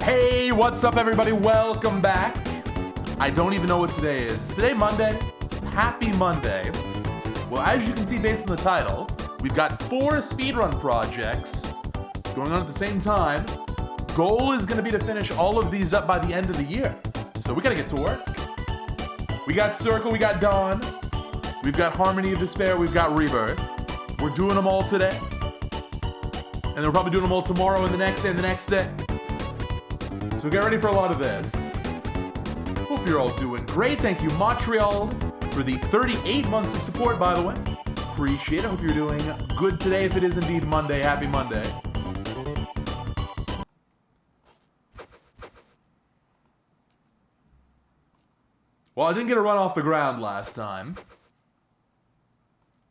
Hey, what's up everybody? Welcome back. I don't even know what today is. Is today Monday? Happy Monday. Well, as you can see based on the title, we've got 4 speedrun projects going on at the same time. Goal is gonna be to finish all of these up by the end of the year. So we gotta get to work. We got Circle, we got Dawn, we've got Harmony of Despair, we've got ReBirth. We're doing them all today. And we're probably doing them all tomorrow and the next day and the next day. So get ready for a lot of this. Hope you're all doing great. Thank you, Montreal, for the 38 months of support, by the way. Appreciate it. Hope you're doing good today if it is indeed Monday. Happy Monday. Well, I didn't get a run off the ground last time.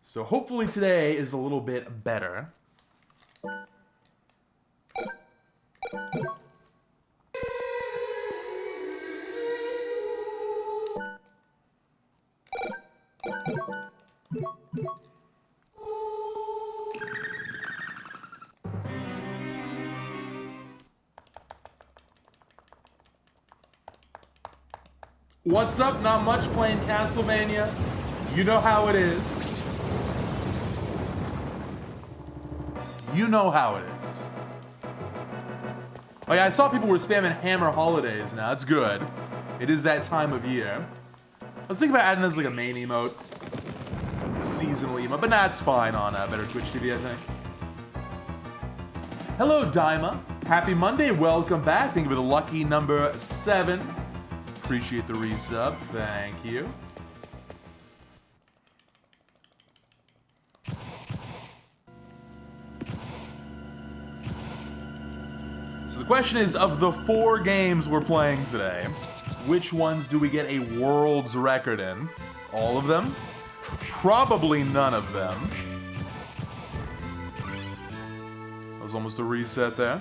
So hopefully today is a little bit better. What's up? Not much, playing Castlevania. You know how it is. You know how it is. Oh yeah, I saw people were spamming Hammer Holidays now. That's good. It is that time of year. I was thinking about adding this as like a main emote. Seasonal emote, but nah, it's fine on Better Twitch TV, I think. Hello, Daima. Happy Monday. Welcome back. Thank you for the lucky number 7. Appreciate the resub. Thank you. So the question is, of the 4 games we're playing today, which ones do we get a world's record in? All of them? Probably none of them. That was almost a reset there.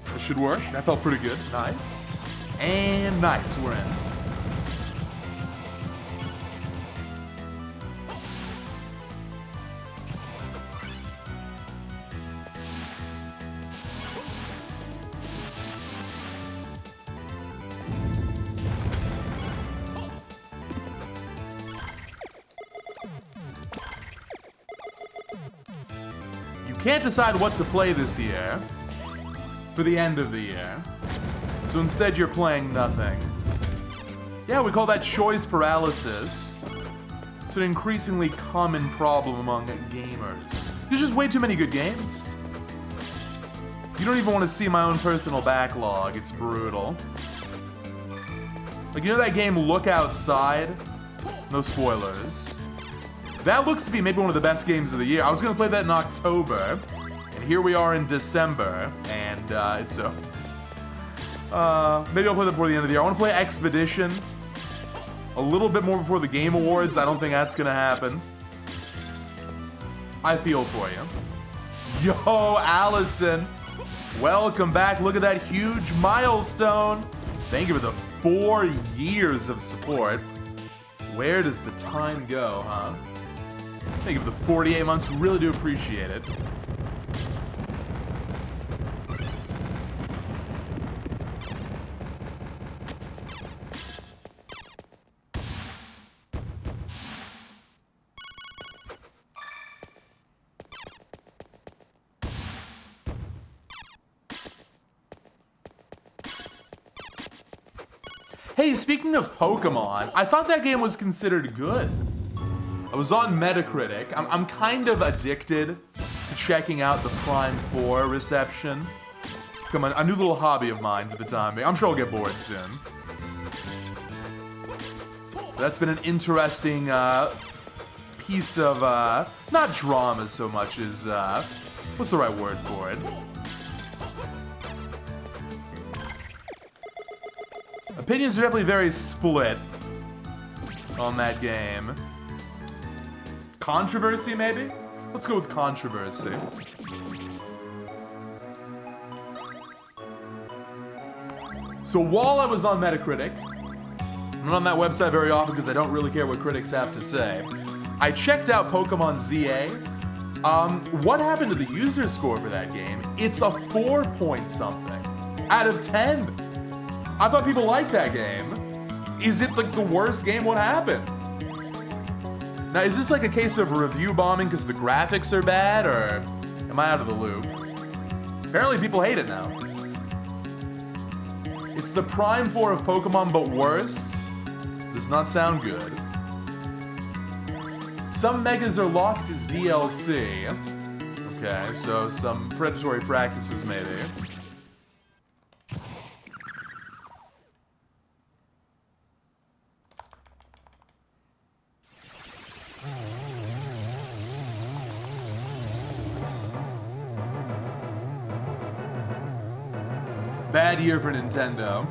That should work. That felt pretty good. Nice. And nice. We're in. You can't decide what to play this year for the end of the year. So instead you're playing nothing. Yeah, we call that choice paralysis. It's an increasingly common problem among gamers. There's just way too many good games. You don't even want to see my own personal backlog. It's brutal. Like, you know that game Look Outside? No spoilers. That looks to be maybe one of the best games of the year. I was gonna play that in October. Here we are in December, and it's so. Maybe I'll play that before the end of the year. I want to play Expedition a little bit more before the Game Awards. I don't think that's gonna happen. I feel for you. Yo, Allison, welcome back. Look at that huge milestone. Thank you for the 4 years of support. Where does the time go, huh? Thank you for the 48 months. Really do appreciate it. Hey, speaking of Pokemon, I thought that game was considered good. I was on Metacritic. I'm kind of addicted to checking out the Prime 4 reception. It's become a new little hobby of mine for the time being. I'm sure I'll get bored soon. That's been an interesting piece of, not drama so much as, what's the right word for it? Opinions are definitely very split on that game. Controversy, maybe? Let's go with controversy. So while I was on Metacritic, I'm not on that website very often because I don't really care what critics have to say, I checked out Pokemon ZA. What happened to the user score for that game? It's a 4 point something out of 10. I thought people liked that game. Is it like the worst game? What happened? Now, is this like a case of review bombing because the graphics are bad, or am I out of the loop? Apparently people hate it now. It's the Prime 4 of Pokemon, but worse. Does not sound good. Some megas are locked as DLC. Okay, so some predatory practices maybe. Bad year for Nintendo.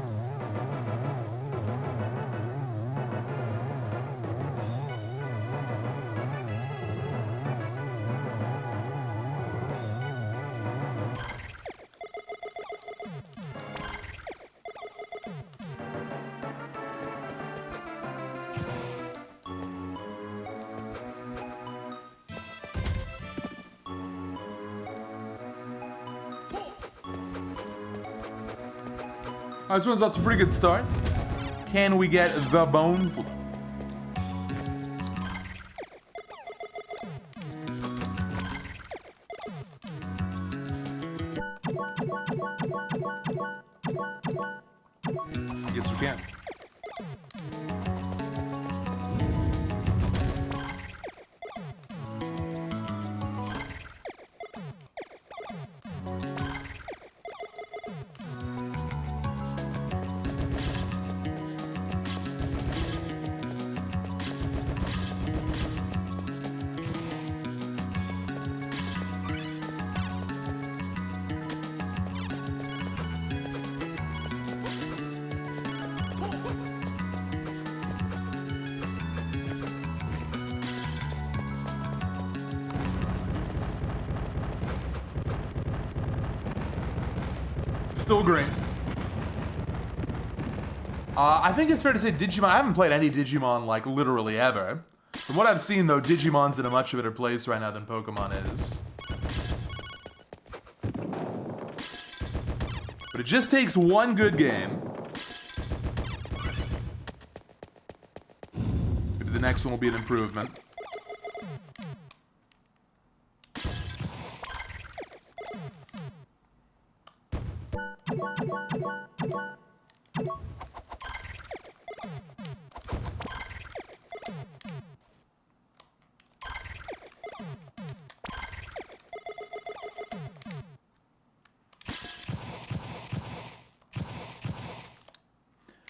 This one's off to a pretty good start. Can we get the bone? Yes, we can. Still green. I think it's fair to say Digimon. I haven't played any Digimon, like, literally ever. From what I've seen, though, Digimon's in a much better place right now than Pokemon is. But it just takes one good game. Maybe the next one will be an improvement.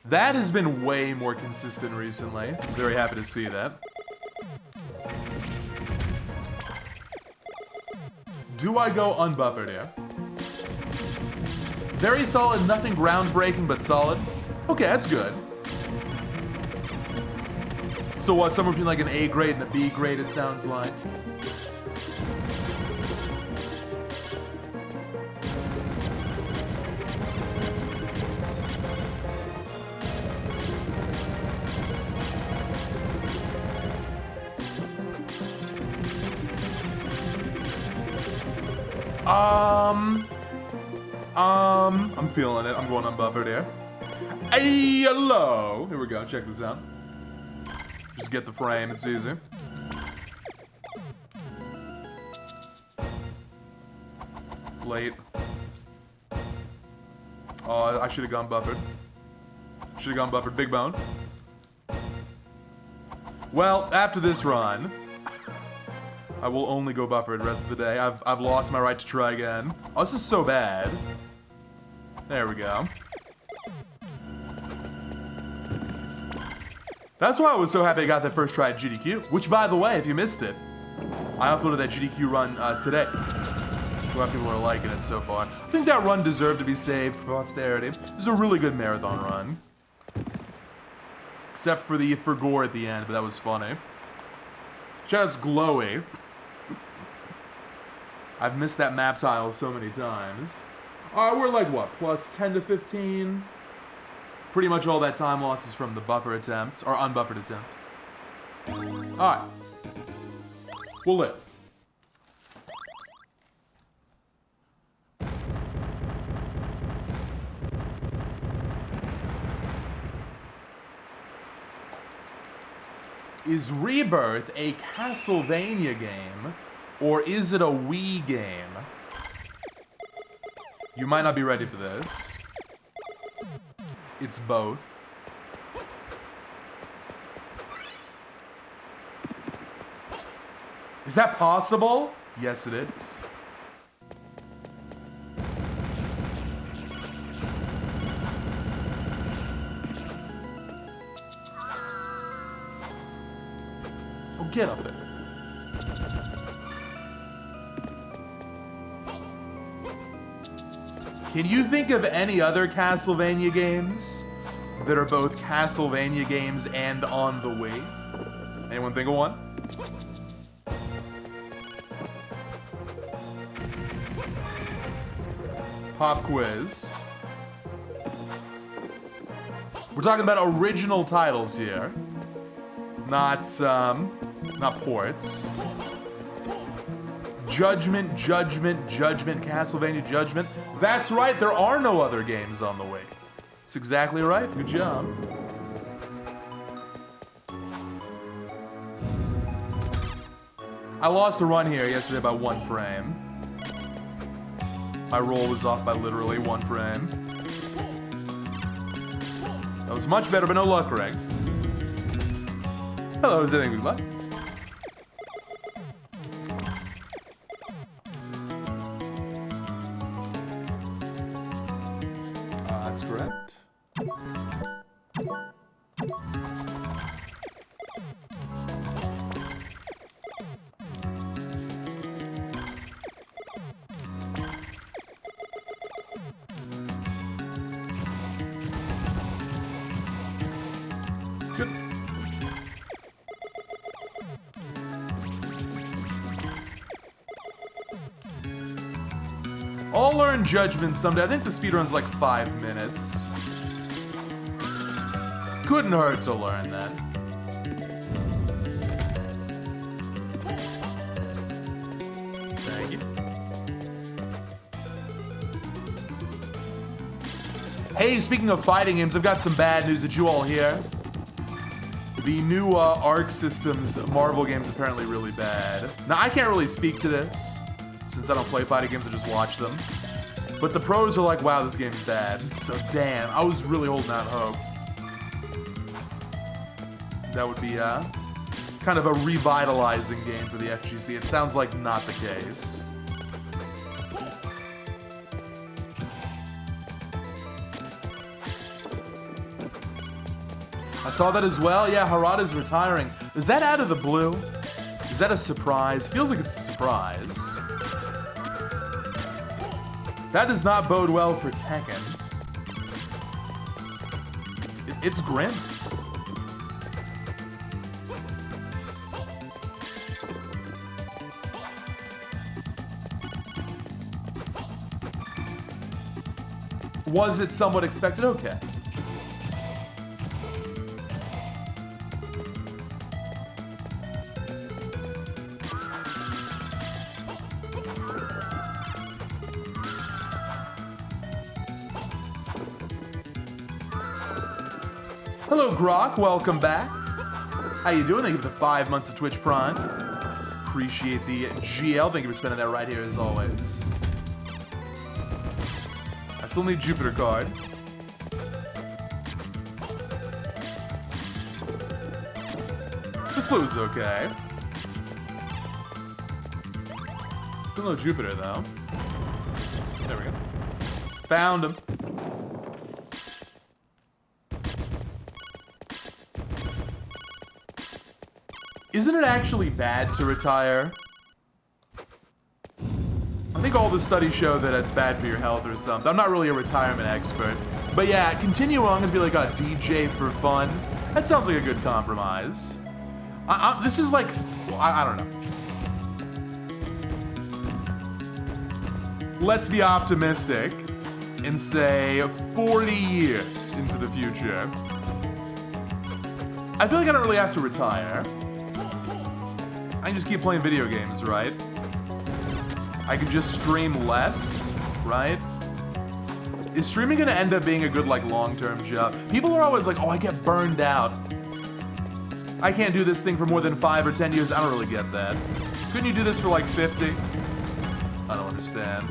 That has been way more consistent recently. I'm very happy to see that. Do I go unbuffered here? Very solid, nothing groundbreaking, but solid. Okay, that's good. So what, somewhere between like an A grade and a B grade, it sounds like. I'm feeling it. I'm going unbuffered here. Hey, hello. Here we go. Check this out. Just get the frame. It's easy. Late. Oh, I should have gone buffered. Should have gone buffered. Big bone. Well, after this run, I will only go buffered the rest of the day. I've lost my right to try again. Oh, this is so bad. There we go. That's why I was so happy I got that first try at GDQ. Which, by the way, if you missed it, I uploaded that GDQ run today. A lot of people are liking it so far. I think that run deserved to be saved for posterity. It was a really good marathon run. Except for the gore at the end, but that was funny. Shoutouts Glowy. I've missed that map tile so many times. Alright, we're like, what, plus 10 to 15? Pretty much all that time loss is from the buffer attempt, or unbuffered attempt. Alright. We'll live. Is ReBirth a Castlevania game, or is it a Wii game? You might not be ready for this. It's both. Is that possible? Yes, it is. Oh, get up there. Can you think of any other Castlevania games that are both Castlevania games and on the Wii? Anyone think of one? Pop quiz. We're talking about original titles here, not ports. Judgment, Castlevania Judgment. That's right, there are no other games on the Wii. That's exactly right, good job. I lost a run here yesterday by 1 frame. My roll was off by literally 1 frame. That was much better, but no luck ring. Hello, is anything we left? That's correct. Good. I'll learn Judgment someday. I think the speedrun's like 5 minutes. Couldn't hurt to learn that. Thank you. Hey, speaking of fighting games, I've got some bad news. Did you all hear? The new Arc Systems Marvel game's apparently really bad. Now, I can't really speak to this, since I don't play fighting games, I just watch them. But the pros are like, wow, this game's bad. So damn, I was really holding out hope. That would be kind of a revitalizing game for the FGC. It sounds like not the case. I saw that as well. Yeah, Harada's retiring. Is that out of the blue? Is that a surprise? Feels like it's a surprise. That does not bode well for Tekken. It's grim. Was it somewhat expected? Okay. Hello, Grok. Welcome back. How you doing? Thank you for the 5 months of Twitch Prime. Appreciate the GL. Thank you for spending that right here as always. I still need Jupiter card. This blue is okay. Still no Jupiter though. There we go. Found him. Isn't it actually bad to retire? I think all the studies show that it's bad for your health or something. I'm not really a retirement expert. But yeah, continue on and be like a DJ for fun. That sounds like a good compromise. This is like, I don't know. Let's be optimistic and say 40 years into the future. I feel like I don't really have to retire. I can just keep playing video games, right? I could just stream less, right? Is streaming gonna end up being a good, like, long-term job? People are always like, oh, I get burned out. I can't do this thing for more than 5 or 10 years. I don't really get that. Couldn't you do this for like 50? I don't understand.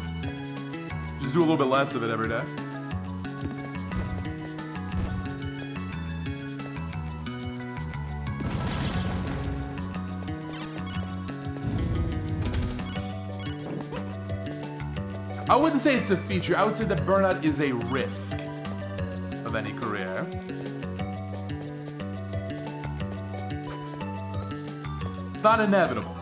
Just do a little bit less of it every day. I wouldn't say it's a feature. I would say that burnout is a risk of any career. It's not inevitable.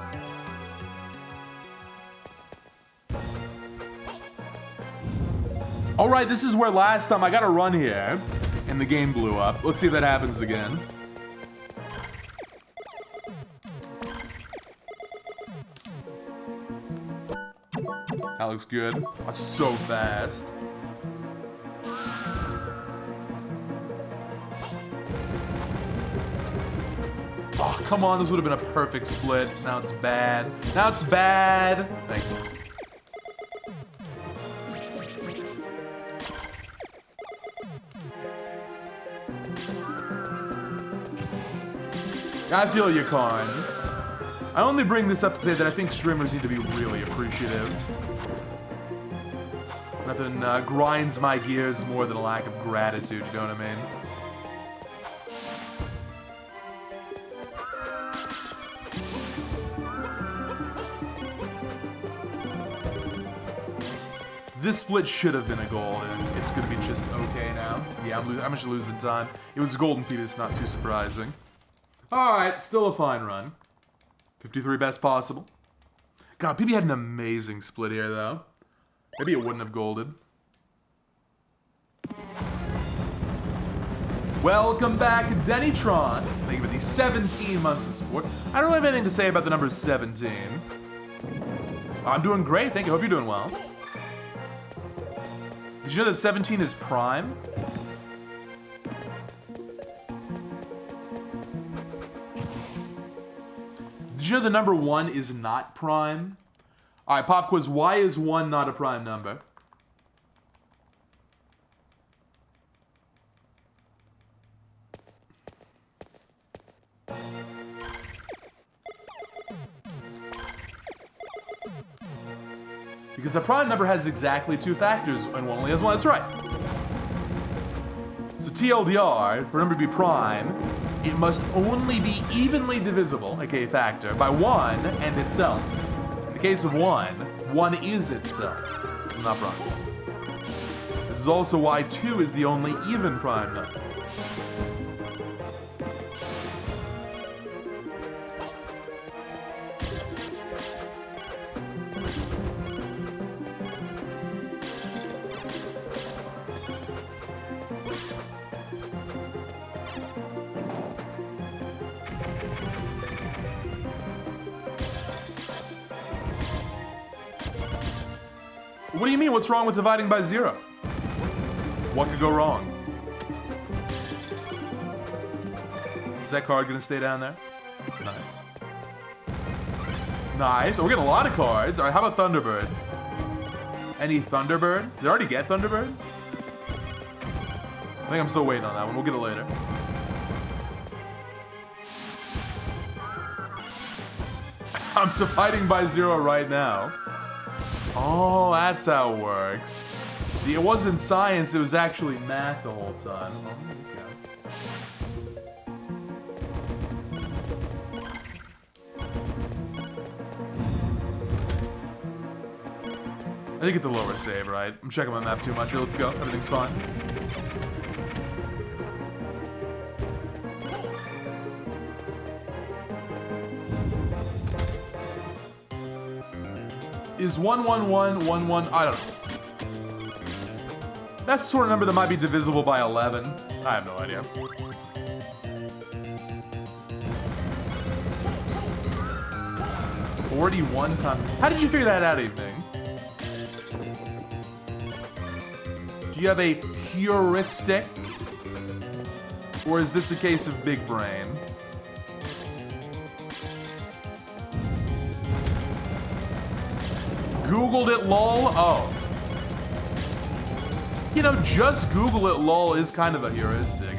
All right, this is where last time I got a run here and the game blew up. Let's see if that happens again. That looks good. That's so fast. Oh, come on, this would have been a perfect split. Now it's bad. Now it's bad. Thank you. I feel you, Carnes. I only bring this up to say that I think streamers need to be really appreciative. Nothing grinds my gears more than a lack of gratitude, you know what I mean? This split should have been a goal, and it's going to be just okay now. Yeah, I'm just losing time. It was a golden piece, it's not too surprising. Alright, still a fine run. 53 best possible. God, PB had an amazing split here, though. Maybe it wouldn't have golded. Welcome back, Dennytron. Thank you for the 17 months of support. I don't have anything to say about the number 17. I'm doing great, thank you. Hope you're doing well. Did you know that 17 is prime? Did you know the number 1 is not prime? Alright, pop quiz, why is 1 not a prime number? Because a prime number has exactly 2 factors and one only has 1, that's right. So TLDR, for a number to be prime, it must only be evenly divisible, aka factor, by 1 and itself. In the case of 1, 1 is itself. This is not prime. This is also why 2 is the only even prime number. What do you mean? What's wrong with dividing by 0? What could go wrong? Is that card gonna stay down there? Nice. Nice. Oh, we're getting a lot of cards. All right, how about Thunderbird? Any Thunderbird? Did I already get Thunderbird? I think I'm still waiting on that one. We'll get it later. I'm dividing by 0 right now. Oh, that's how it works. See, it wasn't science, it was actually math the whole time. Oh, I did get the lower save, right? I'm checking my map too much here. Let's go. Everything's fine. Is 11111? I don't know. That's the sort of number that might be divisible by 11. I have no idea. $41 times. How did you figure that out, Evening? Do you have a heuristic? Or is this a case of big brain? Googled it, lol? Oh. You know, just Google it, lol is kind of a heuristic.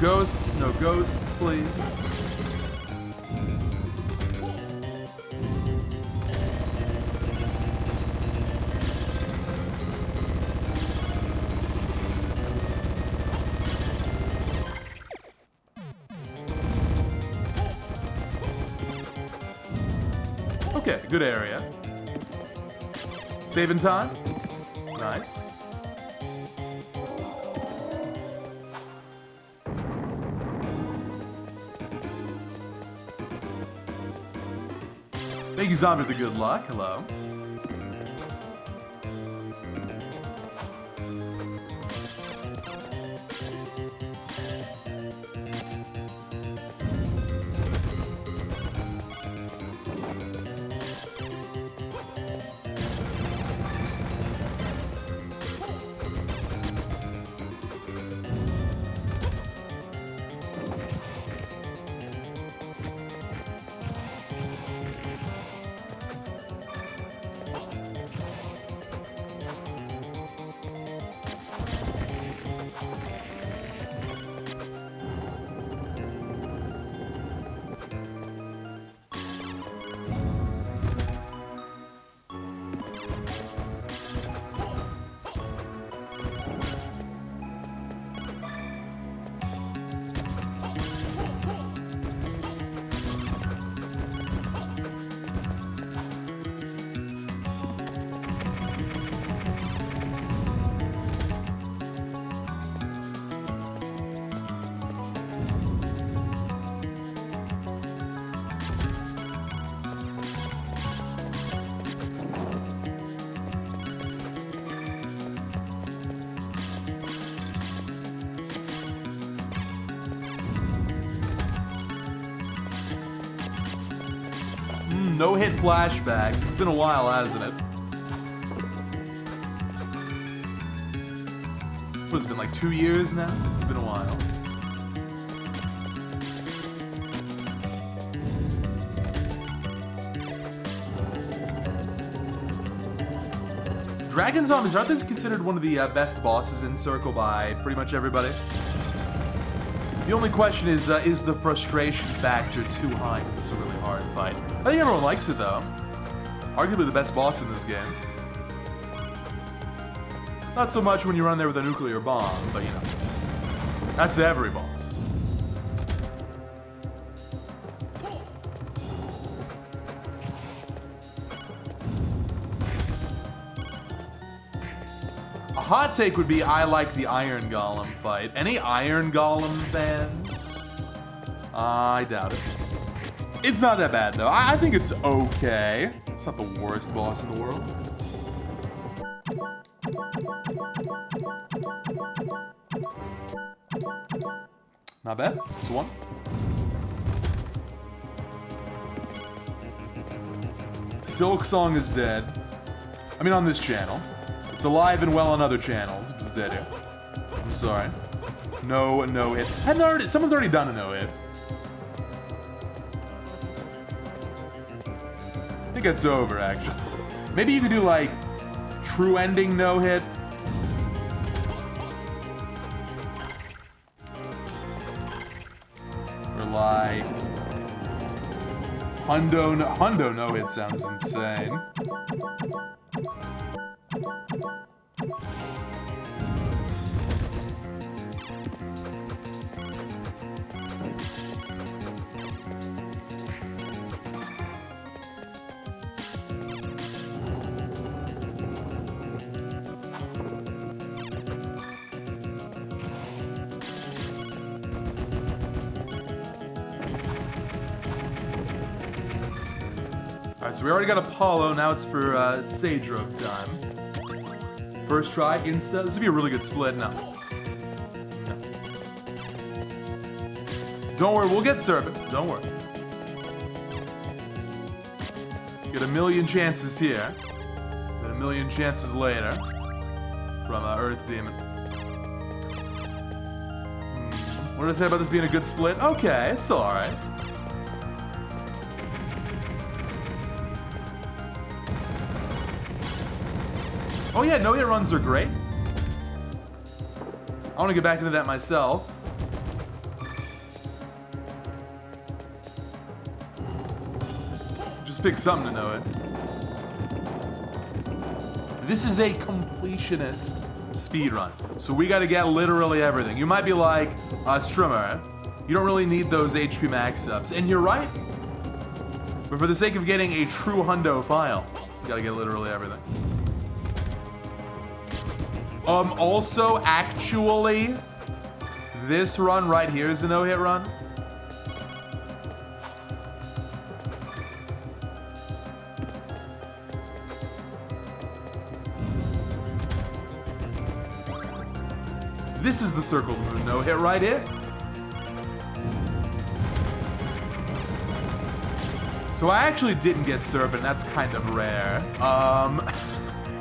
Ghosts, no ghosts, please. Okay, good area. Saving time. Nice. Thank you, Zombie, for the good luck. Hello. No hit flashbacks. It's been a while, hasn't it? What has it been, like 2 years now? It's been a while. Dragon Zombies, aren't these considered one of the best bosses in Circle by pretty much everybody? The only question is the frustration factor too high? Because it's a really hard fight. I think everyone likes it, though. Arguably the best boss in this game. Not so much when you run there with a nuclear bomb, but you know. That's every boss. A hot take would be I like the Iron Golem fight. Any Iron Golem fans? I doubt it. It's not that bad, though. I think it's okay. It's not the worst boss in the world. Not bad. It's one. Silk Song is dead. I mean, on this channel. It's alive and well on other channels. It's dead here. I'm sorry. No hit. Someone's already done a no hit. I think it's over, actually. Maybe you could do, like, true ending no hit. Or like... Hundo no hit sounds insane. Alright, so we already got Apollo, now it's for Sage Rope time. First try, insta. This would be a really good split. No. Don't worry, we'll get Serpent. Don't worry. Get a million chances here. Then a million chances later. From Earth Demon. What did I say about this being a good split? Okay, it's still alright. Oh yeah, no-hit runs are great. I want to get back into that myself. Just pick something to know it. This is a completionist speedrun, so we got to get literally everything. You might be like, Strimmer, you don't really need those HP max ups, and you're right. But for the sake of getting a true hundo file, you got to get literally everything. Also, actually, this run right here is a no-hit run. This is the Circle of the Moon no-hit right here. So I actually didn't get Serpent, that's kind of rare.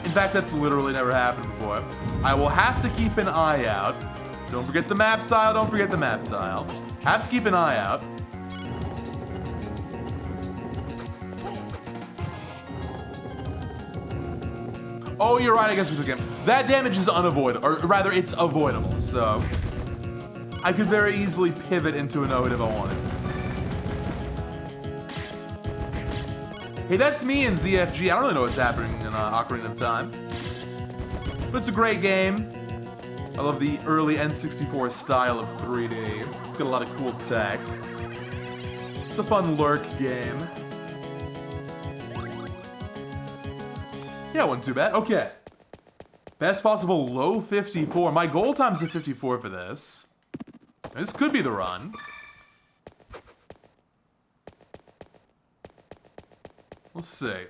In fact, that's literally never happened before. I will have to keep an eye out. Don't forget the map tile, don't forget the map tile. Have to keep an eye out. Oh, you're right, I guess we took him. That damage is unavoidable, or rather, it's avoidable, so I could very easily pivot into a no-hit if I wanted. Hey, that's me in ZFG. I don't really know what's happening in Ocarina of Time. But it's a great game. I love the early N64 style of 3D. It's got a lot of cool tech. It's a fun lurk game. Yeah, wasn't too bad. Okay. Best possible low 54. My goal time's a 54 for this. This could be the run. Let's see.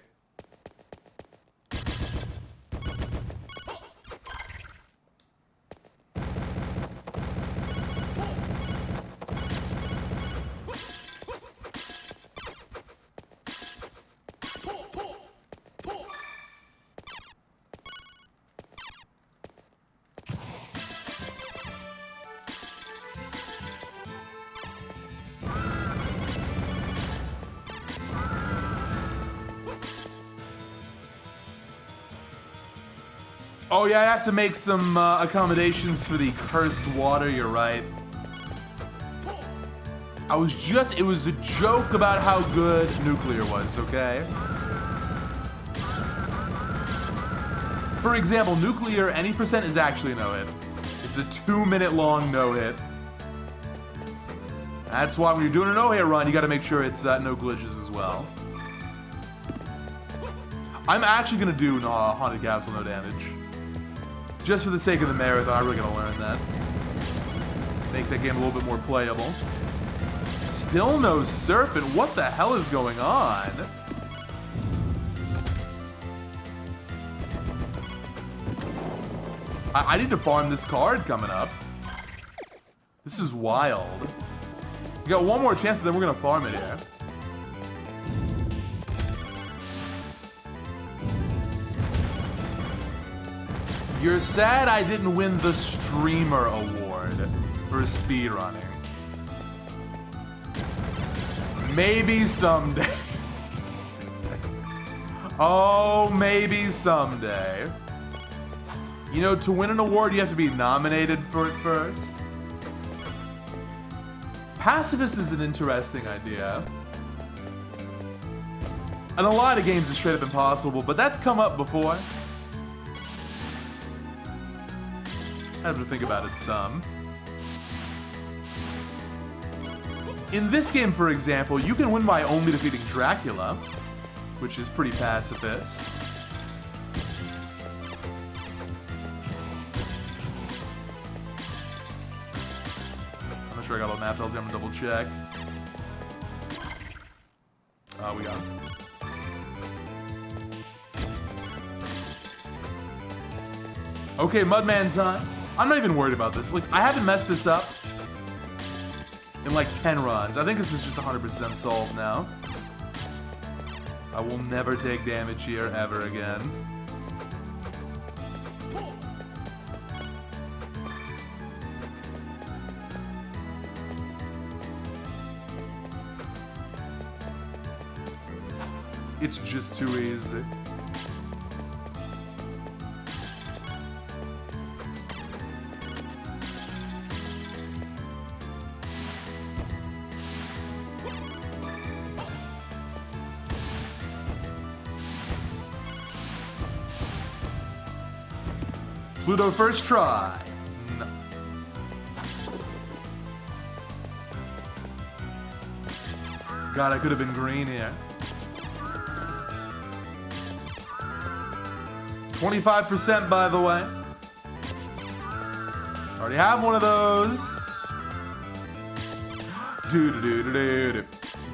Oh yeah, I have to make some accommodations for the cursed water, you're right. It was a joke about how good nuclear was, okay? For example, nuclear, any percent is actually a no-hit. It's a 2-minute long no-hit. That's why when you're doing a no-hit run, you gotta make sure it's no glitches as well. I'm actually gonna do Haunted Castle no damage. Just for the sake of the marathon, I'm really gonna learn that. Make that game a little bit more playable. Still no Serpent. What the hell is going on? I need to farm this card coming up. This is wild. We got one more chance, and then we're gonna farm it here. You're sad I didn't win the Streamer Award for speedrunning. Maybe someday. Oh, maybe someday. You know, to win an award, you have to be nominated for it first. Pacifist is an interesting idea. And a lot of games are straight up impossible, but that's come up before. I have to think about it some. In this game, for example, you can win by only defeating Dracula, which is pretty pacifist. I'm not sure I got all the map tells you. I'm gonna double check. Oh, we got him. Okay, Mudman time. I'm not even worried about this. Like, I haven't messed this up in like 10 runs. I think this is just 100% solved now. I will never take damage here ever again. It's just too easy. Pluto first try. No. God, I could have been green here. 25% by the way. Already have one of those. Do do do do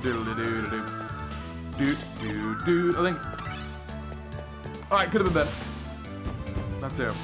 do do do do do do do. I think. All right, could have been better. Not terrible.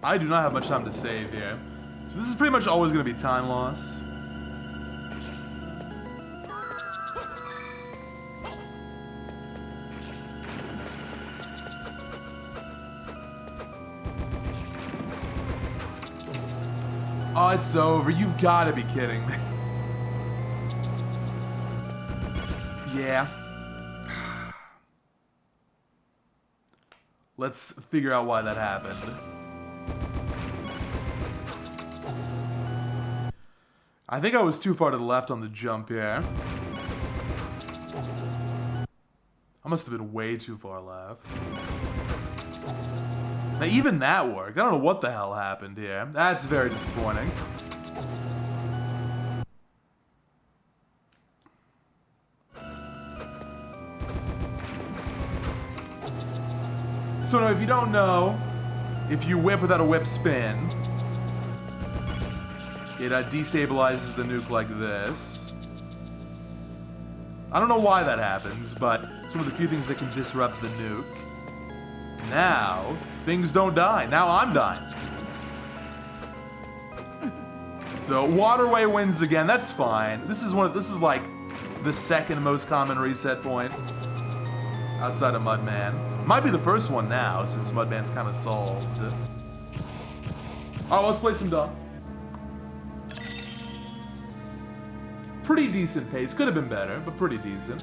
I do not have much time to save here. So this is pretty much always going to be time loss. Oh, it's over. You've got to be kidding me. Yeah. Let's figure out why that happened. I think I was too far to the left on the jump here. I must have been way too far left. Now even that worked. I don't know what the hell happened here. That's very disappointing. So if you don't know, if you whip without a whip spin, it destabilizes the nuke like this. I don't know why that happens, but it's one of the few things that can disrupt the nuke. Now, things don't die. Now I'm dying. So Waterway wins again. That's fine. This is like the second most common reset point outside of Mudman. Might be the first one now, since Mudman's kind of solved. Oh, let's play some dumb. Pretty decent pace. Could have been better, but pretty decent.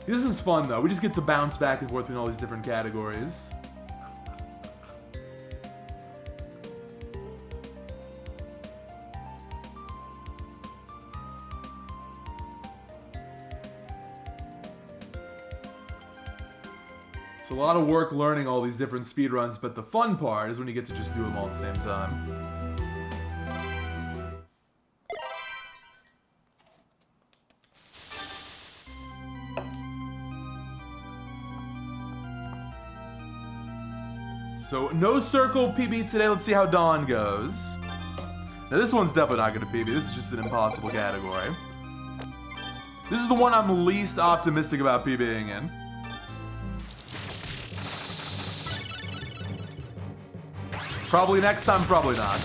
This is fun, though. We just get to bounce back and forth between all these different categories. It's a lot of work learning all these different speedruns, but the fun part is when you get to just do them all at the same time. So, no circle PB today. Let's see how Dawn goes. Now, this one's definitely not going to PB. This is just an impossible category. This is the one I'm least optimistic about PBing in. Probably next time, probably not.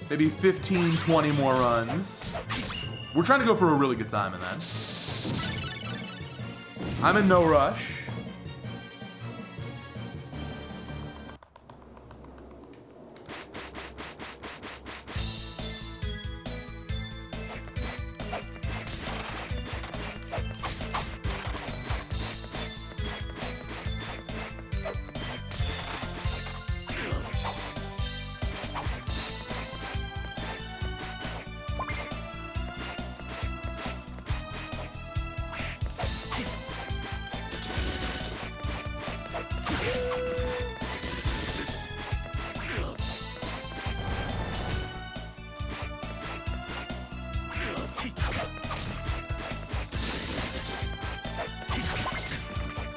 Maybe 15, 20 more runs. We're trying to go for a really good time in that. I'm in no rush.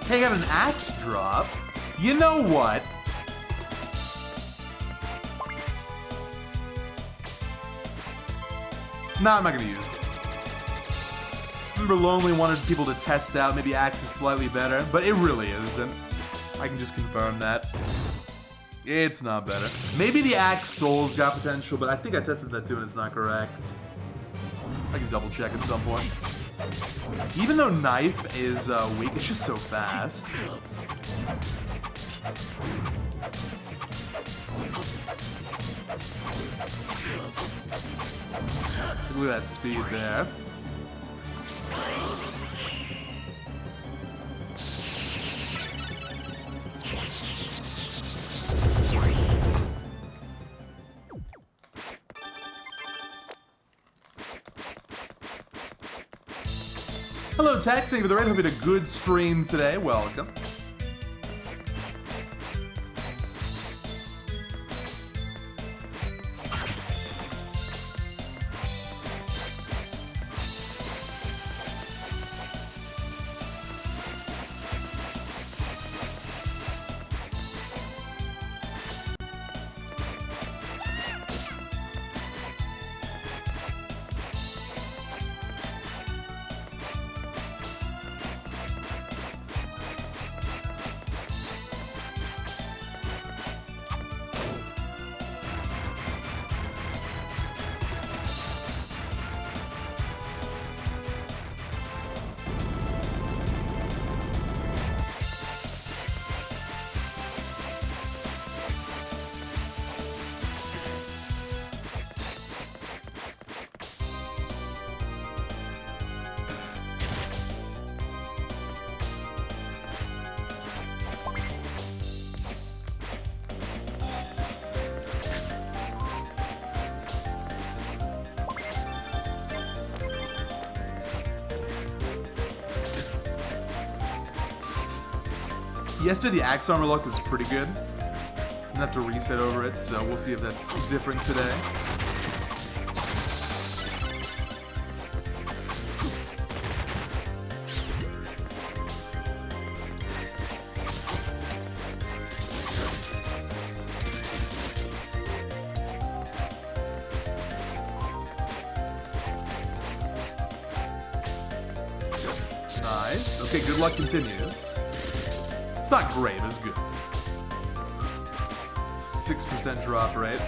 Hey, I got an axe drop. You know what? Nah, I'm not gonna use it. Remember, Lonely wanted people to test out. Maybe axe is slightly better, but it really isn't. I can just confirm that. It's not better. Maybe the axe soul's got potential, but I think I tested that too and it's not correct. I can double check at some point. Even though knife is weak, it's just so fast. Look at that speed there. Hello, Tex. Thank you for the raid. Hope you had a good stream today. Welcome. Yesterday, the axe armor luck was pretty good. Didn't have to reset over it, so we'll see if that's different today. Nice. Okay, good luck continues. It's not great, it's good. 6% drop rate.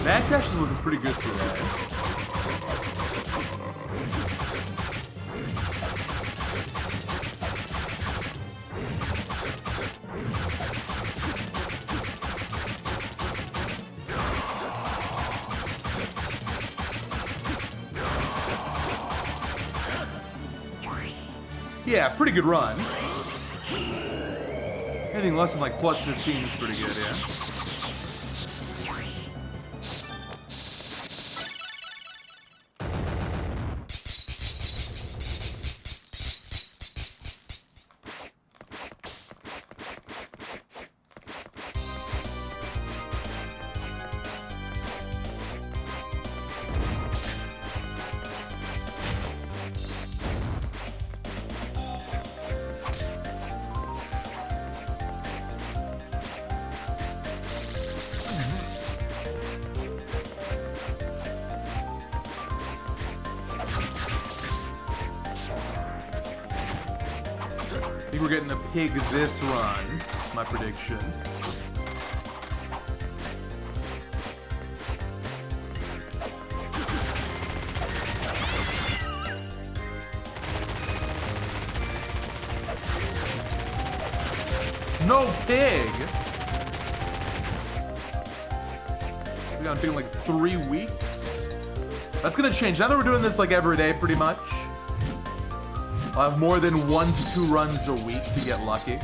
Mad Dash is looking pretty good today. Yeah, pretty good run. Anything less than like plus 15 is pretty good, yeah. I think we're getting a pig this run. That's my prediction. No pig! We got a pig in like 3 weeks. That's gonna change. Now that we're doing this like every day pretty much, I'll have more than 1 to 2 runs a week to get lucky.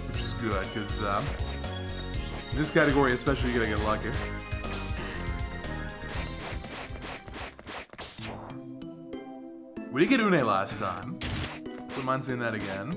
Which is good, because in this category especially, you gotta get lucky. We did get Une last time. Wouldn't mind seeing that again.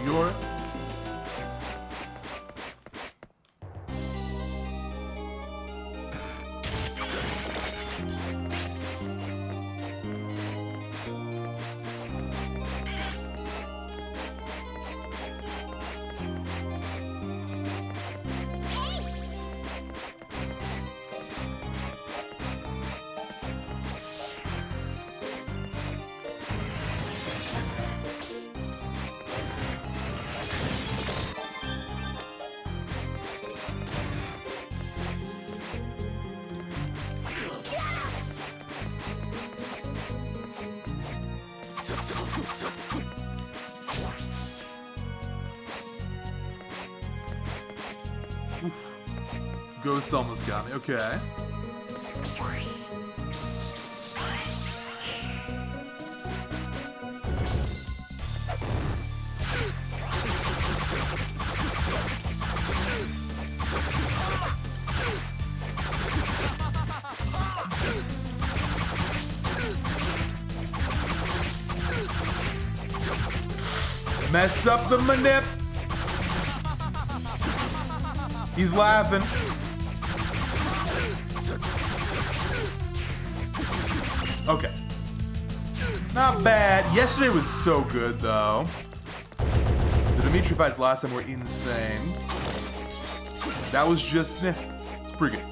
York. Ghost almost got me. Okay. Messed up the manip. He's laughing. Okay. Not bad. Yesterday was so good, though. The Dimitri fights last time were insane. That was just, it's pretty good.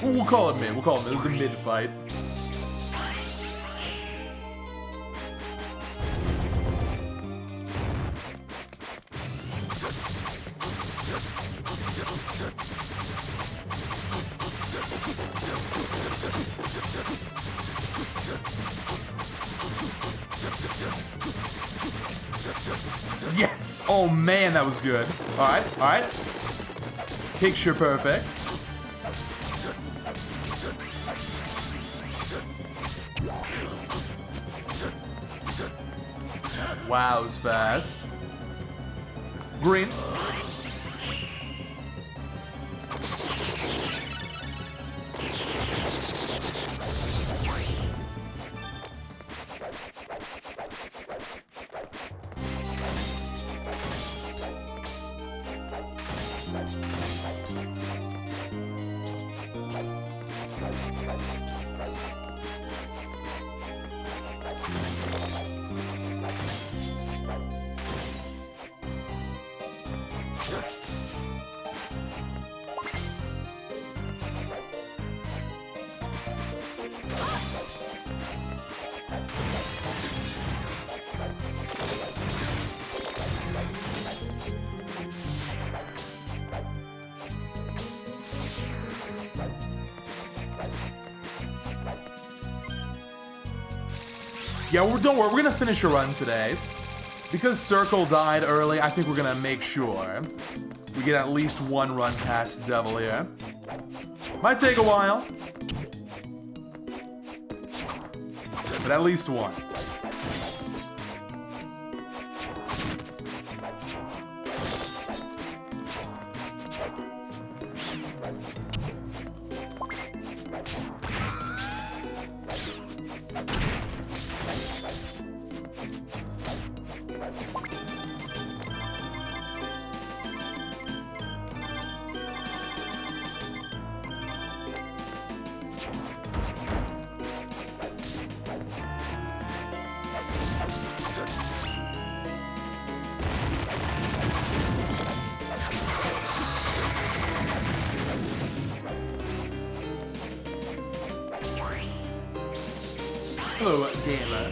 We'll call it mid. We'll call it mid. It was a mid fight. Yes! Oh man, that was good. Alright, alright. Picture perfect. Wow, it was fast. Green. Yeah, don't worry, we're gonna finish a run today. Because Circle died early, I think we're gonna make sure we get at least one run past Devil here. Might take a while, but at least one. Hello, gamer.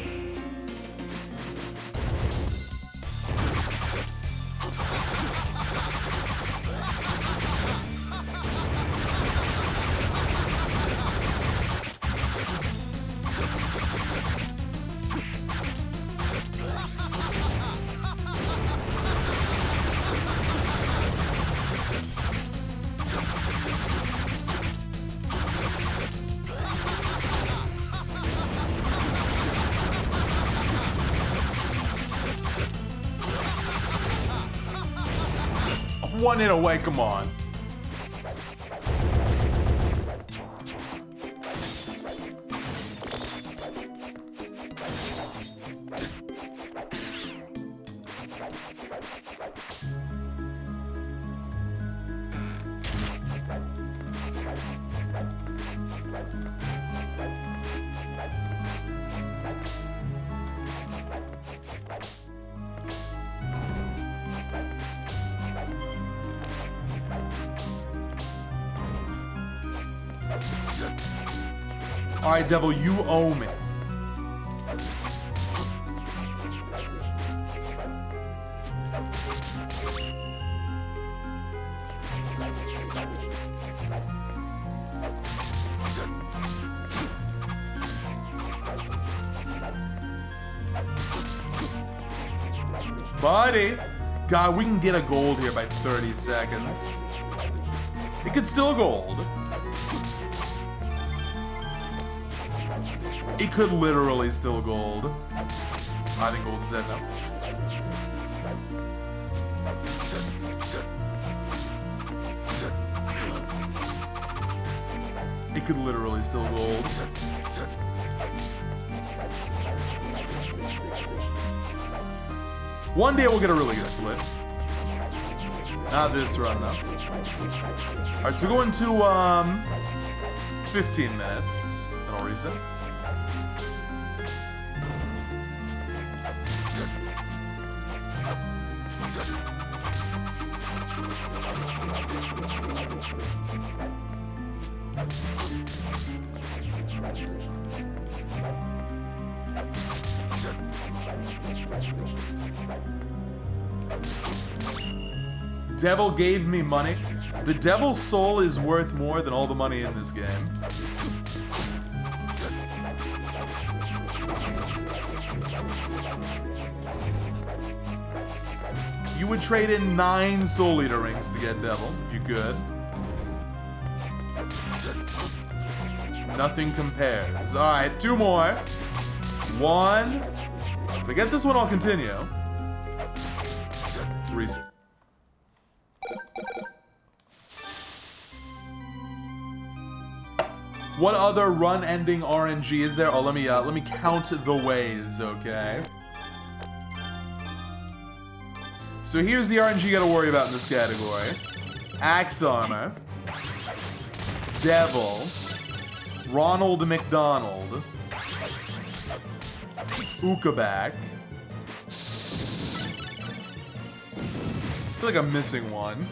One hit away, come on. Alright, Devil, you owe me. Buddy! God, we can get a gold here by 30 seconds. It could still gold. It could literally still gold. I think gold's dead now. It could literally still gold. One day we'll get a really good split. Not this run though. Alright, so go into 15 minutes. Then I'll reset. Devil gave me money. The Devil's soul is worth more than all the money in this game. You would trade in 9 Soul Eater rings to get Devil, if you could. Nothing compares. Alright, 2 more. 1. If I get this one, I'll continue. Reset. What other run-ending RNG is there? Oh, let me count the ways, okay? So here's the RNG you gotta worry about in this category. Axe Armor. Devil. Ronald McDonald. Ukabak. I feel like I'm missing one.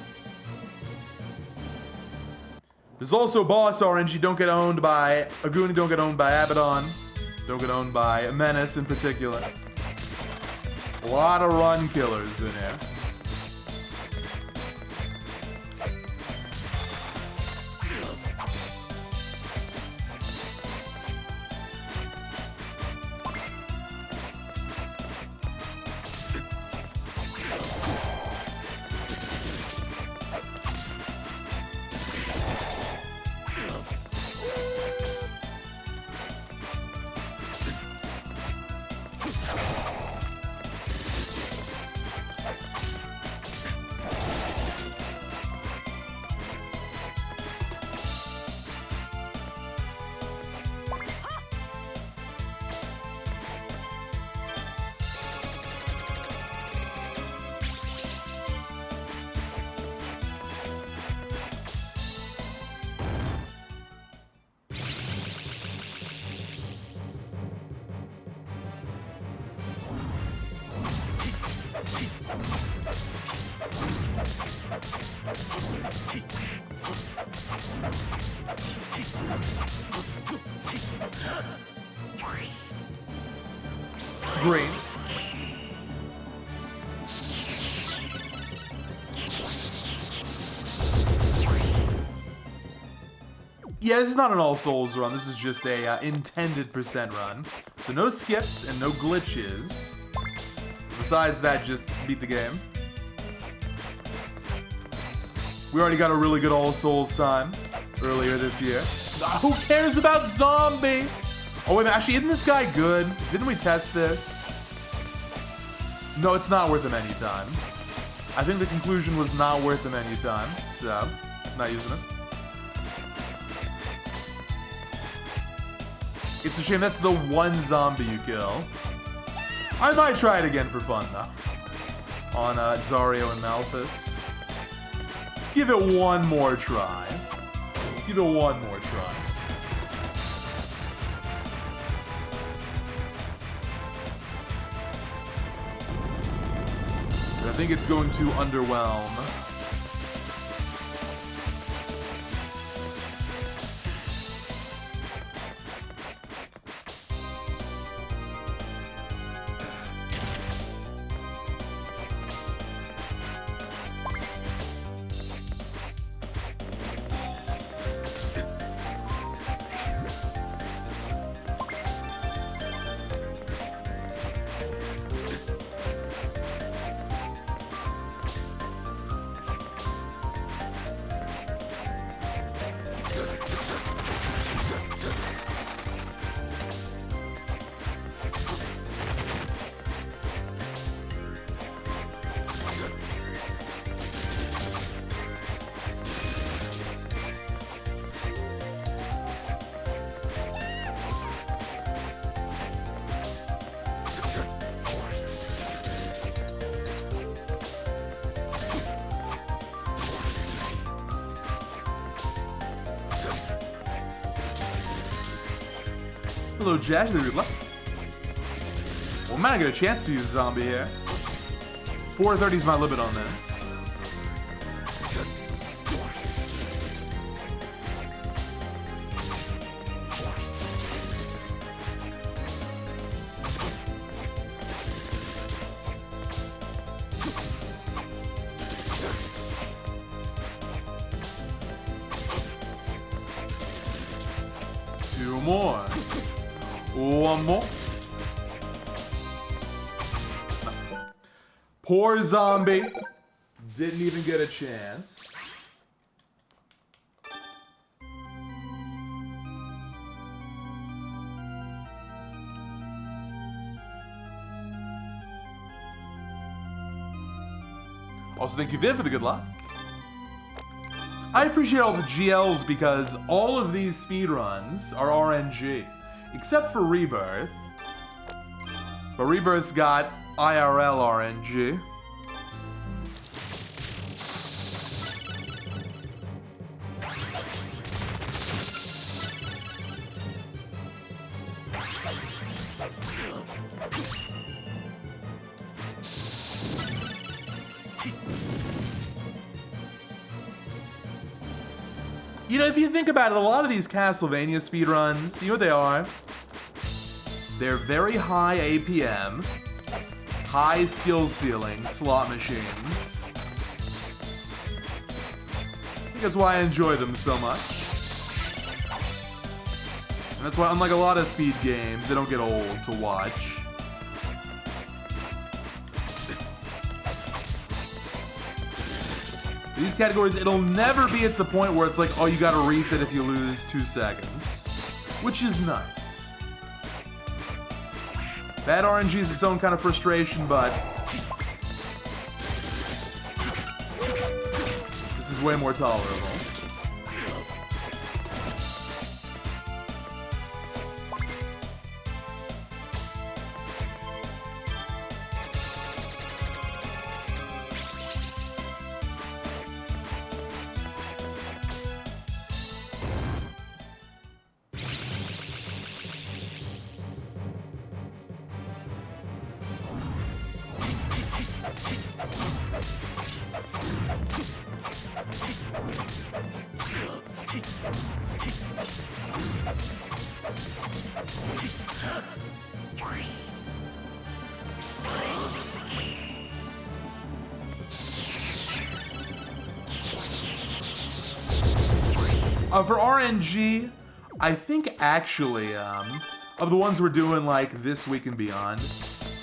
There's also Boss RNG. Don't get owned by Aguni, don't get owned by Abaddon. Don't get owned by Menace in particular. A lot of run killers in here. Green. Yeah, this is not an All Souls run. This is just a intended percent run. So no skips and no glitches. Besides that, just beat the game. We already got a really good All Souls time earlier this year. Who cares about Zombie? Oh wait a minute, actually, isn't this guy good? Didn't we test this? No, it's not worth him any time. I think the conclusion was not worth him any time, so not using it. It's a shame that's the one zombie you kill. I might try it again for fun though. On Zario and Malphus. Give it one more try. Give it one more try. I think it's going to underwhelm. Hello, Jash. Good luck. Well, I might not get a chance to use Zombie here. 430 is my limit on this. Two more. One more. Poor Zombie. Didn't even get a chance. Also, thank you, Viv, for the good luck. I appreciate all the GLs because all of these speedruns are RNG, except for ReBirth. But ReBirth's got IRL RNG. You know, if you think about it, a lot of these Castlevania speedruns, you know what they are? They're very high APM, high skill ceiling slot machines. I think that's why I enjoy them so much. And that's why, unlike a lot of speed games, they don't get old to watch. These categories, it'll never be at the point where it's like, oh, you gotta reset if you lose 2 seconds. Which is nice. Bad RNG is its own kind of frustration, but this is way more tolerable. For RNG, I think actually, of the ones we're doing like this week and beyond,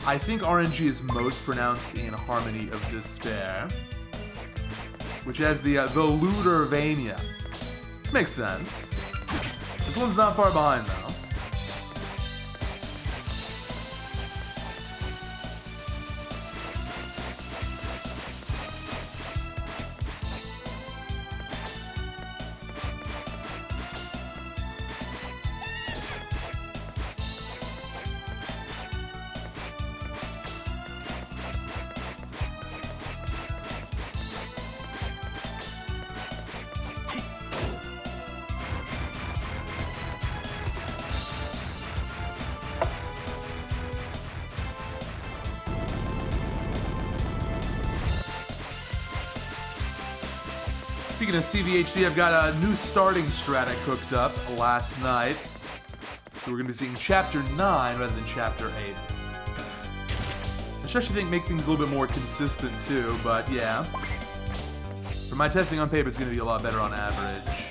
I think RNG is most pronounced in Harmony of Despair, which has the Lootervania. Makes sense. This one's not far behind though. Speaking of CVHD, I've got a new starting strat I cooked up last night. So we're going to be seeing Chapter 9 rather than Chapter 8. I should actually make things a little bit more consistent too, but yeah. For my testing on paper, it's going to be a lot better on average.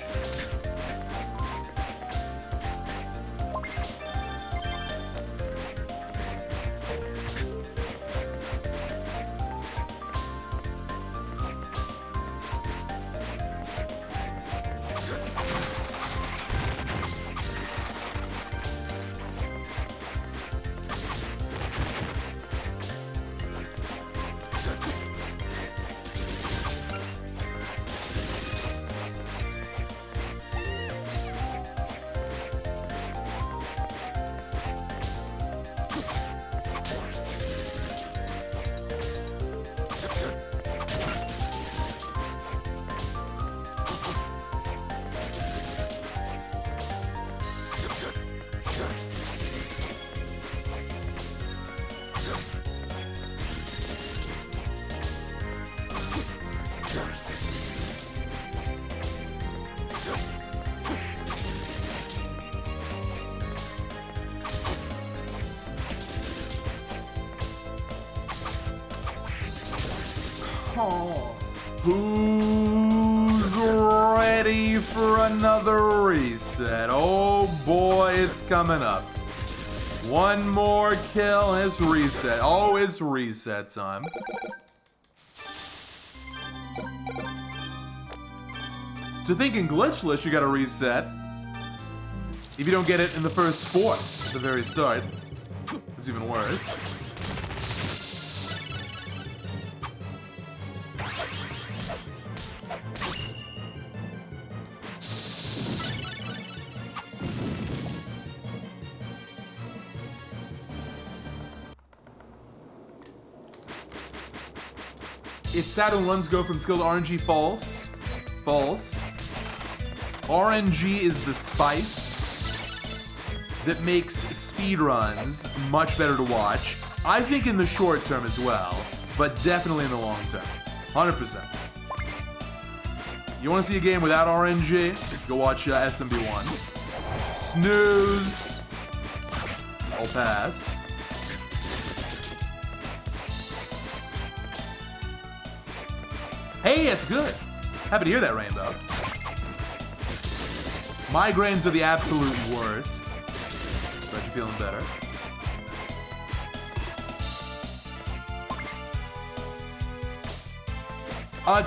Who's ready for another reset? Oh boy, it's coming up. One more kill and it's reset. Oh, it's reset time. To think in glitchless, you gotta reset. If you don't get it in the first 4 at the very start, it's even worse. It's sad when runs go from skill to RNG. False. False. RNG is the spice that makes speedruns much better to watch. I think in the short term as well, but definitely in the long term. 100%. You want to see a game without RNG? Go watch SMB1. Snooze. I'll pass. Hey, it's good. Happy to hear that, Rainbow. Migraines are the absolute worst. But you're feeling better.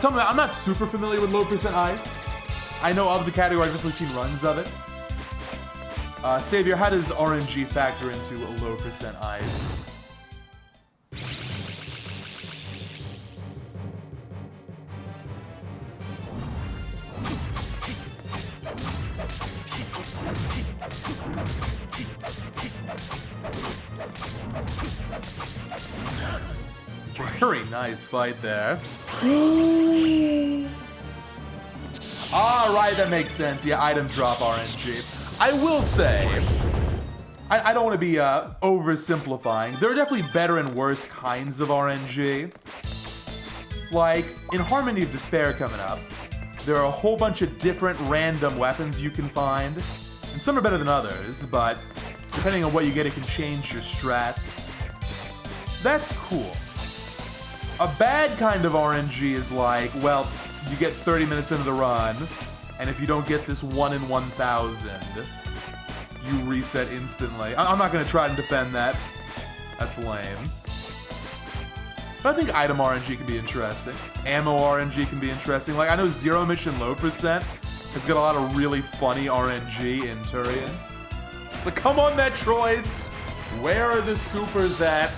Tell me, I'm not super familiar with low percent ice. I know of the category, I've definitely seen runs of it. Savior, how does RNG factor into a low percent ice? Very nice fight there. Alright, that makes sense. Yeah, item drop RNG. I will say, I don't want to be oversimplifying. There are definitely better and worse kinds of RNG. Like, in Harmony of Despair coming up, there are a whole bunch of different random weapons you can find. And some are better than others, but depending on what you get, it can change your strats. That's cool. A bad kind of RNG is like, well, you get 30 minutes into the run, and if you don't get this 1 in 1,000, you reset instantly. I'm not going to try and defend that. That's lame. But I think item RNG can be interesting. Ammo RNG can be interesting. Like, I know Zero Mission Low Percent has got a lot of really funny RNG in Turian. It's like, come on, Metroids! Where are the supers at?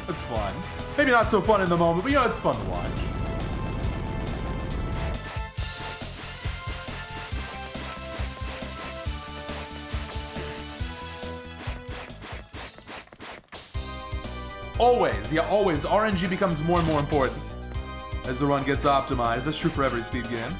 It's fun. Maybe not so fun in the moment, but you know, it's fun to watch. Always, yeah, always. RNG becomes more and more important as the run gets optimized. That's true for every speed game.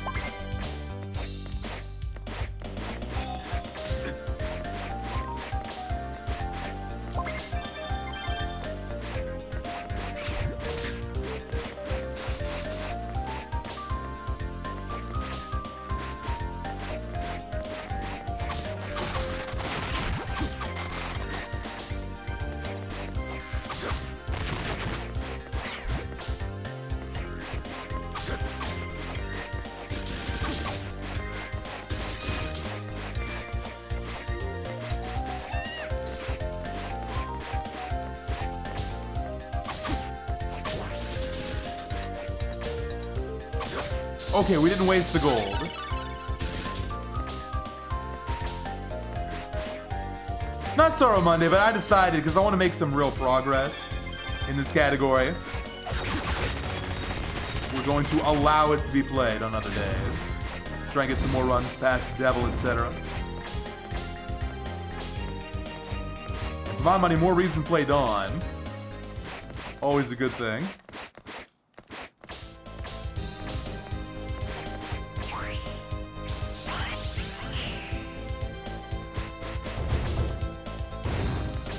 Okay, we didn't waste the gold. Not Sorrow Monday, but I decided, because I want to make some real progress in this category, we're going to allow it to be played on other days. Try and get some more runs past Devil, etc. For my money, more reason to play Dawn. Always a good thing.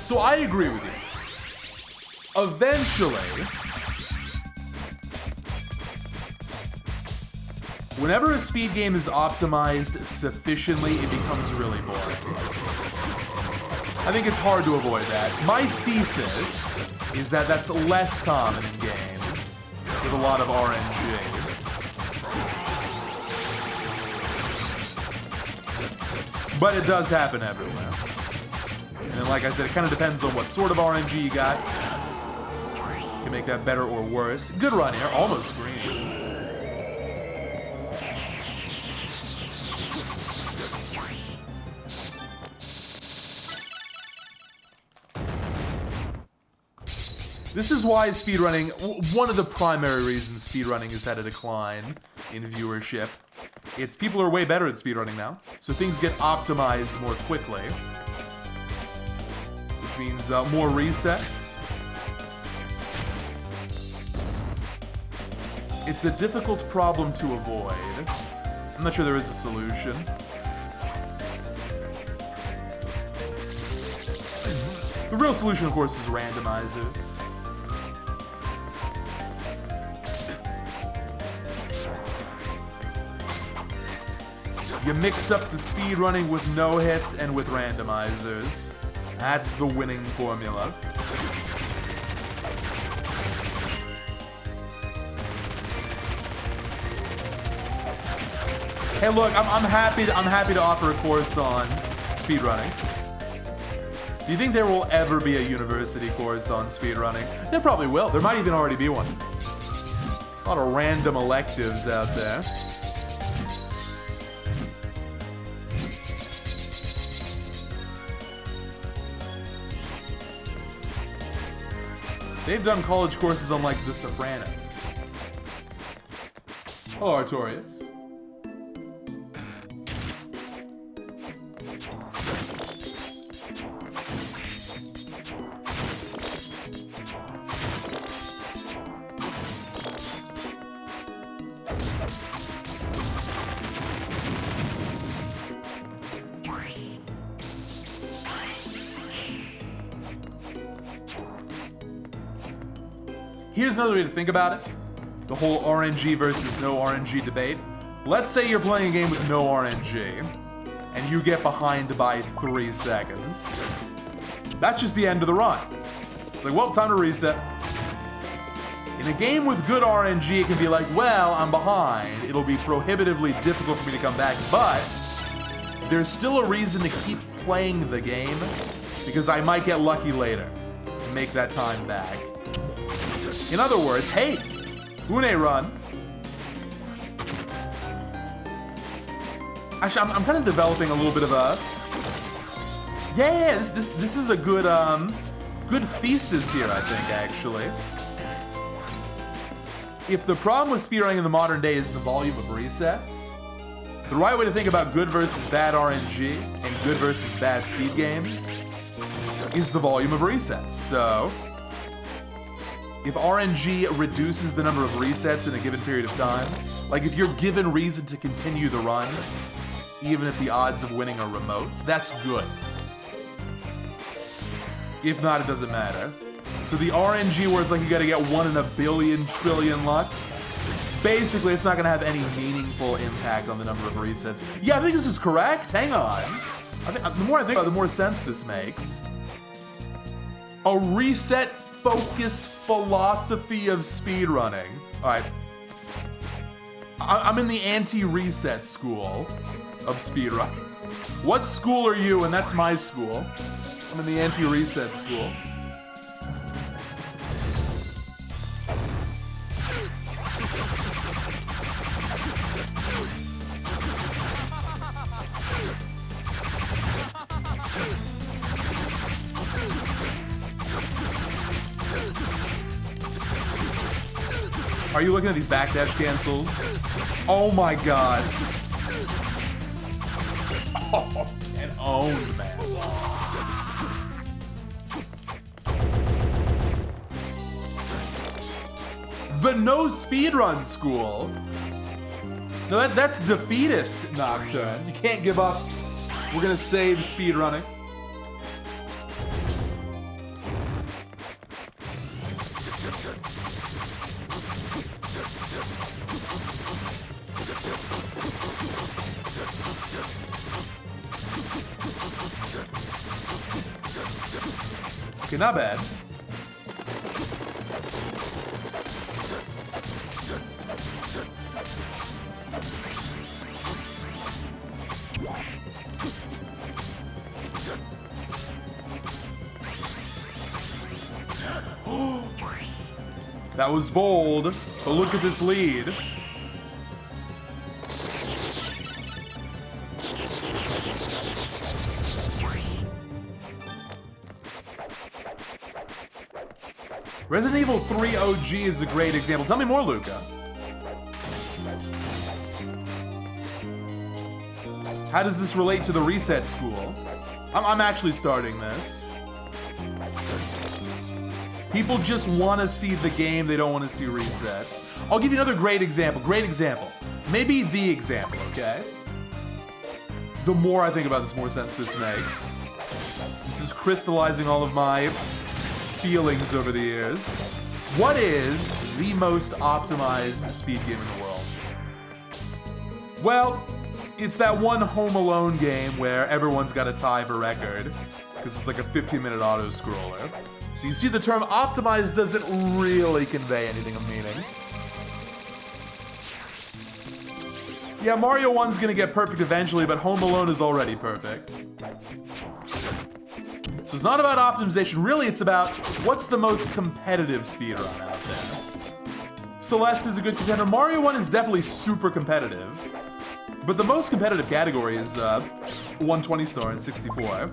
So I agree with you. Eventually, whenever a speed game is optimized sufficiently, it becomes really boring. I think it's hard to avoid that. My thesis is that that's less common in games with a lot of RNG. But it does happen everywhere. And like I said, it kind of depends on what sort of RNG you got. You can make that better or worse. Good run here, almost green. This is why speedrunning, one of the primary reasons speedrunning has had a decline in viewership. It's people are way better at speedrunning now, so things get optimized more quickly. Which means more resets. It's a difficult problem to avoid. I'm not sure there is a solution. The real solution, of course, is randomizers. You mix up the speedrunning with no hits and with randomizers. That's the winning formula. Hey, look, I'm happy to offer a course on speedrunning. Do you think there will ever be a university course on speedrunning? There probably will. There might even already be one. A lot of random electives out there. They've done college courses on, like, The Sopranos. Hello, Artorias. Here's another way to think about it. The whole RNG versus no RNG debate. Let's say you're playing a game with no RNG, and you get behind by 3 seconds. That's just the end of the run. It's like, well, time to reset. In a game with good RNG, it can be like, well, I'm behind. It'll be prohibitively difficult for me to come back, but there's still a reason to keep playing the game, because I might get lucky later and make that time back. In other words, hey, Une run. Actually, I'm kind of developing a little bit of a... Yeah, this is a good, good thesis here, I think, actually. If the problem with speedrunning in the modern day is the volume of resets, the right way to think about good versus bad RNG and good versus bad speed games is the volume of resets. So, if RNG reduces the number of resets in a given period of time, like if you're given reason to continue the run, even if the odds of winning are remote, that's good. If not, it doesn't matter. So the RNG where it's like you gotta get 1 in a billion trillion luck, basically it's not gonna have any meaningful impact on the number of resets. Yeah, I think this is correct. Hang on. The more I think about it, the more sense this makes. A reset-focused philosophy of speedrunning. Alright. I'm in the anti-reset school of speedrunning. What school are you? And that's my school. I'm in the anti-reset school. Are you looking at these backdash cancels? Oh my god. Oh, and owned, man. The no speedrun school? No, that's defeatist, Nocturne. You can't give up. We're gonna save speedrunning. Okay, not bad. That was bold, but look at this lead. Resident Evil 3 OG is a great example. Tell me more, Luca. How does this relate to the reset school? I'm actually starting this. People just want to see the game, they don't want to see resets. I'll give you another great example, Maybe the example, okay? The more I think about this, more sense this makes. This is crystallizing all of my feelings over the years. What is the most optimized speed game in the world? Well, it's that one Home Alone game where everyone's got to tie for record, because it's like a 15-minute auto-scroller. So you see the term optimized doesn't really convey anything of meaning. Yeah, Mario 1's gonna get perfect eventually, but Home Alone is already perfect. So it's not about optimization, really it's about what's the most competitive speedrun out there. Celeste is a good contender. Mario 1 is definitely super competitive, but the most competitive category is 120 star and 64.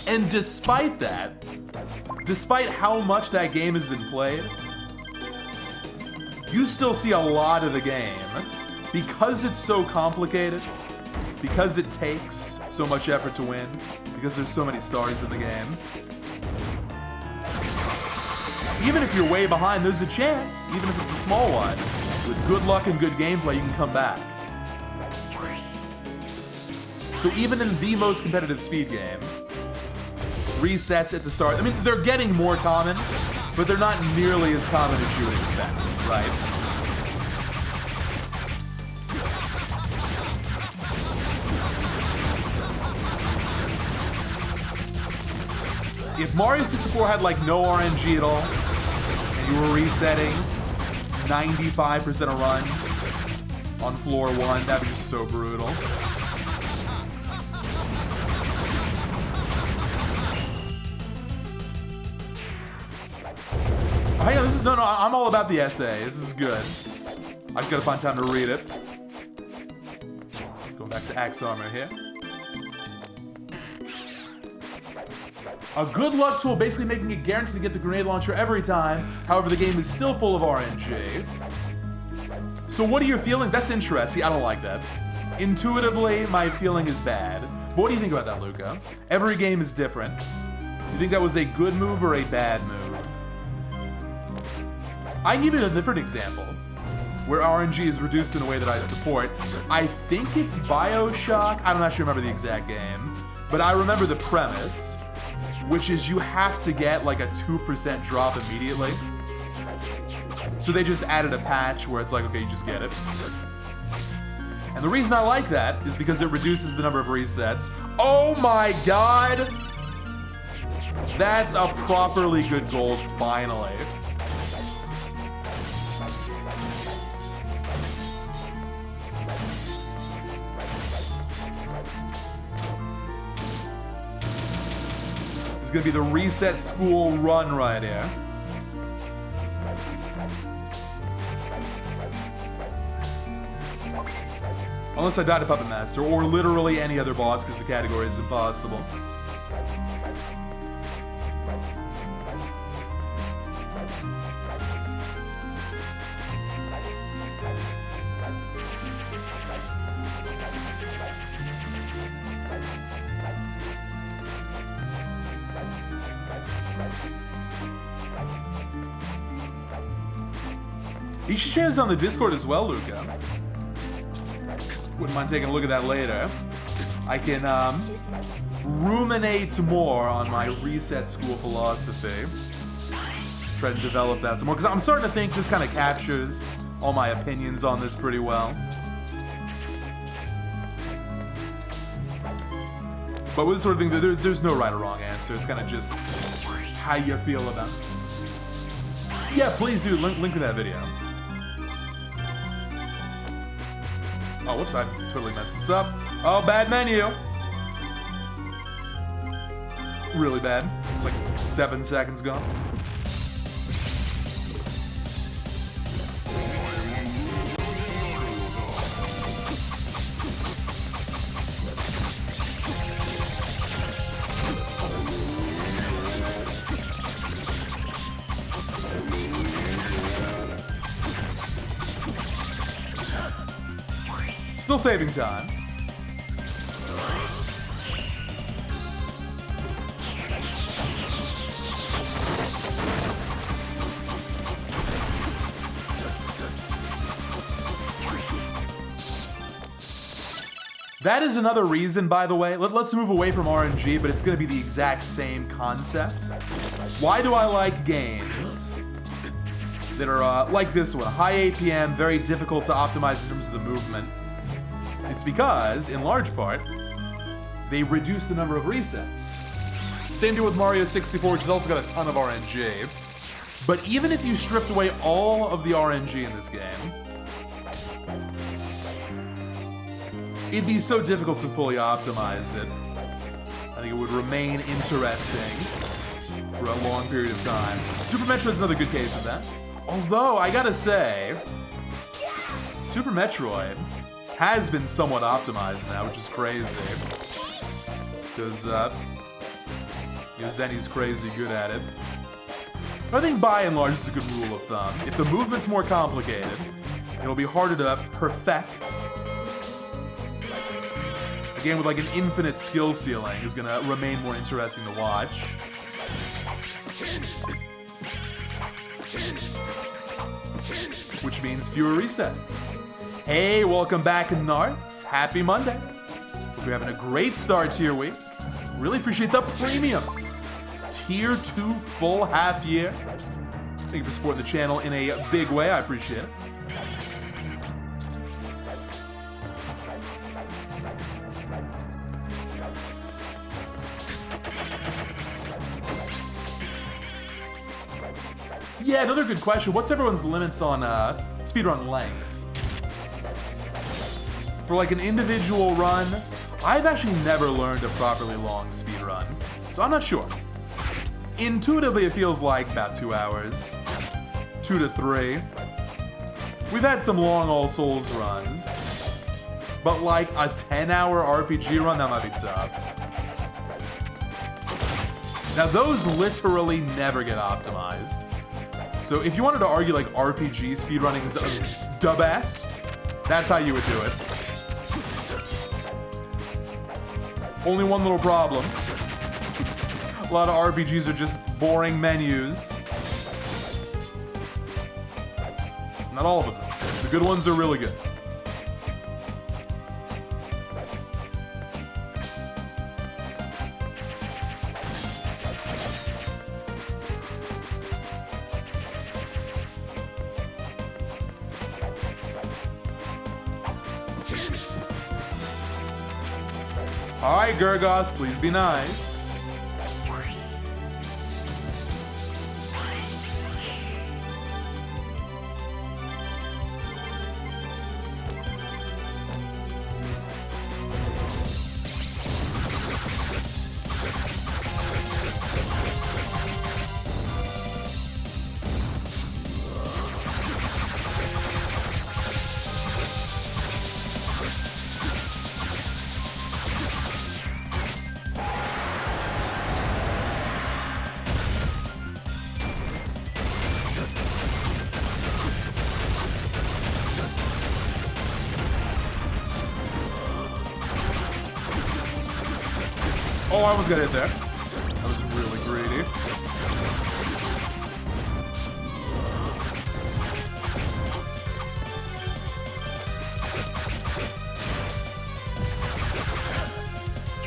And despite that, despite how much that game has been played, you still see a lot of the game, because it's so complicated, because it takes so much effort to win, because there's so many stars in the game. Even if you're way behind, there's a chance, even if it's a small one, with good luck and good gameplay, you can come back. So even in the most competitive speed game, resets at the start, I mean, they're getting more common, but they're not nearly as common as you would expect, right? If Mario 64 had like no RNG at all, and you were resetting 95% of runs on floor 1, that'd be just so brutal. Hang on, no, I'm all about the essay. This is good. I just gotta find time to read it. Going back to Axe Armor here. A good luck tool, basically making it guaranteed to get the grenade launcher every time. However, the game is still full of RNG. So what are your feelings? That's interesting. I don't like that. Intuitively, my feeling is bad. But what do you think about that, Luca? Every game is different. You think that was a good move or a bad move? I can give you a different example where RNG is reduced in a way that I support. I think it's BioShock. I'm not sure remember the exact game, but I remember the premise, which is you have to get like a 2% drop immediately. So they just added a patch where it's like, okay, you just get it. And the reason I like that is because it reduces the number of resets. Oh my god! That's a properly good gold, finally. It's gonna be the reset school run right here. Unless I die to Puppet Master, or literally any other boss, because the category is impossible. You should share this on the Discord as well, Luca. Wouldn't mind taking a look at that later. I can ruminate more on my reset school philosophy. Try to develop that some more, because I'm starting to think this kind of captures all my opinions on this pretty well. But with this sort of thing, there's no right or wrong answer. It's kind of just how you feel about it. Yeah, please do. Link to that video. Oh, whoops, I totally messed this up. Oh, bad menu. Really bad. It's like 7 seconds gone. Still saving time. That is another reason, by the way. Let's move away from RNG, but it's going to be the exact same concept. Why do I like games that are like this one? High APM, very difficult to optimize in terms of the movement. It's because, in large part, they reduce the number of resets. Same deal with Mario 64, which has also got a ton of RNG. But even if you stripped away all of the RNG in this game, it'd be so difficult to fully optimize it. I think it would remain interesting for a long period of time. Super Metroid is another good case of that. Although, I gotta say, Super Metroid has been somewhat optimized now, which is crazy. Because, Zenny's crazy good at it. But I think by and large, it's a good rule of thumb. If the movement's more complicated, it'll be harder to perfect. A game with like an infinite skill ceiling is gonna remain more interesting to watch. Which means fewer resets. Hey, welcome back, Narts. Happy Monday. Hope you're having a great start to your week. Really appreciate the premium Tier 2 full half year. Thank you for supporting the channel in a big way. I appreciate it. Yeah, another good question. What's everyone's limits on speedrun length? For like an individual run, I've actually never learned a properly long speedrun, so I'm not sure. Intuitively, it feels like about 2 hours, 2 to 3. We've had some long All Souls runs, but like a 10-hour RPG run, that might be tough. Now those literally never get optimized. So if you wanted to argue like RPG speedrunning is the best, that's how you would do it. Only one little problem. A lot of RPGs are just boring menus. Not all of them. The good ones are really good. Alright, Gurgoth, please be nice. Oh, I almost got hit there. That was really greedy.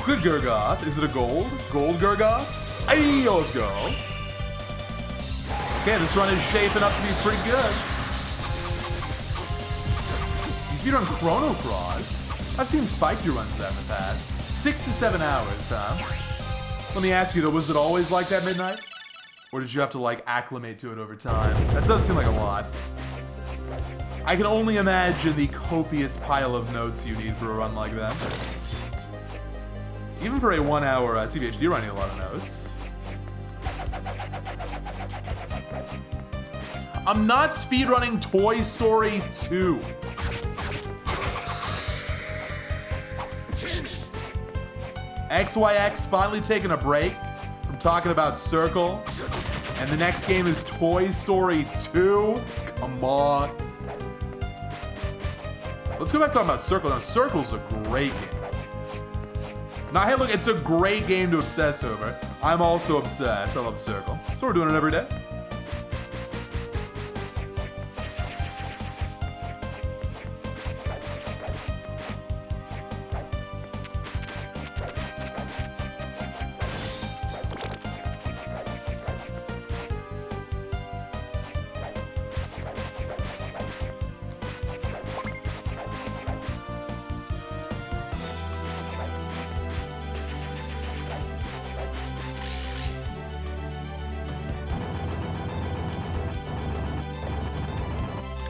Good Gurgoth. Is it a gold? Gold Gurgoth? Hey, let's go. Okay, this run is shaping up to be pretty good. You speedrun Chrono Cross? I've seen Spike do runs that in the past. 6 to 7 hours, huh? Let me ask you though, was it always like that midnight? Or did you have to like acclimate to it over time? That does seem like a lot. I can only imagine the copious pile of notes you need for a run like that. Even for a 1 hour CBHD run, you need a lot of notes. I'm not speedrunning Toy Story 2. XYX finally taking a break from talking about Circle, and the next game is Toy Story 2? Come on. Let's go back talking about Circle. Now, Circle's a great game. Now, hey, look, it's a great game to obsess over. I'm also obsessed. I love Circle. So we're doing it every day.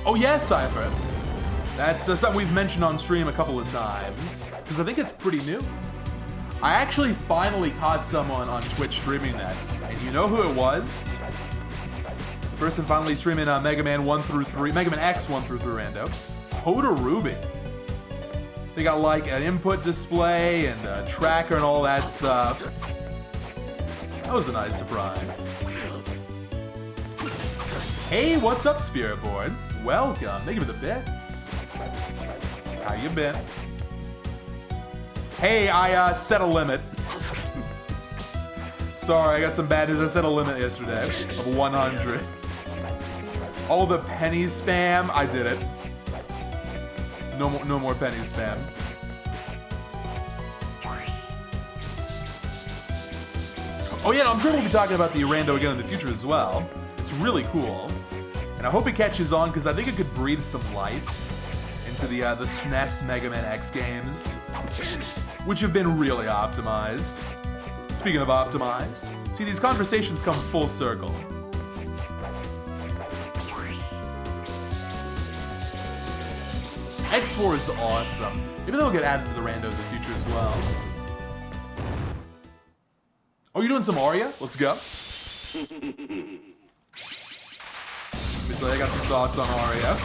Oh yes, Cypher. That's something we've mentioned on stream a couple of times, because I think it's pretty new. I actually finally caught someone on Twitch streaming that, and you know who it was? The person finally streaming Mega Man X 1 through 3 rando. Hoda. They got like an input display and a tracker and all that stuff. That was a nice surprise. Hey, what's up, Spirit Board? Welcome. Thank you for the bits. How you been? Hey, I set a limit. Sorry, I got some bad news. I set a limit yesterday of 100. All the penny spam, I did it. No more penny spam. Oh yeah, I'm sure we'll be talking about the rando again in the future as well. It's really cool. And I hope it catches on, because I think it could breathe some life into the SNES Mega Man X games, which have been really optimized. Speaking of optimized, see, these conversations come full circle. X4 is awesome. Maybe they'll get added to the rando in the future as well. Oh, you doing some Aria? Let's go. So I got some thoughts on Aria.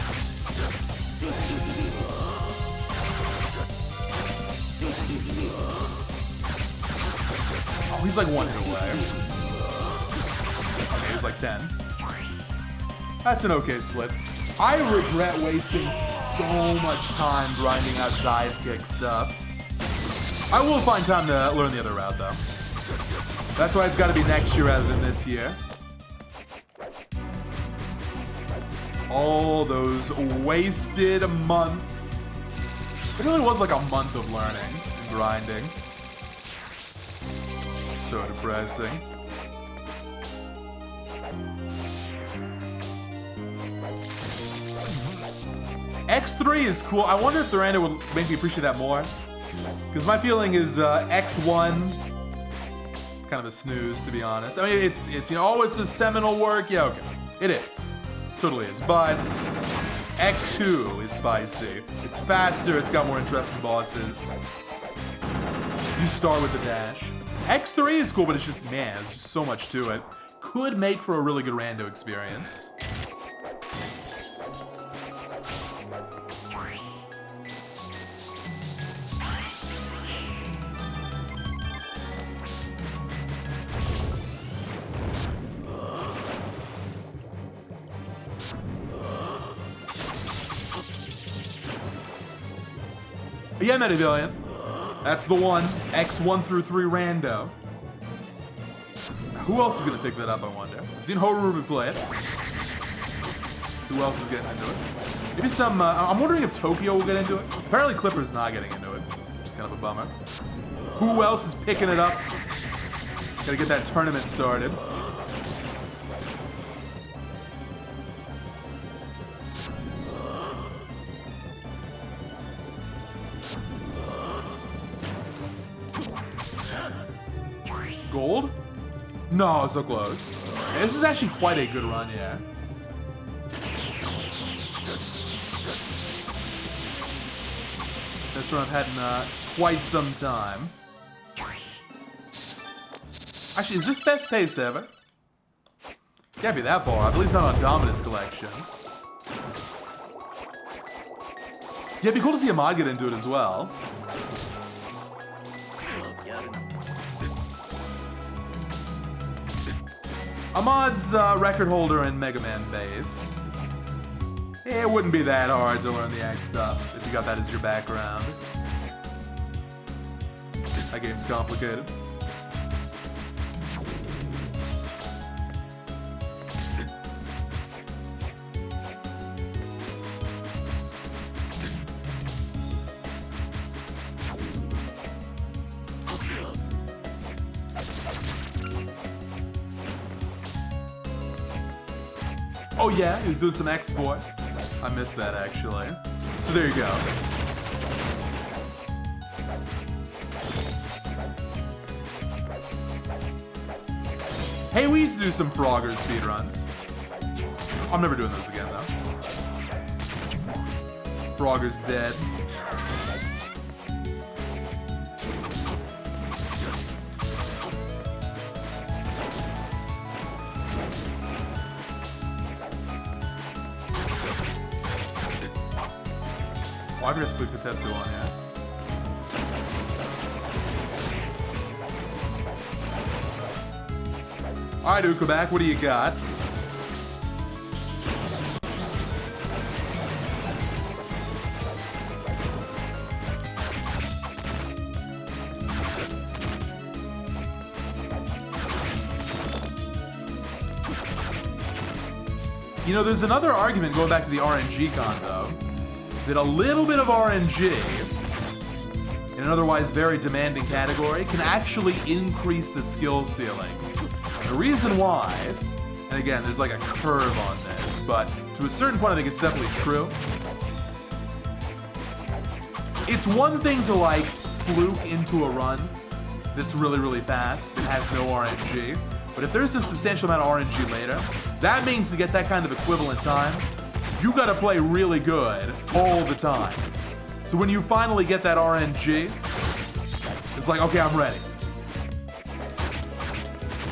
Oh, he's like 1 hit away. Okay, he's like 10. That's an okay split. I regret wasting so much time grinding out dive kick stuff. I will find time to learn the other route though. That's why it's got to be next year rather than this year. All those wasted months. It really was like a month of learning and grinding. So depressing. X3 is cool. I wonder if the rando would make me appreciate that more. Because my feeling is X1, kind of a snooze, to be honest. I mean, it's you know, oh, it's a seminal work. Yeah, okay. It is. Totally is. But X2 is spicy. It's faster. It's got more interesting bosses. You start with the dash. X3 is cool, but it's just, man, there's just so much to it. Could make for a really good rando experience. Yeah, Metavillian. That's the one. X1 through 3 rando. Who else is gonna pick that up, I wonder? I've seen Horubi play it. Who else is getting into it? Maybe some, I'm wondering if Tokyo will get into it. Apparently Clipper's not getting into it. It's kind of a bummer. Who else is picking it up? Gotta get that tournament started. Gold? No, so close. Okay, this is actually quite a good run, yeah. This run I've had in quite some time. Actually, is this best pace ever? Can't be that far off, at least not on Dominus Collection. Yeah, it'd be cool to see Ahmad get into it as well. Ahmad's record holder in Mega Man base. It wouldn't be that hard to learn the axe stuff if you got that as your background. That game's complicated. Oh yeah, he was doing some export. I missed that actually. So there you go. Hey, we used to do some Frogger speedruns. I'm never doing those again though. Frogger's dead. I forgot to put Kotetsu on here. Alright, Ukabak, what do you got? You know, there's another argument going back to the RNG con, though. That a little bit of RNG in an otherwise very demanding category can actually increase the skill ceiling. The reason why, and again, there's like a curve on this, but to a certain point I think it's definitely true. It's one thing to like fluke into a run that's really, really fast and has no RNG, but if there's a substantial amount of RNG later, that means to get that kind of equivalent time, you gotta play really good all the time. So when you finally get that RNG, it's like, okay, I'm ready.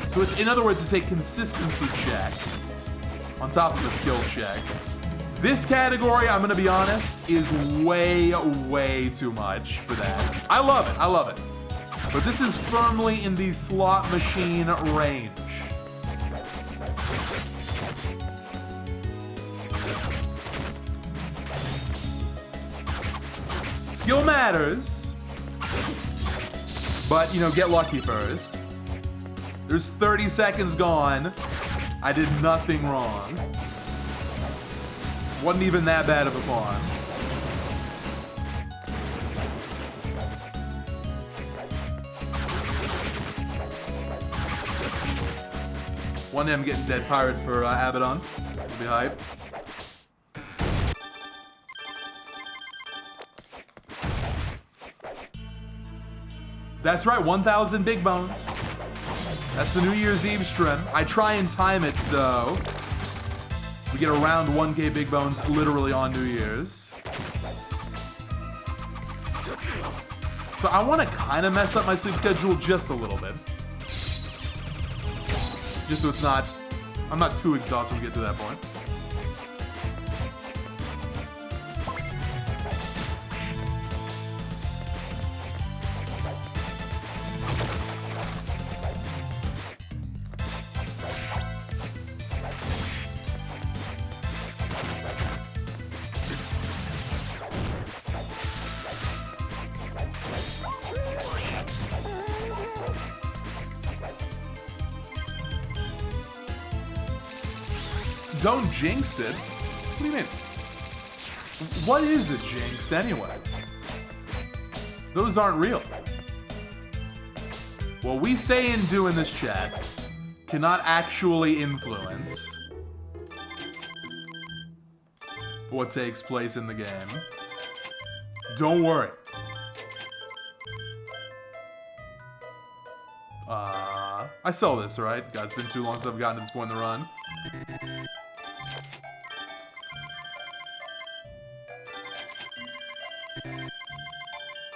So it's, in other words, it's a consistency check on top of the skill check. This category, I'm gonna be honest, is way, way too much for that. I love it, I love it. But this is firmly in the slot machine range. Skill matters, but, you know, get lucky first. There's 30 seconds gone. I did nothing wrong. Wasn't even that bad of a farm. One day I'm getting Dead Pirate for Abaddon. It'll be hype. That's right, 1,000 big bones. That's the New Year's Eve stream. I try and time it so we get around 1K big bones literally on New Year's. So I want to kind of mess up my sleep schedule just a little bit. Just so it's not, I'm not too exhausted when we get to that point. Don't jinx it. What do you mean? What is a jinx anyway? Those aren't real. What we say and do in this chat cannot actually influence what takes place in the game. Don't worry. I sell this, right? God, it's been too long since I've gotten to this point in the run.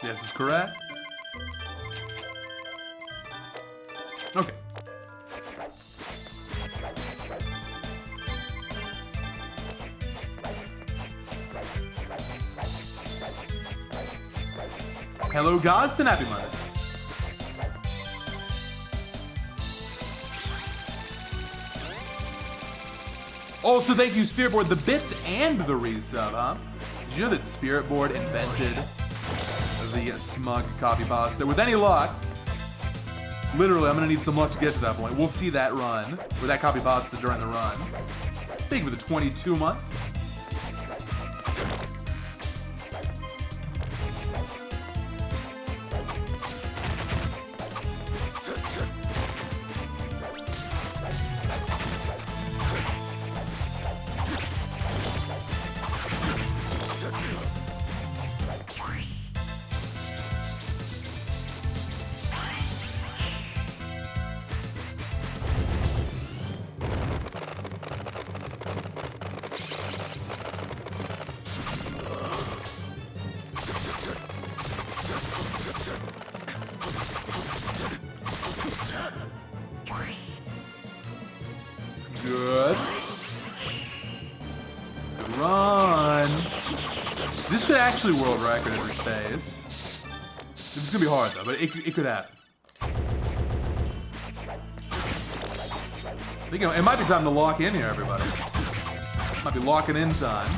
Yes, is correct. Okay. Hello, Gostin. Happy Monday. Also, thank you, Spirit Board, the bits and the resub, huh? Did you know that Spirit Board invented the smug copy pasta? With any luck, literally, I'm gonna need some luck to get to that point. We'll see that run, or that copy pasta during the run. Thank you for the 22 months. Good. Good run. This could actually world record in space. It's gonna be hard though, but it could happen. I think it might be time to lock in here, everybody. Might be locking in time.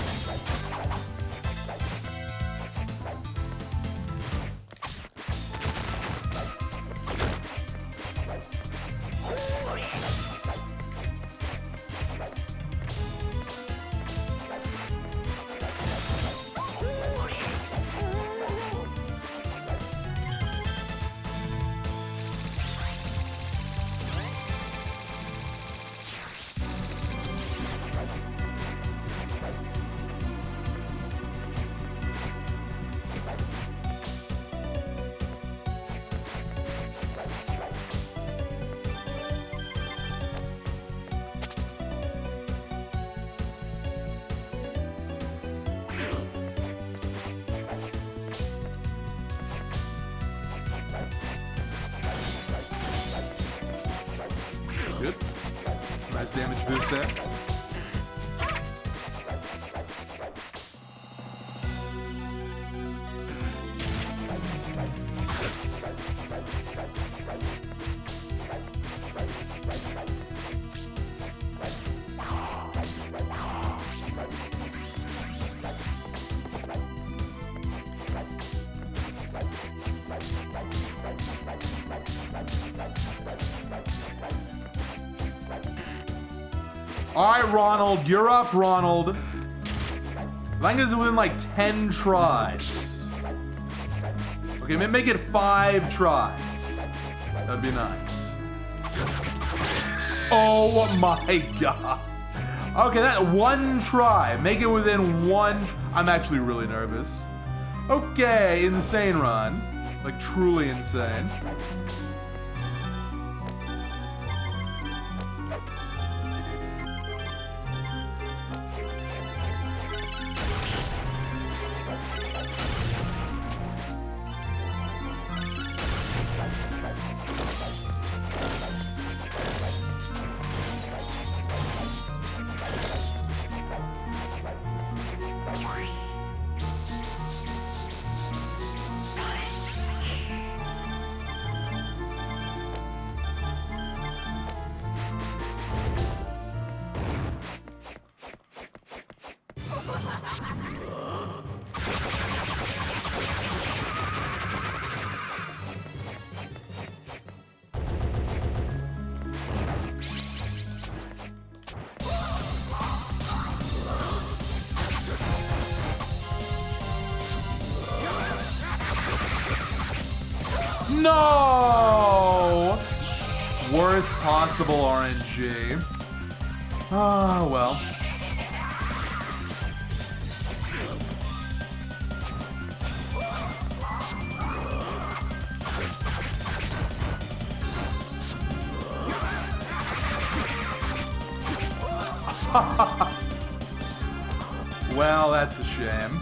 Good. Nice damage boost there. All right, Ronald, you're up, Ronald. I think this is within like 10 tries. Okay, make it 5 tries. That'd be nice. Oh my god. Okay, that 1 try. Make it within 1. I'm actually really nervous. Okay, insane run. Like truly insane. No! Worst possible RNG. Ah, well. Well, that's a shame.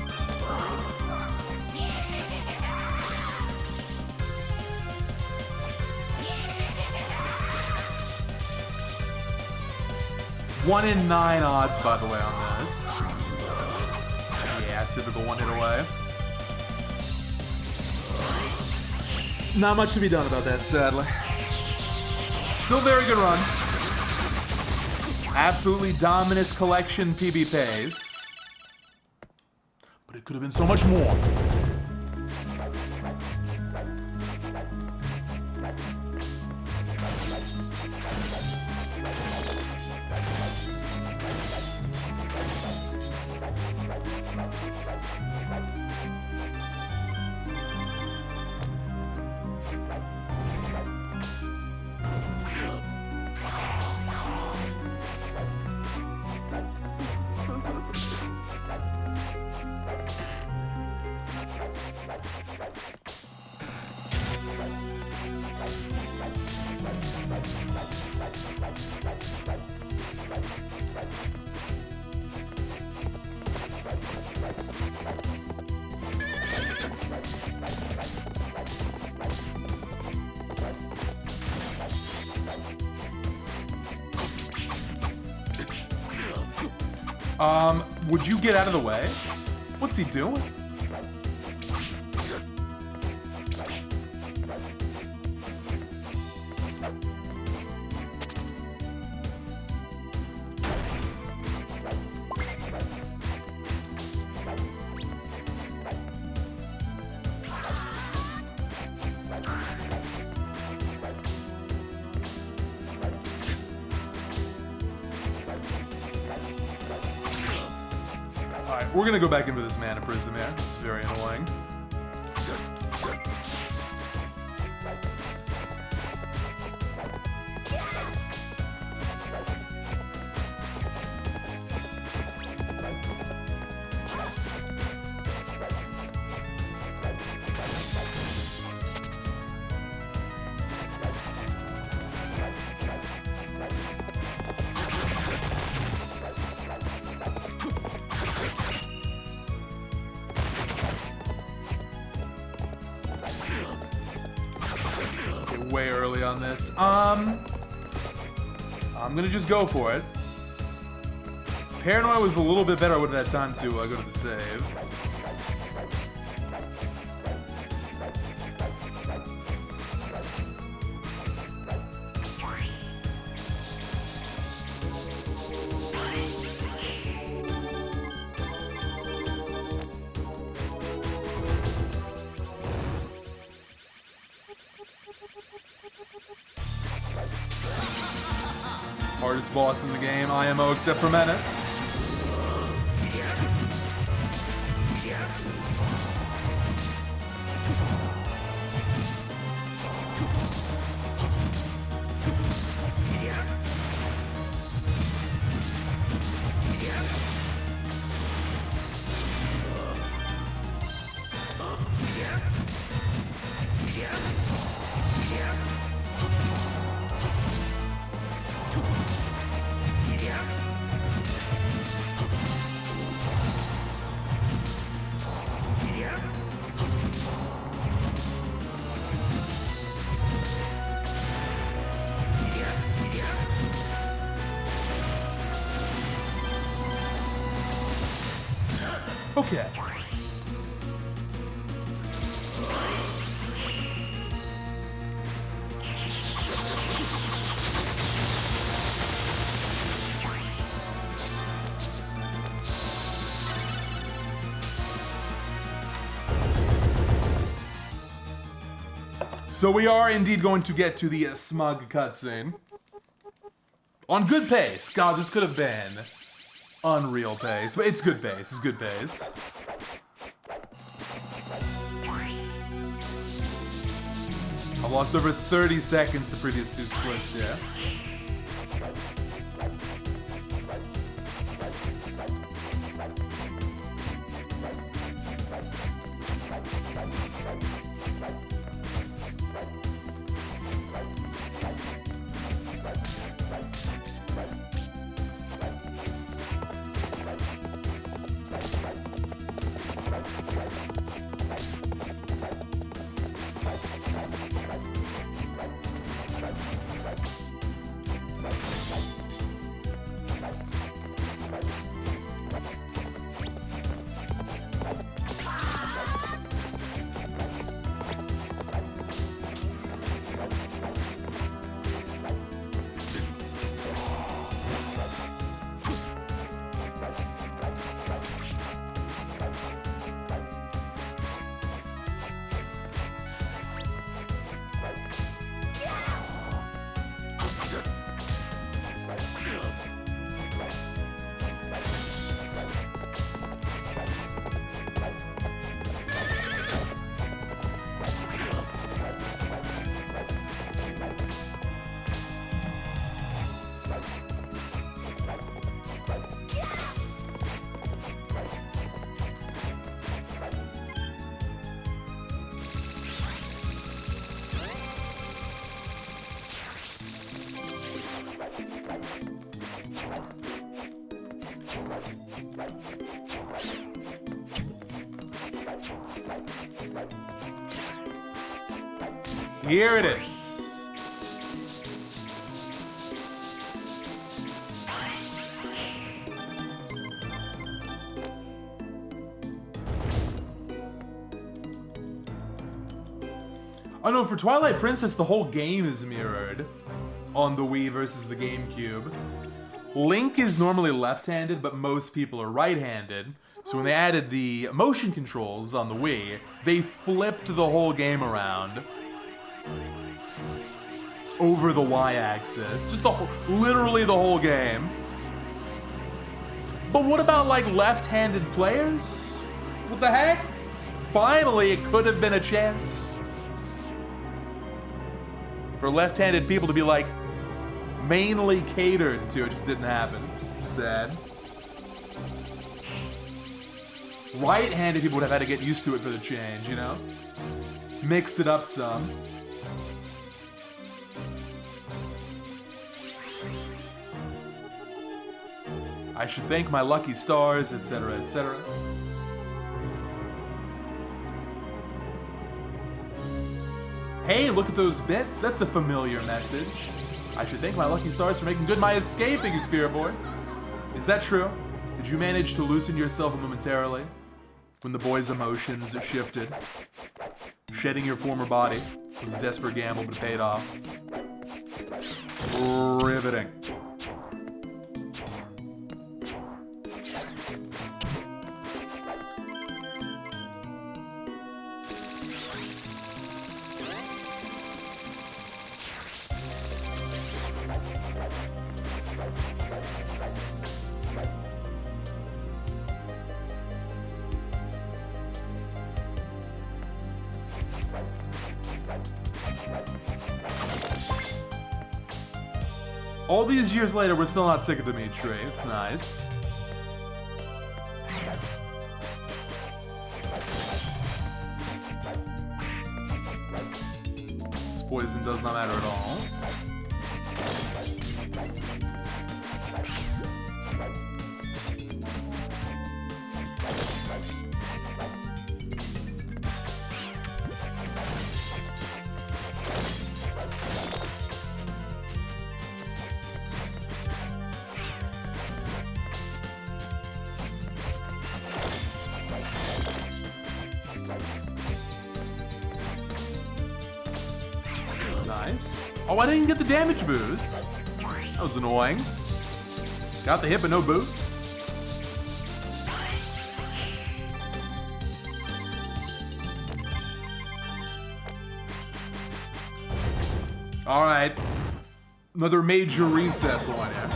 One in 9 odds, by the way, on this. Yeah, typical 1 hit away. Not much to be done about that, sadly. Still very good run. Absolutely Dominus Collection PB pace. But it could have been so much more. Would you get out of the way? What's he doing? Alright, we're gonna go back into this mana prism here. It's very annoying. Way early on this. I'm gonna just go for it. Paranoia was a little bit better. I would have had time to go to the save. Hardest boss in the game, IMO except for Menace. Okay. So we are indeed going to get to the smug cutscene. On good pace. God, this could have been unreal pace, but it's good pace. It's good pace. I lost over 30 seconds the previous two splits, yeah. Here it is. Oh no, for Twilight Princess, the whole game is mirrored on the Wii versus the GameCube. Link is normally left-handed, but most people are right-handed. So when they added the motion controls on the Wii, they flipped the whole game around over the Y-axis. Just literally the whole game. But what about, like, left-handed players? What the heck? Finally, it could have been a chance for left-handed people to be, like, mainly catered to. It just didn't happen. Sad. Right-handed people would have had to get used to it for the change, you know? Mix it up some. I should thank my lucky stars, etc., etc. Hey, look at those bits. That's a familiar message. I should thank my lucky stars for making good my escape, Iggy Spirit Boy. Is that true? Did you manage to loosen yourself momentarily when the boy's emotions shifted? Shedding your former body was a desperate gamble, but it paid off. Riveting. All these years later, we're still not sick of Dimitri. It's nice. This poison does not matter at all. Nice. Oh, I didn't get the damage boost. That was annoying. Got the hit, but no boost. All right. Another major reset going here.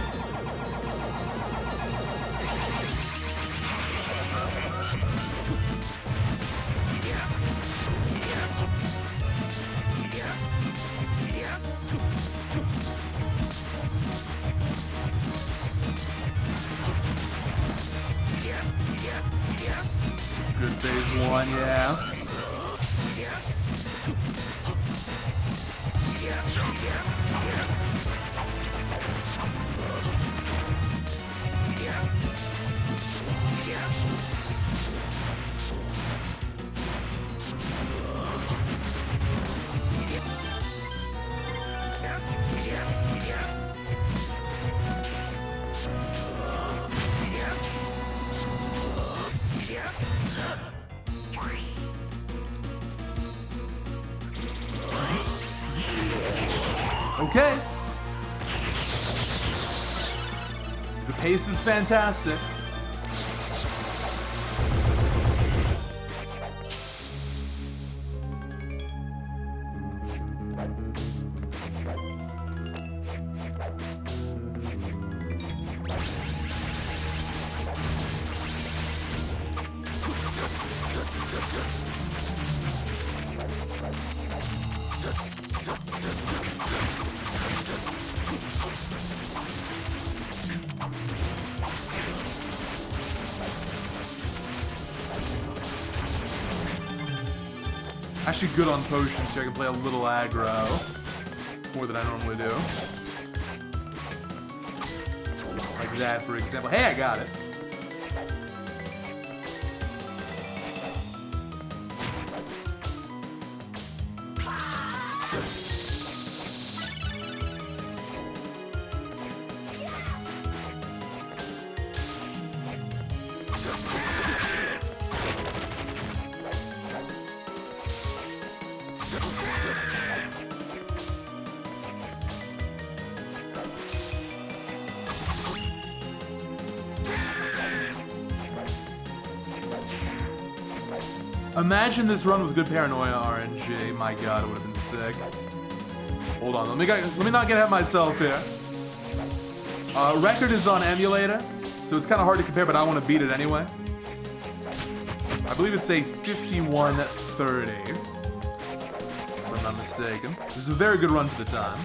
Good phase one, yeah. Okay. The pace is fantastic. Actually good on potions, so I can play a little aggro. More than I normally do. Like that, for example. Hey, I got it. Imagine this run with good paranoia RNG. My god, it would have been sick. Hold on, let me not get ahead of myself here. Record is on emulator, so it's kind of hard to compare, but I want to beat it anyway. I believe it's a 51:30, if I'm not mistaken. This is a very good run for the time.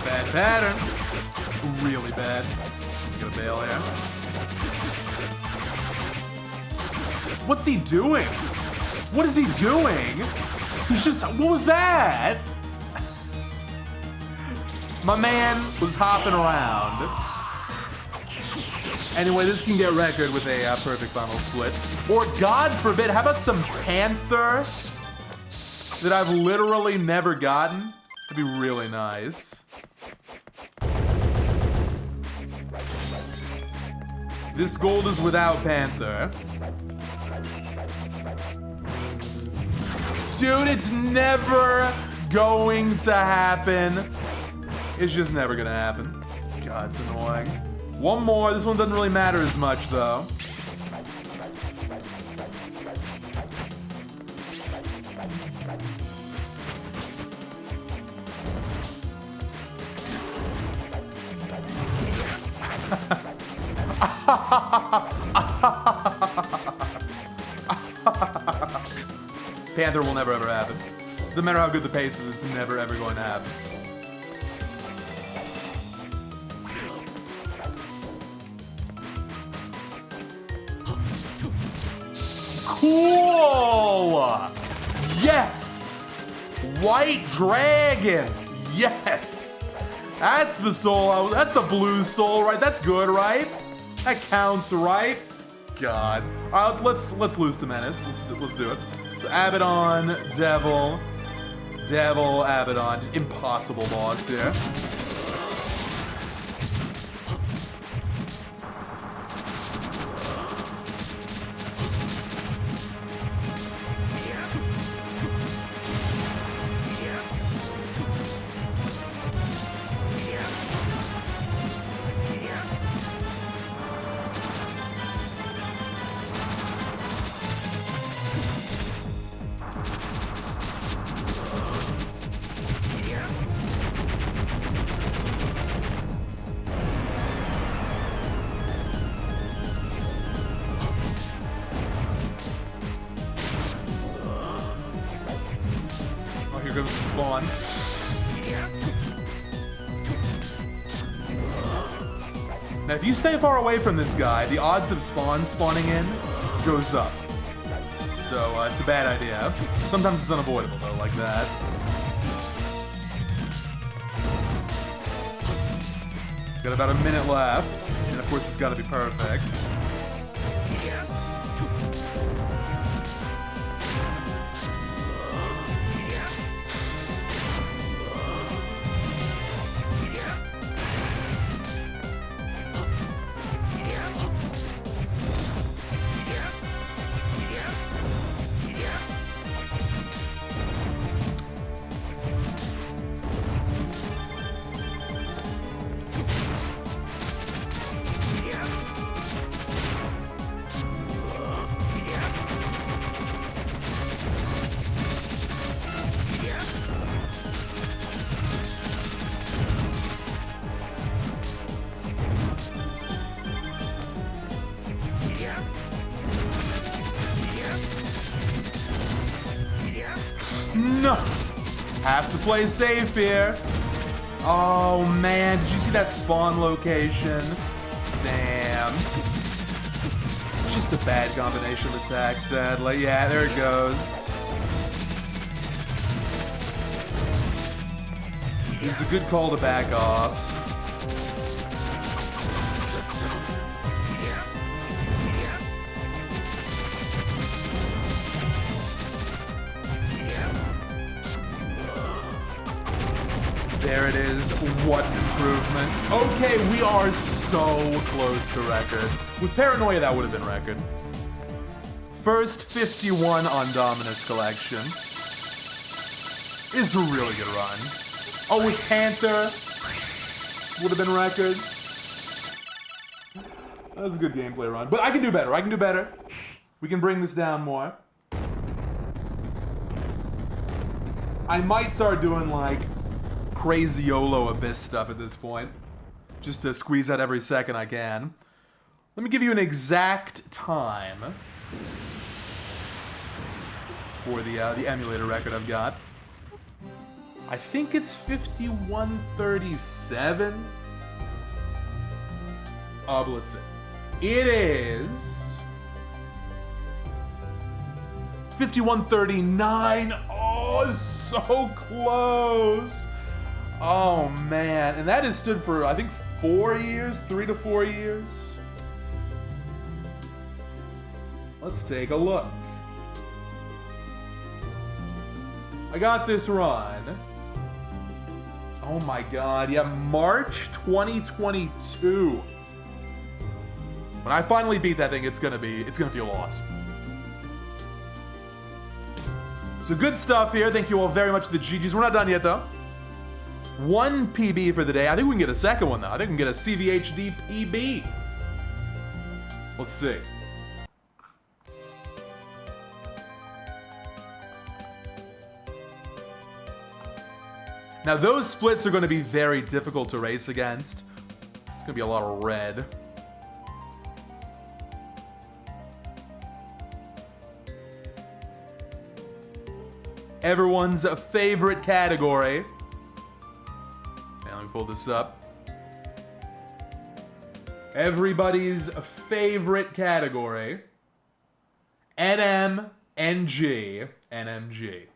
Bad pattern. Really bad. I'm gonna bail here. What's he doing? What is he doing? He's just, what was that? My man was hopping around. Anyway, this can get record with a perfect final split. Or God forbid, how about some Panther that I've literally never gotten? That'd be really nice. This gold is without Panther. Dude, it's never going to happen. It's just never gonna happen. God, it's annoying. One more. This one doesn't really matter as much, though. Panther will never ever happen. No matter how good the pace is, it's never ever going to happen. Cool! Yes! White Dragon! Yes! That's the soul. That's the blue soul, right? That's good, right? That counts, right? God. Let's lose to Menace. Let's do it. So Abaddon, Devil, Abaddon. Just impossible boss here. Here goes the spawn. Now, if you stay far away from this guy, the odds of spawning in goes up. So it's a bad idea. Sometimes it's unavoidable though, like that. Got about a minute left, and of course it's got to be perfect. No! Have to play safe here. Oh man, did you see that spawn location? Damn. It's just a bad combination of attacks, sadly. Yeah, there it goes. It's a good call to back off. There it is. What an improvement. Okay, we are so close to record. With Paranoia, that would have been record. First 51 on Dominus Collection. Is a really good run. Oh, with Panther, would have been record. That was a good gameplay run. But I can do better. I can do better. We can bring this down more. I might start doing, like, crazy YOLO Abyss stuff at this point. Just to squeeze out every second I can. Let me give you an exact time for the emulator record I've got. I think it's 51:37. But let's see. It is 51:39. Oh, so close. Oh man, and that has stood for, I think, 4 years, 3 to 4 years. Let's take a look. I got this run. Oh my god, yeah, March 2022. When I finally beat that thing, it's gonna feel awesome. So good stuff here. Thank you all very much for the GGs. We're not done yet though. 1 PB for the day. I think we can get a second one though. I think we can get a CVHD PB. Let's see. Now those splits are going to be very difficult to race against. It's going to be a lot of red. Everyone's favorite category. Okay, let me pull this up. Everybody's favorite category. NM, NG, NMG.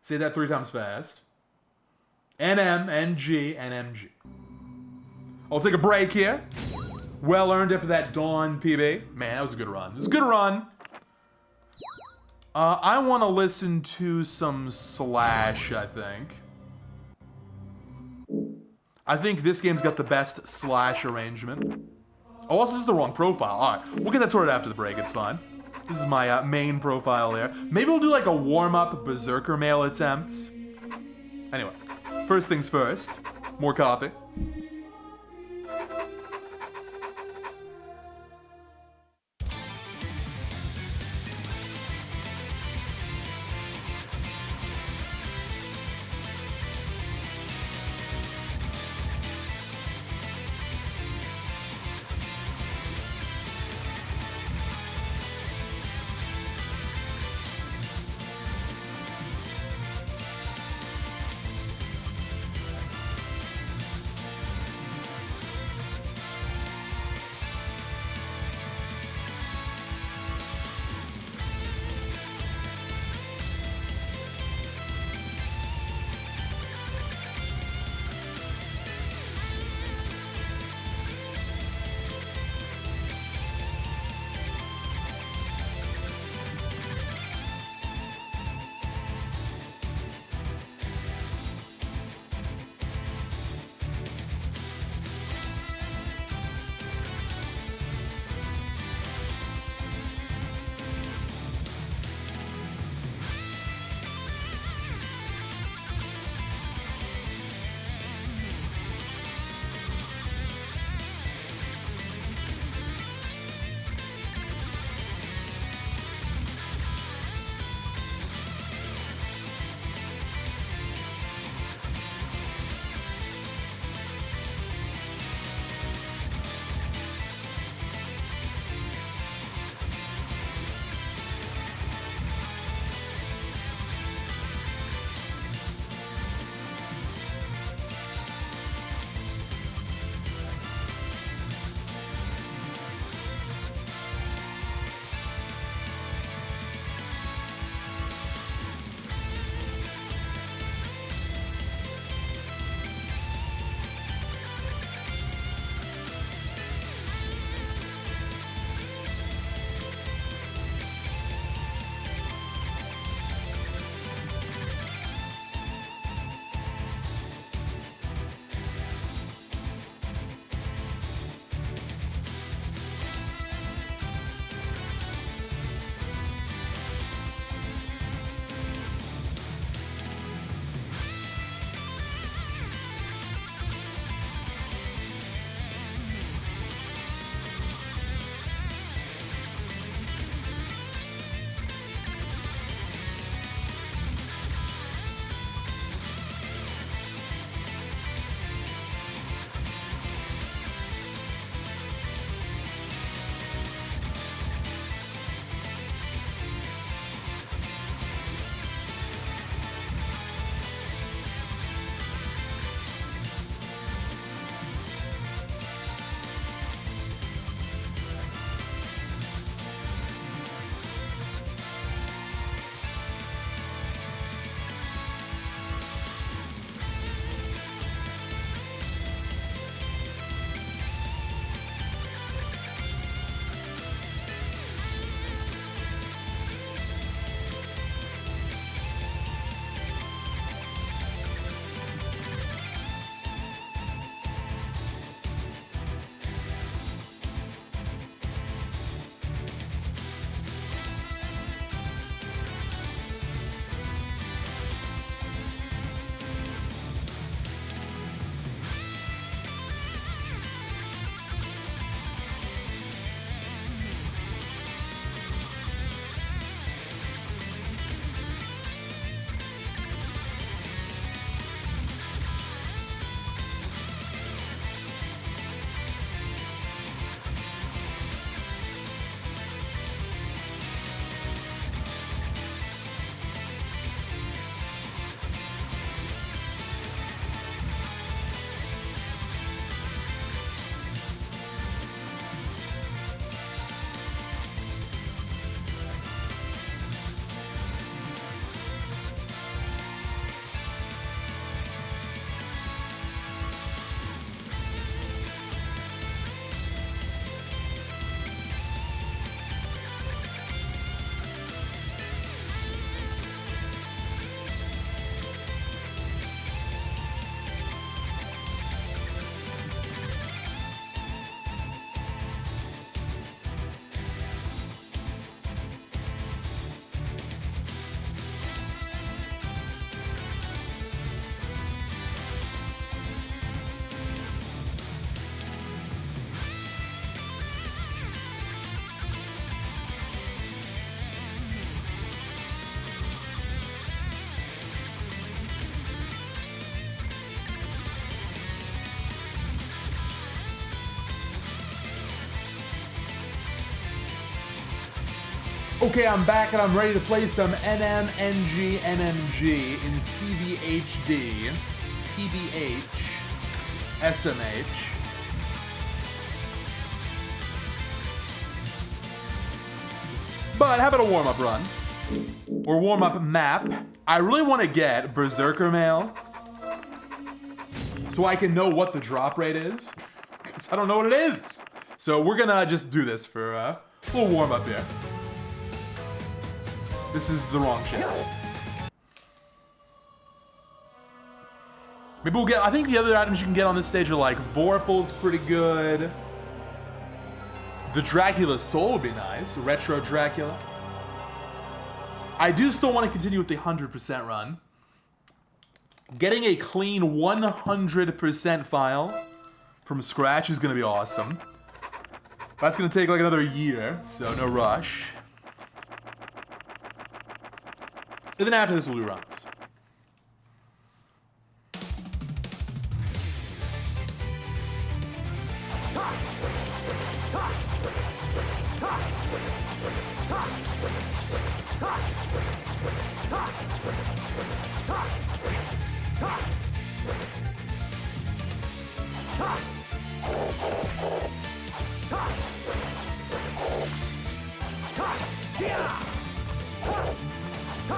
Say that 3 times fast. NM, NG, NMG. I'll take a break here. Well earned after that Dawn PB. Man, that was a good run. It was a good run. I want to listen to some Slash, I think. I think this game's got the best Slash arrangement. Oh, also, this is the wrong profile. Alright, we'll get that sorted after the break, it's fine. This is my main profile there. Maybe we'll do like a warm-up Berserker Mail attempt. Anyway, first things first. More coffee. Okay, I'm back and I'm ready to play some NMNG in CVHD, TBH, SMH. But how about a warm-up run? Or warm-up map? I really want to get Berserker Mail so I can know what the drop rate is, because I don't know what it is. So we're gonna just do this for a little warm-up here. This is the wrong channel. Maybe we'll get, I think the other items you can get on this stage are like Vorpal's pretty good. The Dracula Soul would be nice, Retro Dracula. I do still want to continue with the 100% run. Getting a clean 100% file from scratch is gonna be awesome. That's gonna take like another year, so no rush. And then after this, we'll do runs.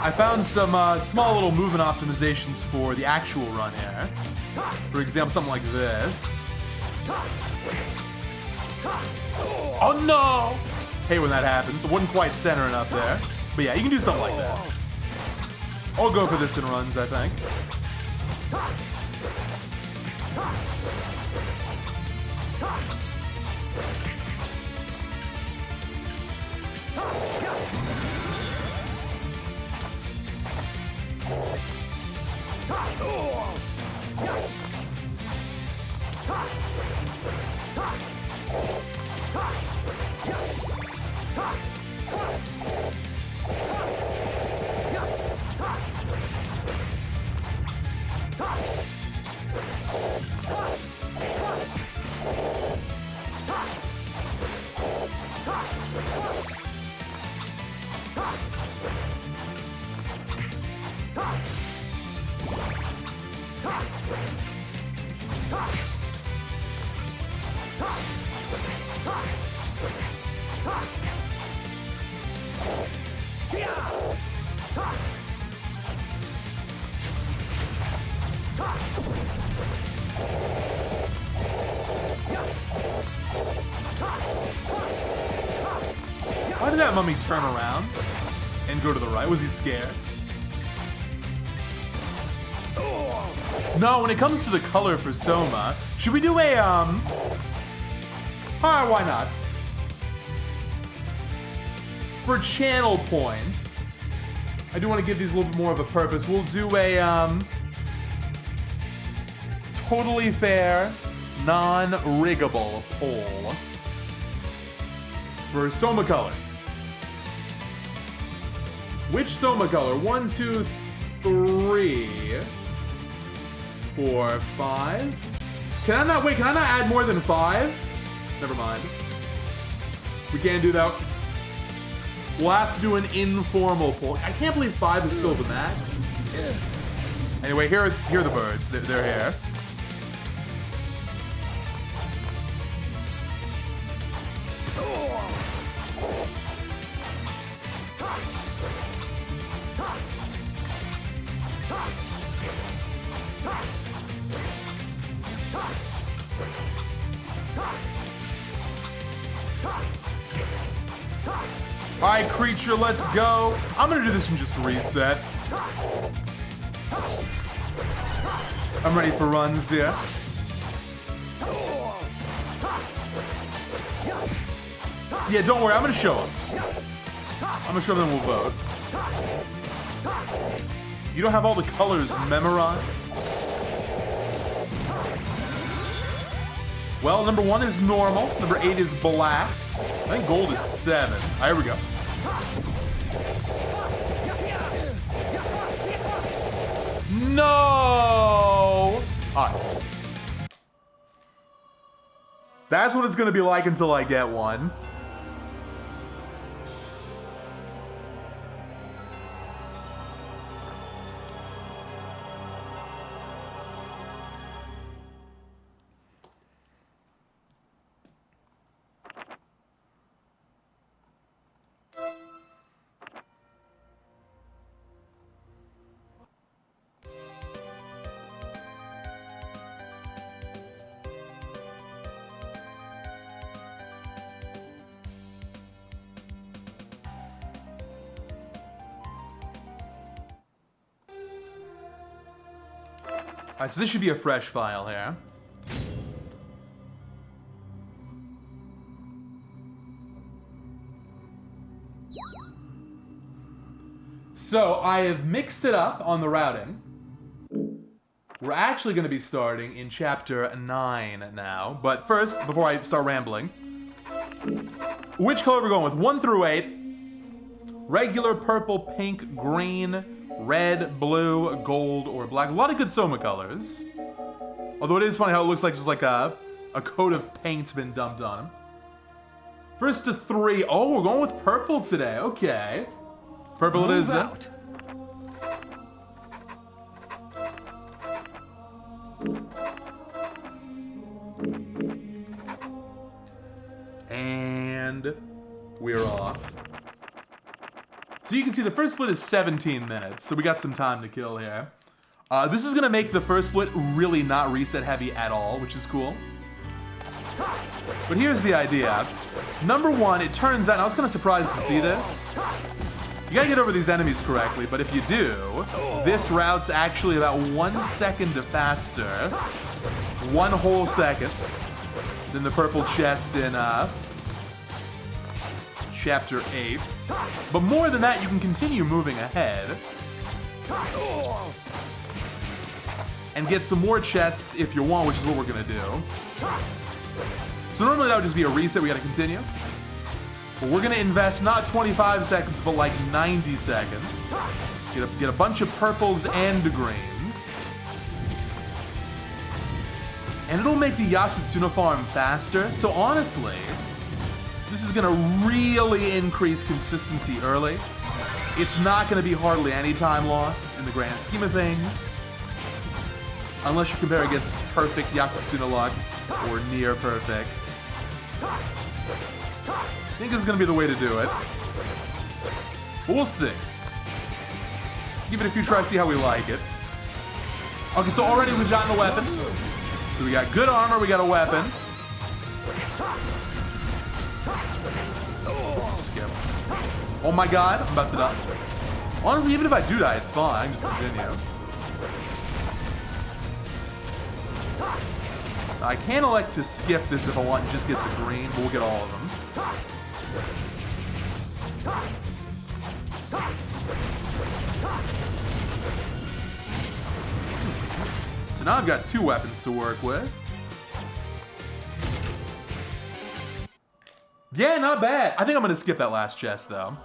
I found some small little movement optimizations for the actual run here. For example, something like this. Oh no! Hate when that happens. It wasn't quite centering up there. But yeah, you can do something like that. I'll go for this in runs, I think. Why did that mummy turn around and go to the right? Was he scared? No, when it comes to the color for Soma, should we do a, alright, why not? For channel points, I do want to give these a little bit more of a purpose. We'll do a, totally fair, non-riggable poll for Soma color. Which Soma color? 1, 2, 3, 4, 5. Can I not, wait, can I not add more than 5? Never mind. We can't do that. We'll have to do an informal poll. I can't believe 5 is still the max. Anyway, here are the birds. They're here. Alright, creature, let's go. I'm gonna do this and just reset. I'm ready for runs here. Yeah, don't worry, I'm gonna show them. I'm gonna show them and we'll vote. You don't have all the colors memorized? Well, number 1 is normal. Number 8 is black. I think gold is 7. Here we go. No! Alright. That's what it's gonna be like until I get one. Alright, so this should be a fresh file here. So I have mixed it up on the routing. We're actually going to be starting in chapter 9 now. But first, before I start rambling, which color are we going with? 1 through 8. Regular, purple, pink, green, red, blue, gold, or black. A lot of good Soma colors. Although it is funny how it looks like just like a coat of paint's been dumped on him. First to 3. Oh, we're going with purple today. Okay. Purple it is then. And we're off. So you can see the first split is 17 minutes, so we got some time to kill here. This is gonna make the first split really not reset heavy at all, which is cool. But here's the idea. Number 1, it turns out, I was kind of surprised to see this. You gotta get over these enemies correctly, but if you do, this route's actually about 1 second faster, 1 whole second, than the purple chest in chapter 8. But more than that, you can continue moving ahead and get some more chests if you want, which is what we're gonna do. So normally that would just be a reset, we gotta continue. But we're gonna invest not 25 seconds, but like 90 seconds. Get a bunch of purples and greens. And it'll make the Yasutsuna farm faster, so honestly, this is gonna really increase consistency early. It's not gonna be hardly any time loss in the grand scheme of things. Unless you compare against perfect Yasutsuna luck or near perfect. I think this is gonna be the way to do it. But we'll see. Give it a few tries, see how we like it. Okay, so already we've gotten a weapon. So we got good armor, we got a weapon. Skip. Oh my god, I'm about to die. Honestly, even if I do die, it's fine. I can just continue. I can elect to skip this if I want and just get the green, but we'll get all of them. So now I've got 2 weapons to work with. Yeah, not bad. I think I'm gonna skip that last chest though.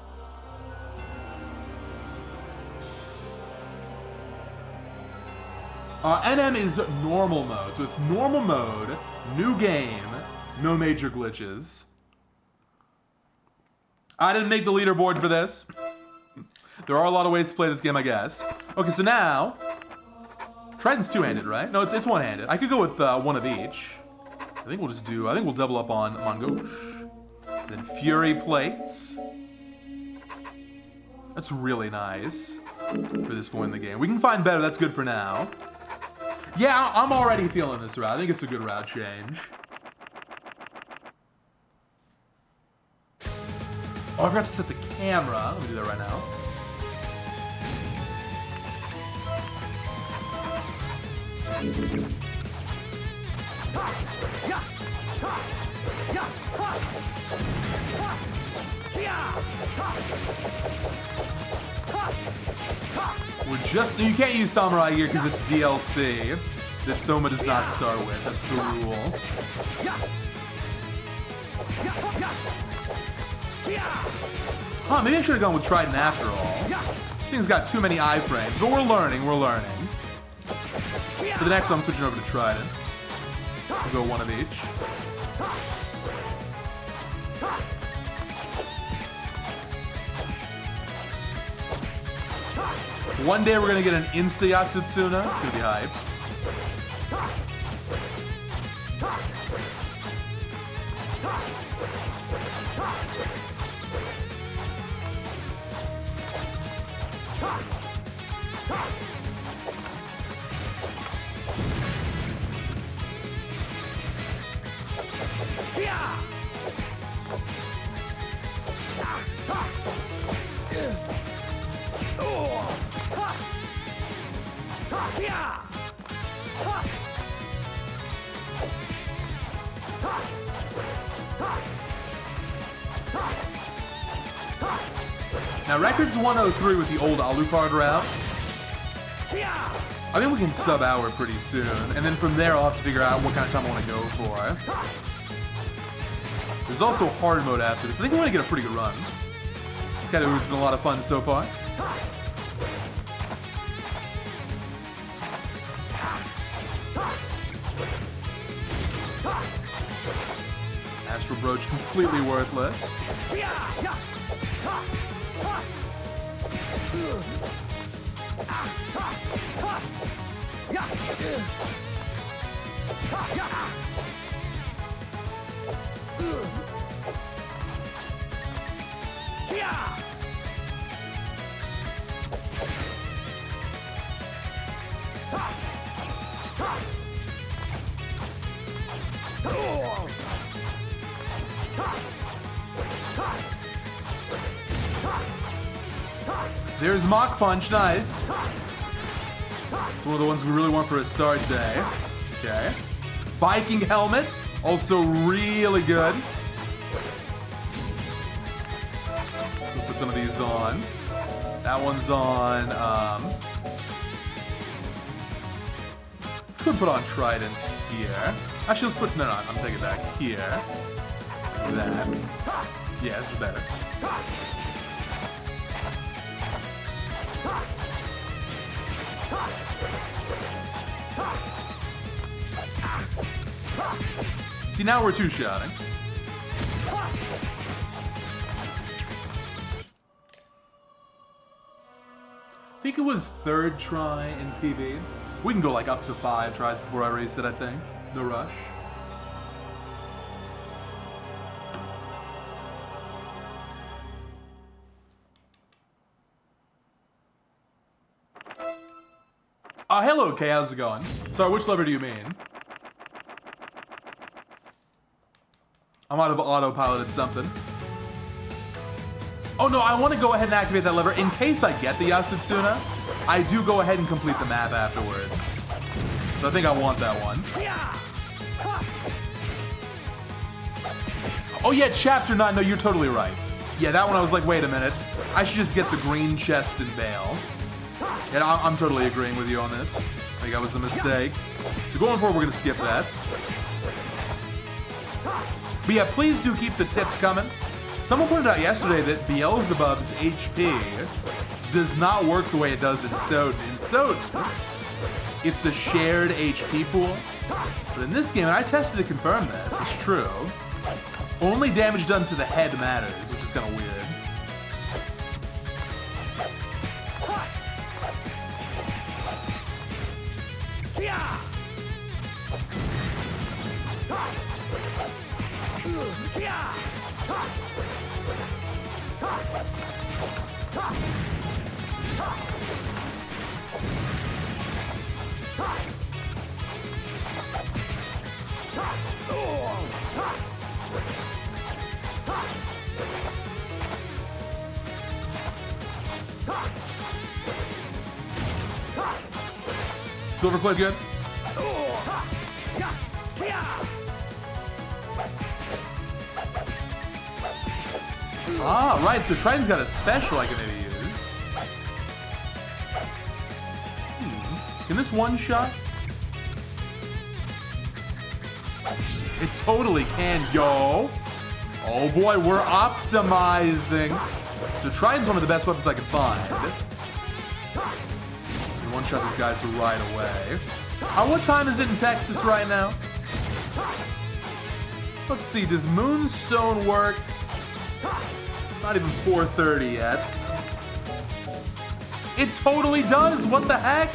NM is normal mode, so it's normal mode, new game, no major glitches. I didn't make the leaderboard for this. There are a lot of ways to play this game, I guess. Okay, so now, Trident's 2-handed, right? No, it's one-handed. I could go with 1 of each. I think we'll double up on Mangouche. Then Fury Plates. That's really nice for this point in the game. We can find better, that's good for now. Yeah, I'm already feeling this route. I think it's a good route change. Oh, I forgot to set the camera. Let me do that right now. We're just, you can't use Samurai here because it's DLC that Soma does not start with. That's the rule. Huh, maybe I should have gone with Trident after all. This thing's got too many iframes, but we're learning. For the next one, I'm switching over to Trident. I'll go 1 of each. One day we're gonna get an Insta Yasutsuna. It's gonna be hype. Now, record's 103 with the old Alucard route. I think we can sub hour pretty soon. And then from there, I'll have to figure out what kind of time I want to go for. There's also hard mode after this. I think we're going to get a pretty good run. This kind of has been a lot of fun so far. Astral Brooch completely worthless. There's Mach Punch, nice. It's one of the ones we really want for a start day. Okay. Viking Helmet, also really good. We'll put some of these on. That one's on, let's go put on Trident here. Actually, let's put, no, I'm taking it back here. Like that. Yeah, this is better. See, now we're two-shotting. I think it was third try in PB. We can go like up to 5 tries before I race it, I think. No rush. Hello, okay, how's it going? Sorry, which lever do you mean? I might have autopiloted something. Oh no, I want to go ahead and activate that lever. In case I get the Yasutsuna, I do go ahead and complete the map afterwards. So I think I want that one. Oh yeah, Chapter 9, no, you're totally right. Yeah, that one I was like, wait a minute. I should just get the green chest and bail. Yeah, I'm totally agreeing with you on this. I think that was a mistake. So going forward, we're going to skip that. But yeah, please do keep the tips coming. Someone pointed out yesterday that Beelzebub's HP does not work the way it does in Soden. In Soden, it's a shared HP pool. But in this game, and I tested to confirm this, it's true, only damage done to the head matters, which is kind of weird. Silver played good. Ah, right, so Triton's got a special I can maybe use. Can this one-shot? It totally can, yo! Oh boy, we're optimizing! So Triton's one of the best weapons I can find. And one-shot these guys right away. What time is it in Texas right now? Let's see, does Moonstone work? Not even 4:30 yet. It totally does! What the heck?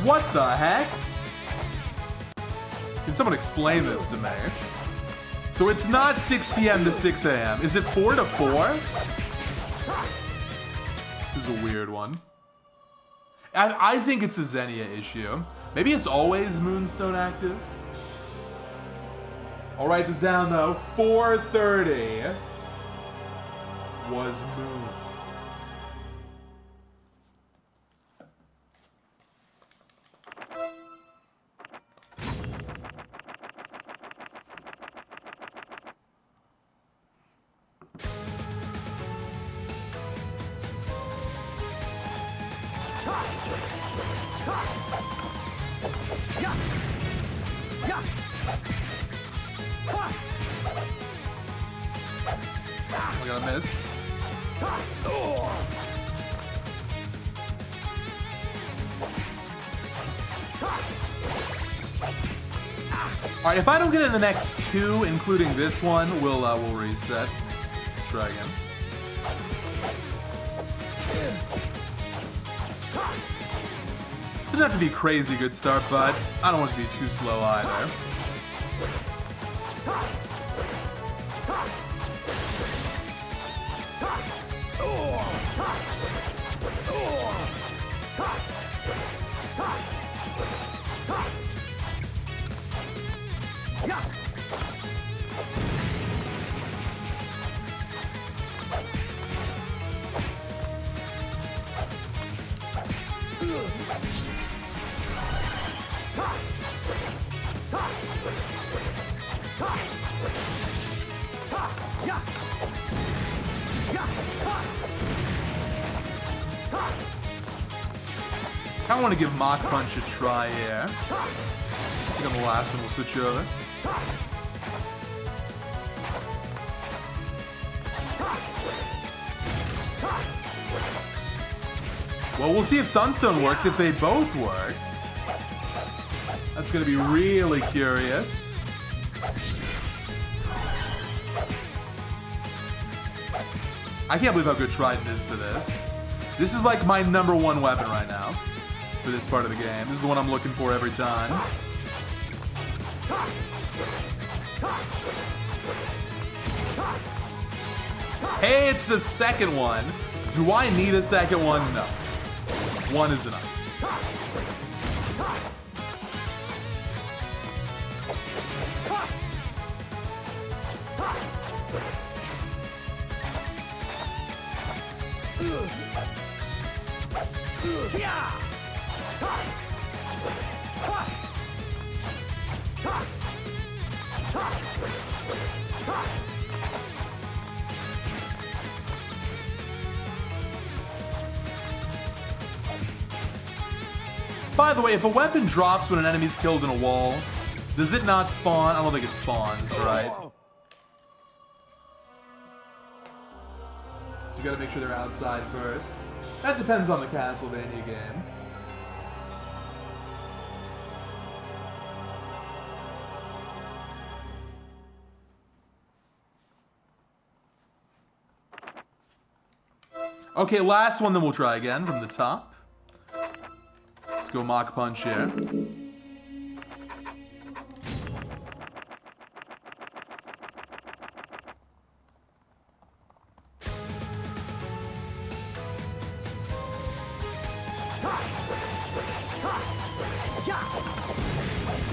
What the heck? Can someone explain this to me? So it's not 6 p.m. to 6 a.m. Is it 4 to 4? This is a weird one. And I think it's a Xenia issue. Maybe it's always Moonstone active. I'll write this down though. 4:30 was Moon. I got missed. All right, if I don't get in the next two, including this one, we'll reset. Try again. Doesn't have to be a crazy good start, but I don't want it to be too slow either. I want to give Mach Punch a try here. I think on the last one we'll switch over. Well, we'll see if Sunstone works, if they both work. That's going to be really curious. I can't believe how good Trident is for this. This is like my #1 weapon right now for this part of the game. This is the one I'm looking for every time. Hey, it's the second one. Do I need a second one? No. One is enough. By the way, if a weapon drops when an enemy's killed in a wall, does it not spawn? I don't think it spawns, right? So you gotta make sure they're outside first. That depends on the Castlevania game. Okay, last one, then we'll try again from the top. Let's go Mach Punch here.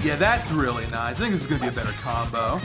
Yeah, that's really nice. I think this is going to be a better combo.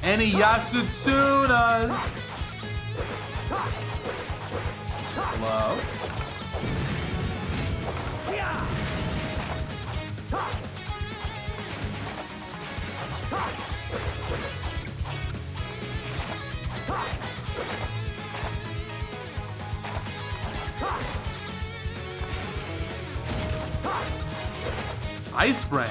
Any Yasutsunas? Hello? Ice Brand.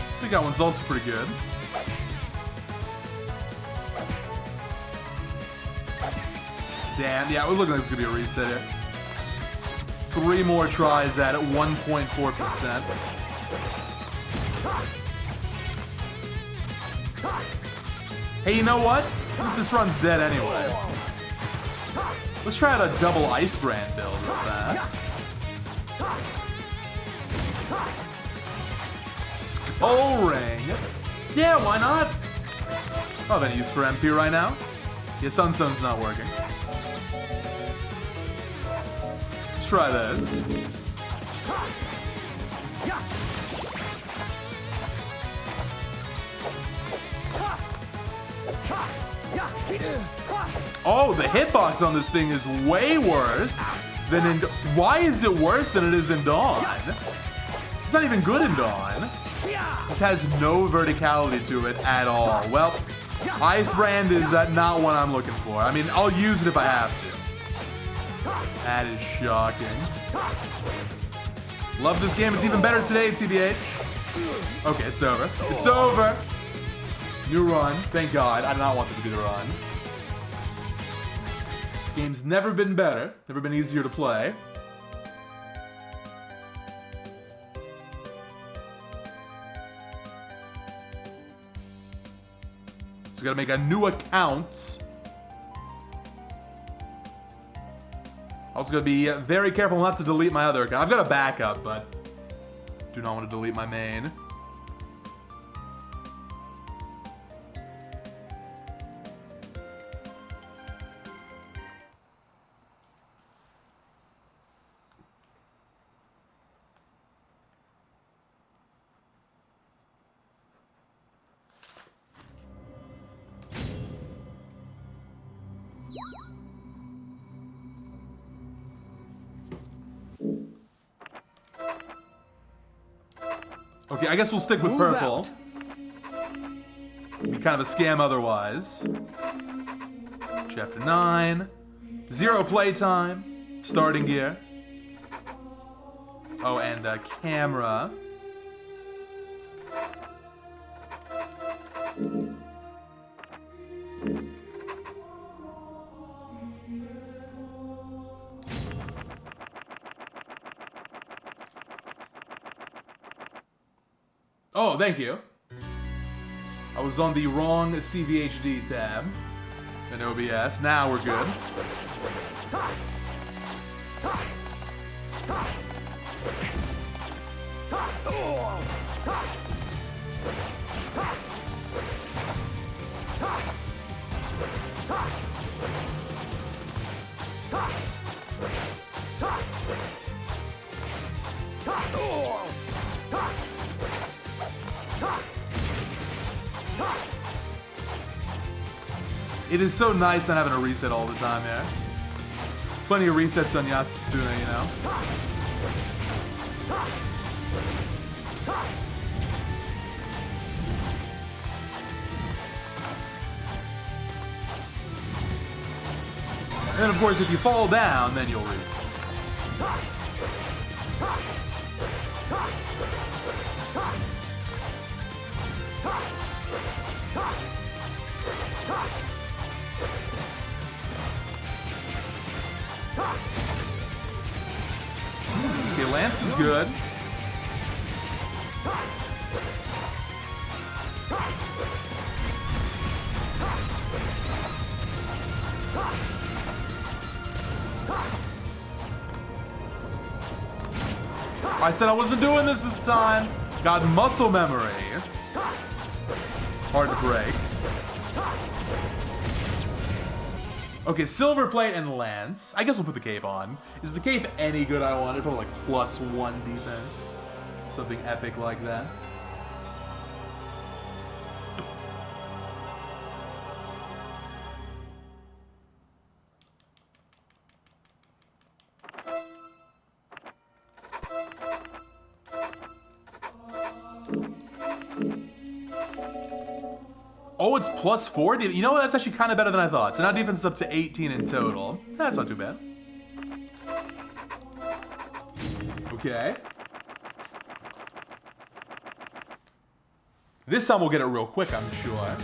I think that one's also pretty good. Damn, yeah, it looks like it's gonna be a reset here. 3 more tries at it, 1.4%. Hey, you know what? Since this run's dead anyway, let's try out a double Ice Brand build real fast. Skull Ring. Yeah, why not? I don't have any use for MP right now. Yeah, Sunstone's not working. Let's try this. Oh, the hitbox on this thing is way worse than in... Why is it worse than it is in Dawn? It's not even good in Dawn. This has no verticality to it at all. Well, Ice Brand is not what I'm looking for. I mean, I'll use it if I have to. That is shocking. Love this game. It's even better today, TBH. Okay, it's over. It's over. New run. Thank God. I did not want it to be the run. This game's never been better. Never been easier to play. So we gotta make a new account. Also gotta be very careful not to delete my other account. I've got a backup, but do not want to delete my main. Okay, I guess we'll stick with purple. Be kind of a scam otherwise. Chapter 9. 0 playtime. Starting gear. Oh, and camera. Oh, thank you. I was on the wrong CVHD tab in OBS. Now we're good. It is so nice not having a reset all the time, yeah. Plenty of resets on Yasutsuna, you know. And then, of course, if you fall down, then you'll reset. Okay, Lance is good. I said I wasn't doing this time. Got muscle memory. Hard to break. Okay, Silver Plate and Lance. I guess we'll put the cape on. Is the cape any good I wanted? Probably like +1 defense. Something epic like that. Oh, it's +4? You know what? That's actually kind of better than I thought. So now defense is up to 18 in total. That's not too bad. Okay. This time we'll get it real quick, I'm sure.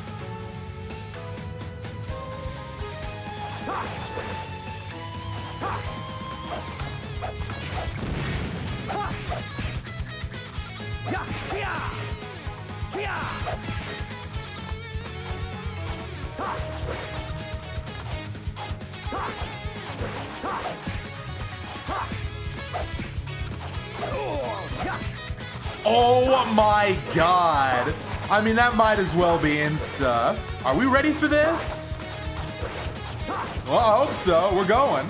Oh my god. I mean, that might as well be insta. Are we ready for this? Well, I hope so. We're going.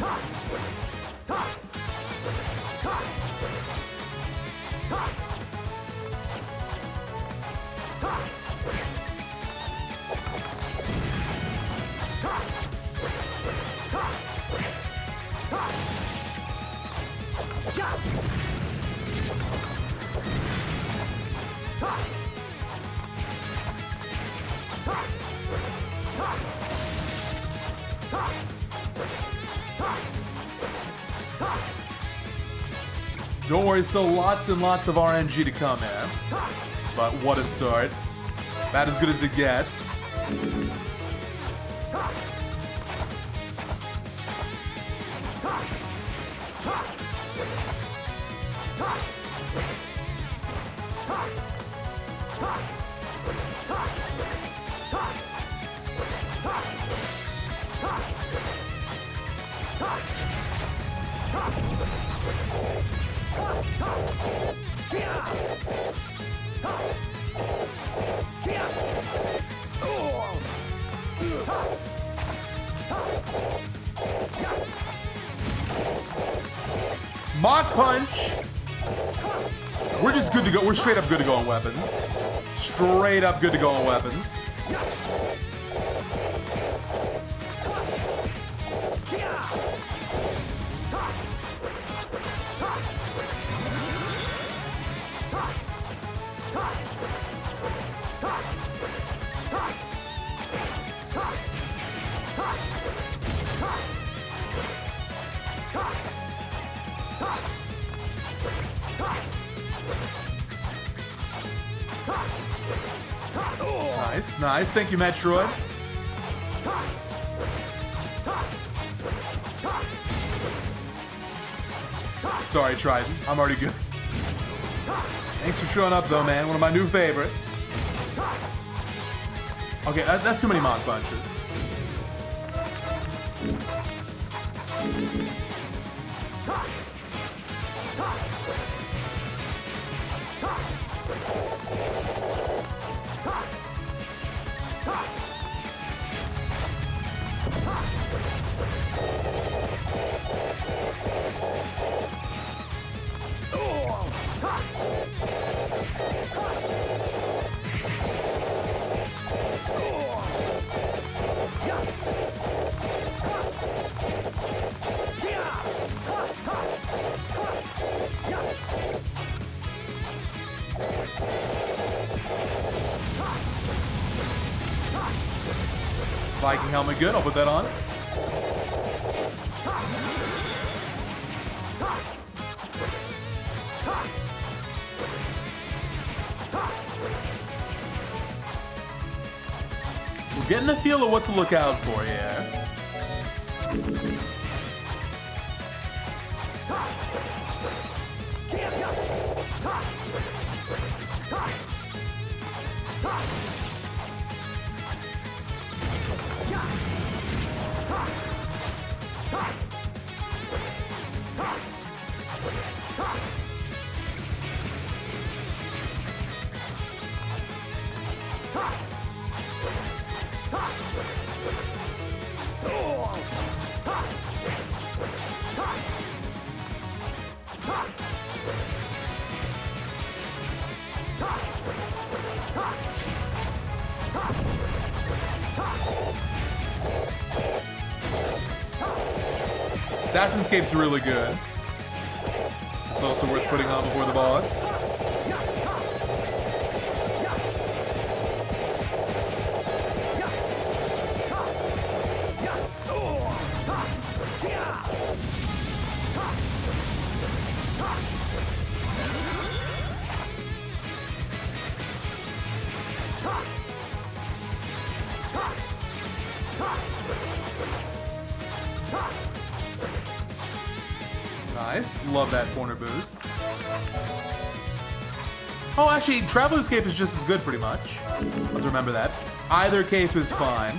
Don't worry, still lots and lots of RNG to come in. But what a start. About as good as it gets. Mach Punch! We're just good to go. We're straight up good to go on weapons. Straight up good to go on weapons. Nice, nice. Thank you, Metroid. Sorry, Trident. I'm already good. Thanks for showing up, though, man. One of my new favorites. Okay, that's too many Mach Punches. Viking helmet good, I'll put that on. We're getting a feel of what to look out for here. Assassin's Cape's really good. It's also worth putting on before the boss. Nice. Love that corner boost. Oh, actually, Traveler's Cape is just as good, pretty much. Let's remember that. Either cape is fine.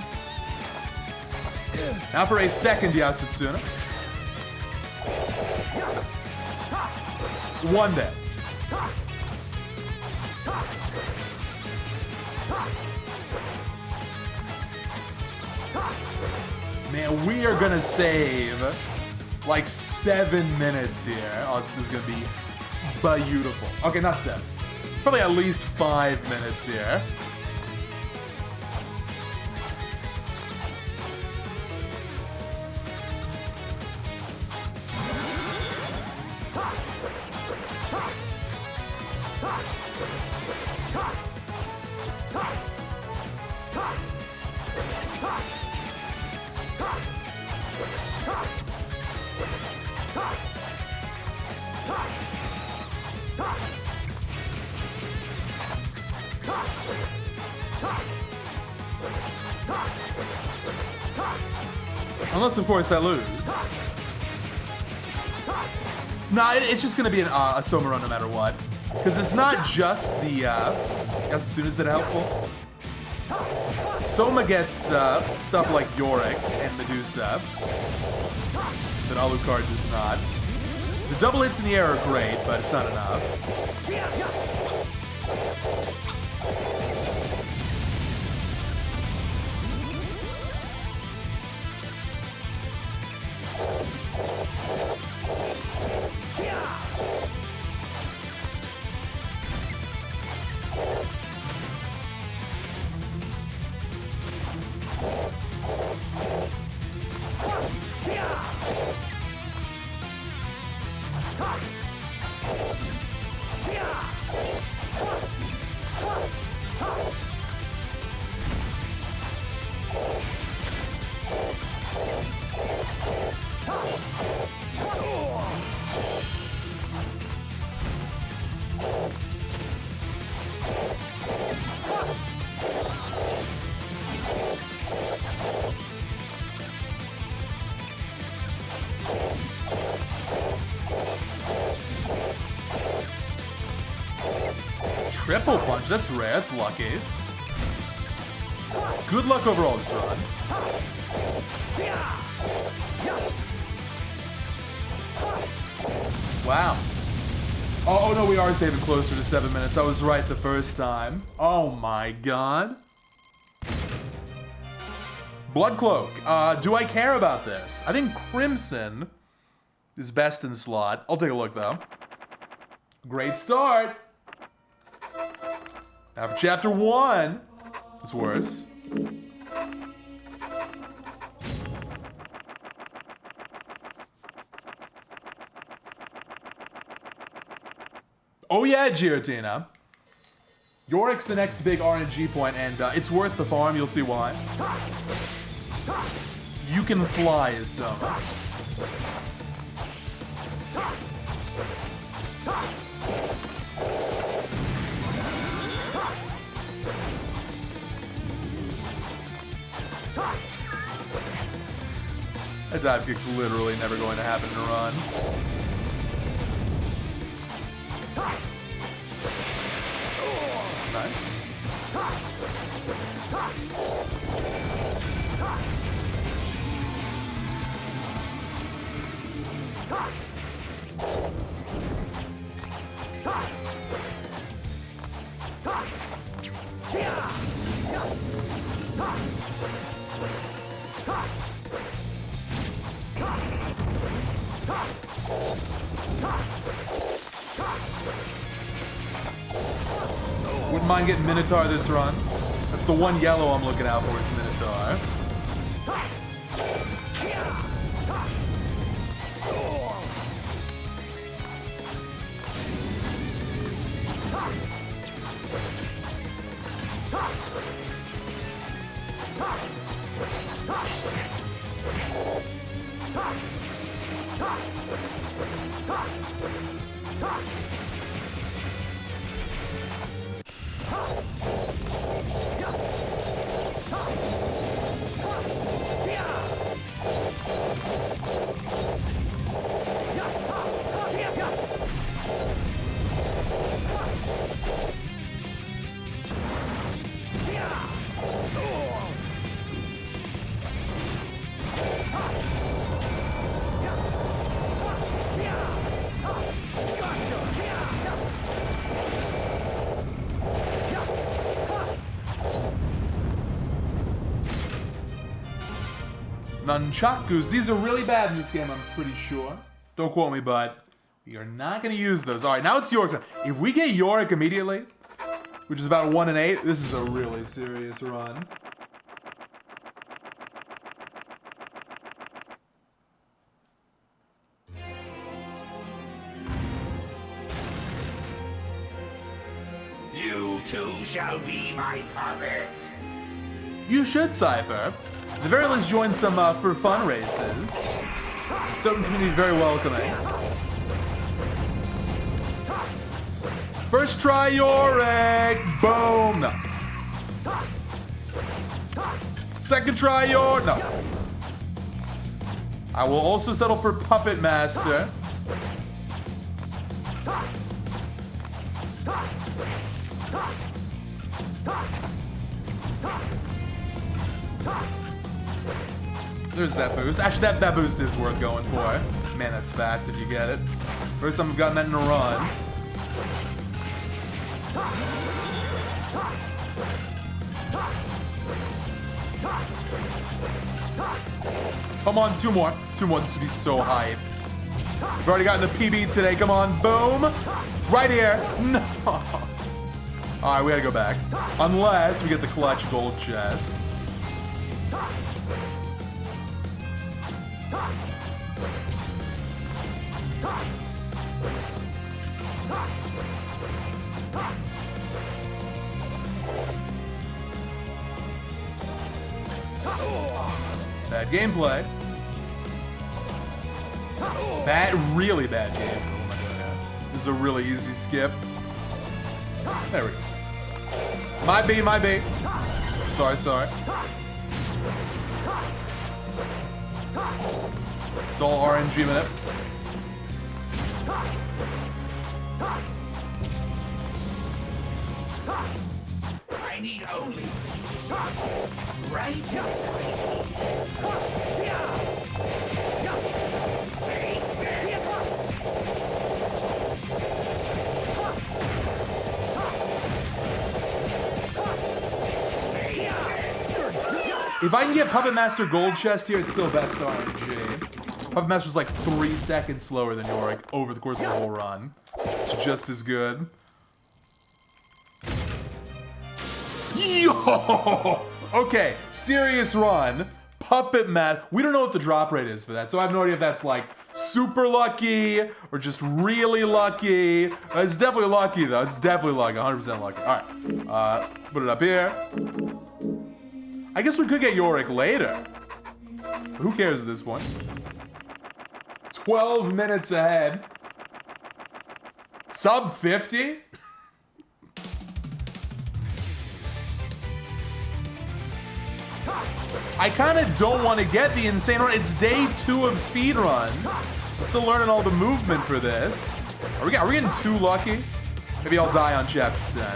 Now for a second Yasutsuna. One day. Man, we are gonna save like 7 minutes here. Oh, this is gonna be beautiful. Okay, not 7. Probably at least 5 minutes here. Unless, of course, I lose. Nah, it's just gonna be a Soma run no matter what. Because it's not just the, as soon as it's helpful. Soma gets stuff like Yorick and Medusa that Alucard does not. The double hits in the air are great, but it's not enough. Triple punch, that's rare, that's lucky. Good luck overall this run. Wow. Oh no, we are saving closer to 7 minutes. I was right the first time. Oh my god. Blood Cloak. Do I care about this? I think Crimson is best in slot. I'll take a look though. Great start. After chapter 1, it's worse. Oh yeah, Giratina. Yorick's the next big RNG point, and it's worth the farm. You'll see why. You can fly as Soma. That dive kick's literally never going to happen in a run. Nice. Wouldn't mind getting Minotaur this run. That's the one yellow I'm looking out for is Minotaur. Nunchakus. These are really bad in this game, I'm pretty sure. Don't quote me, but we are not going to use those. All right, now it's Yorick time. If we get Yorick immediately, which is about 1 in 8, this is a really serious run. You too shall be my puppet. You should, Cypher. At the very least, join some for fun races. The Soden community very welcoming. First try, Yorick. Boom. No. Second try, Yorick. No. I will also settle for Puppet Master. There's that boost. Actually, that boost is worth going for. Man, that's fast if you get it. First time I've gotten that in a run. Come on, 2 more. 2 more. This would be so hype. We've already gotten the PB today. Come on, boom. Right here. No. All right, we gotta go back. Unless we get the clutch gold chest. Bad gameplay. Really bad game. Oh my god. This is a really easy skip. There we go. My B. Sorry. It's all RNG minute. I need only right inside. Take this. If I can get Puppet Master Gold Chest here, it's still best RNG. Puppet Master's like 3 seconds slower than Yorick over the course of the whole run. It's just as good. Yo! Okay, serious run. Puppet Master. We don't know what the drop rate is for that, so I have no idea if that's like super lucky or just really lucky. It's definitely lucky though. It's definitely lucky. 100% lucky. All right. Put it up here. I guess we could get Yorick later. Who cares at this point? 12 minutes ahead. Sub 50? I kind of don't want to get the insane run. It's day 2 of speedruns. I'm still learning all the movement for this. Are we getting too lucky? Maybe I'll die on chapter 10.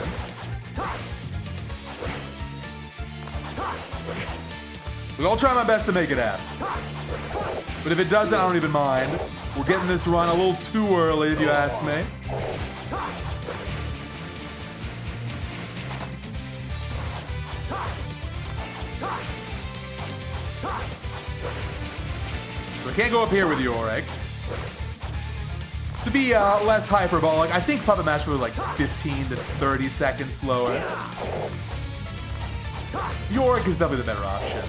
Look, I'll try my best to make it happen. But if it doesn't, I don't even mind. We're getting this run a little too early, if you ask me. So I can't go up here with Yorick. To be less hyperbolic, I think Puppet Master was like 15 to 30 seconds slower. Yorick is definitely the better option.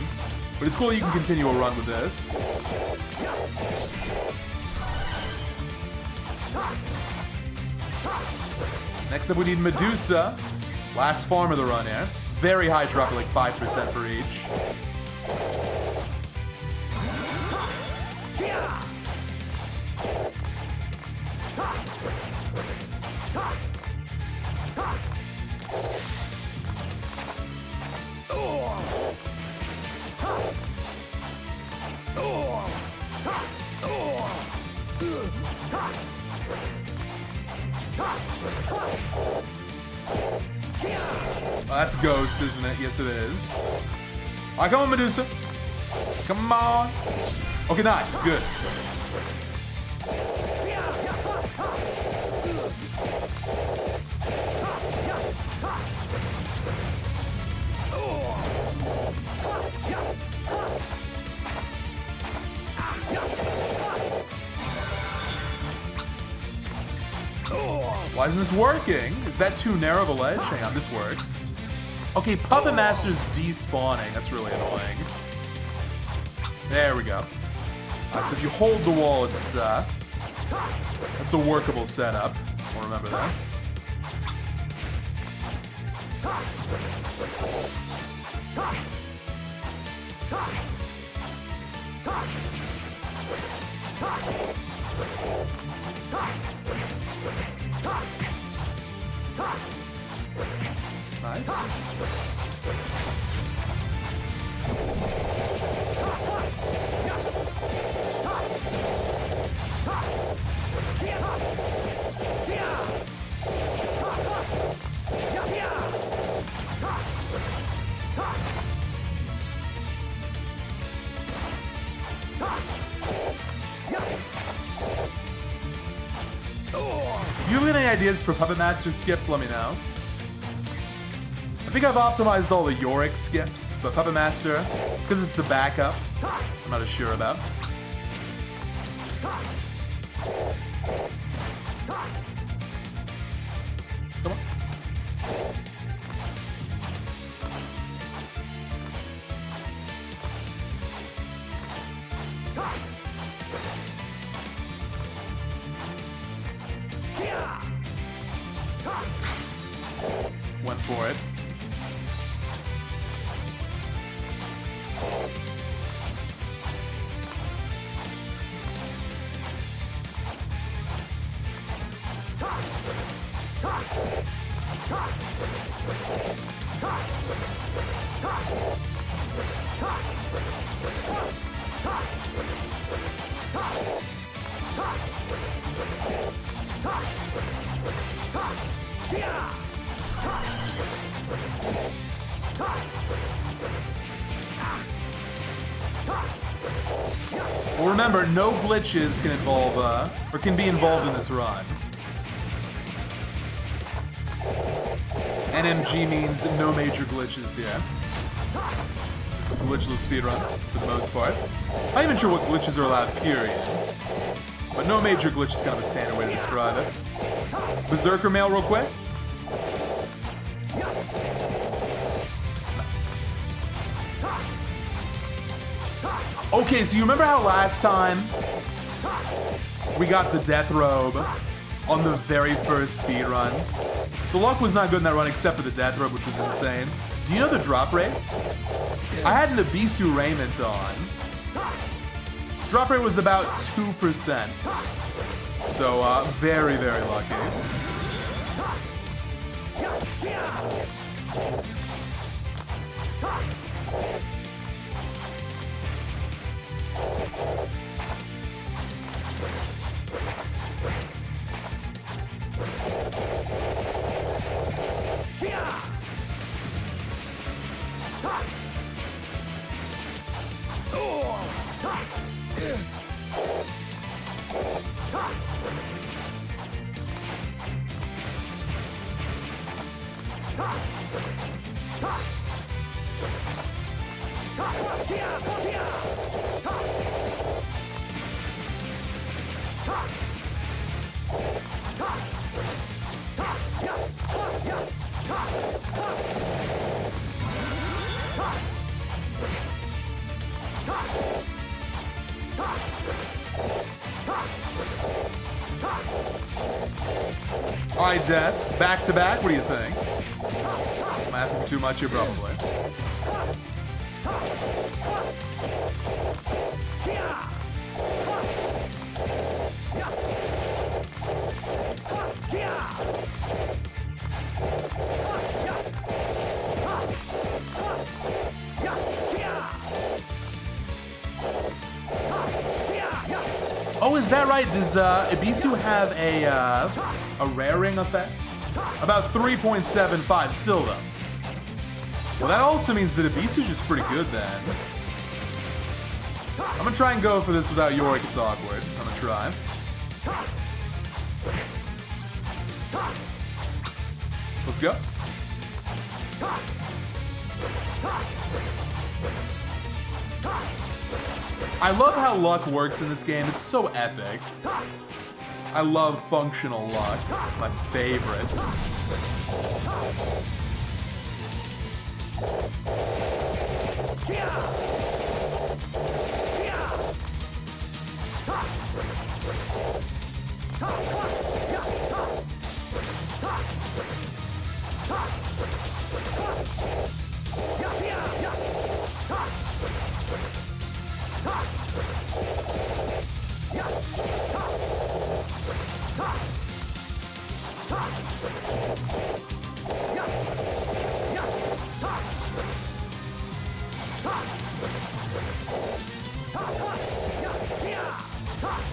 But it's cool you can continue a run with this. Next up we need Medusa. Last farm of the run here. Very high drop, like 5% for each. That's Ghost, isn't it? Yes, it is. All right, come on, Medusa. Come on. Okay, nice. Good. Why isn't this working? Is that too narrow of a ledge? Hang on, this works. Okay, Puppet Master's despawning. That's really annoying. There we go. So if you hold the wall, it's that's a workable setup. I'll remember that. Nice. If you have any ideas for Puppet Master skips, let me know. I think I've optimized all the Yorick skips, but Puppet Master, because it's a backup, I'm not as sure about. Come on. Went for it. Well, remember, no glitches can involve, or can be involved in this run. NMG means no major glitches here. This is a glitchless speedrun, for the most part. I'm not even sure what glitches are allowed, period. But no major glitch is kind of a standard way to describe it. Berserker mail real quick. Okay, so you remember how last time we got the death robe on the very first speedrun? The luck was not good in that run except for the death robe, which was insane. Do you know the drop rate? I had an Abisu raiment on. Drop rate was about 2%. So, very, very lucky. Alright, Death. Back to back, what do you think? I'm asking for too much here, probably. Oh, is that right? Does Ibisu have a raring effect? About 3.75 still, though. Well, that also means that Ibisu's just pretty good, then. I'm gonna try and go for this without Yorick. It's awkward. I'm gonna try. Let's go. I love how luck works in this game. It's so epic. I love functional luck. It's my favorite.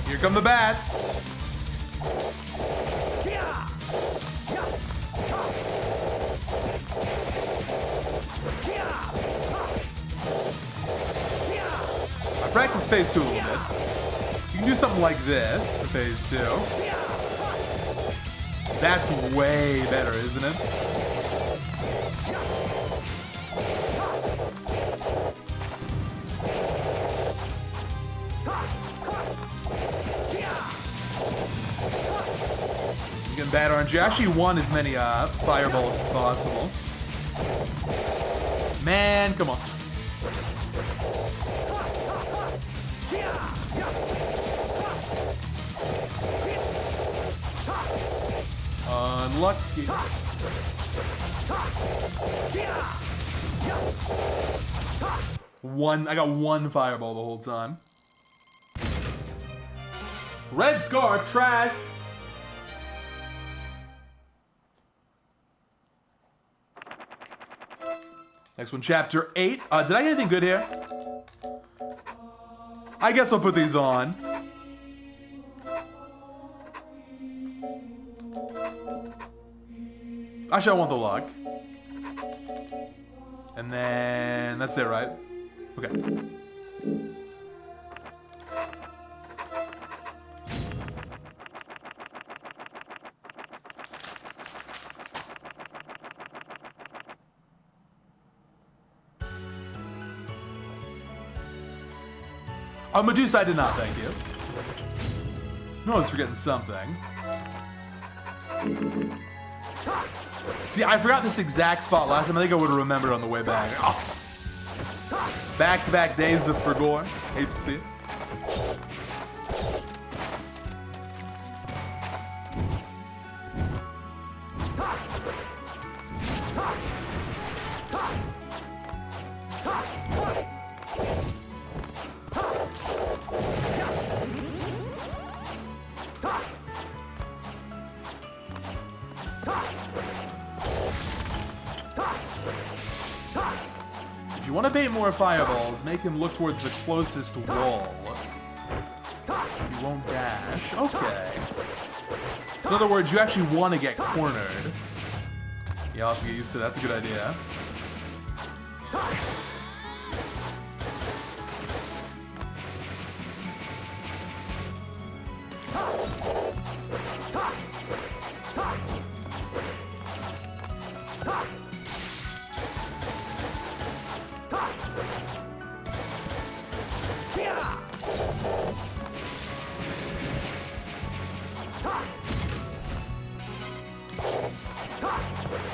Here come the bats. I practiced phase 2 a little bit. You can do something like this for phase 2. That's way better, isn't it? You get bad RNG. I actually want as many fireballs as possible. Man, come on. Unlucky. I got one fireball the whole time. Red scarf, trash. Next one, chapter 8. Did I get anything good here? I guess I'll put these on. Actually, I want the luck. And then that's it, right? Okay. Medusa, I did not, thank you. No, I was forgetting something. See, I forgot this exact spot last time. I think I would have remembered on the way back. Oh. Back-to-back days of Fergor. Hate to see it. If you want to bait more fireballs, make him look towards the closest wall. You won't dash. Okay. So in other words, you actually want to get cornered. You'll have to get used to that. That's a good idea.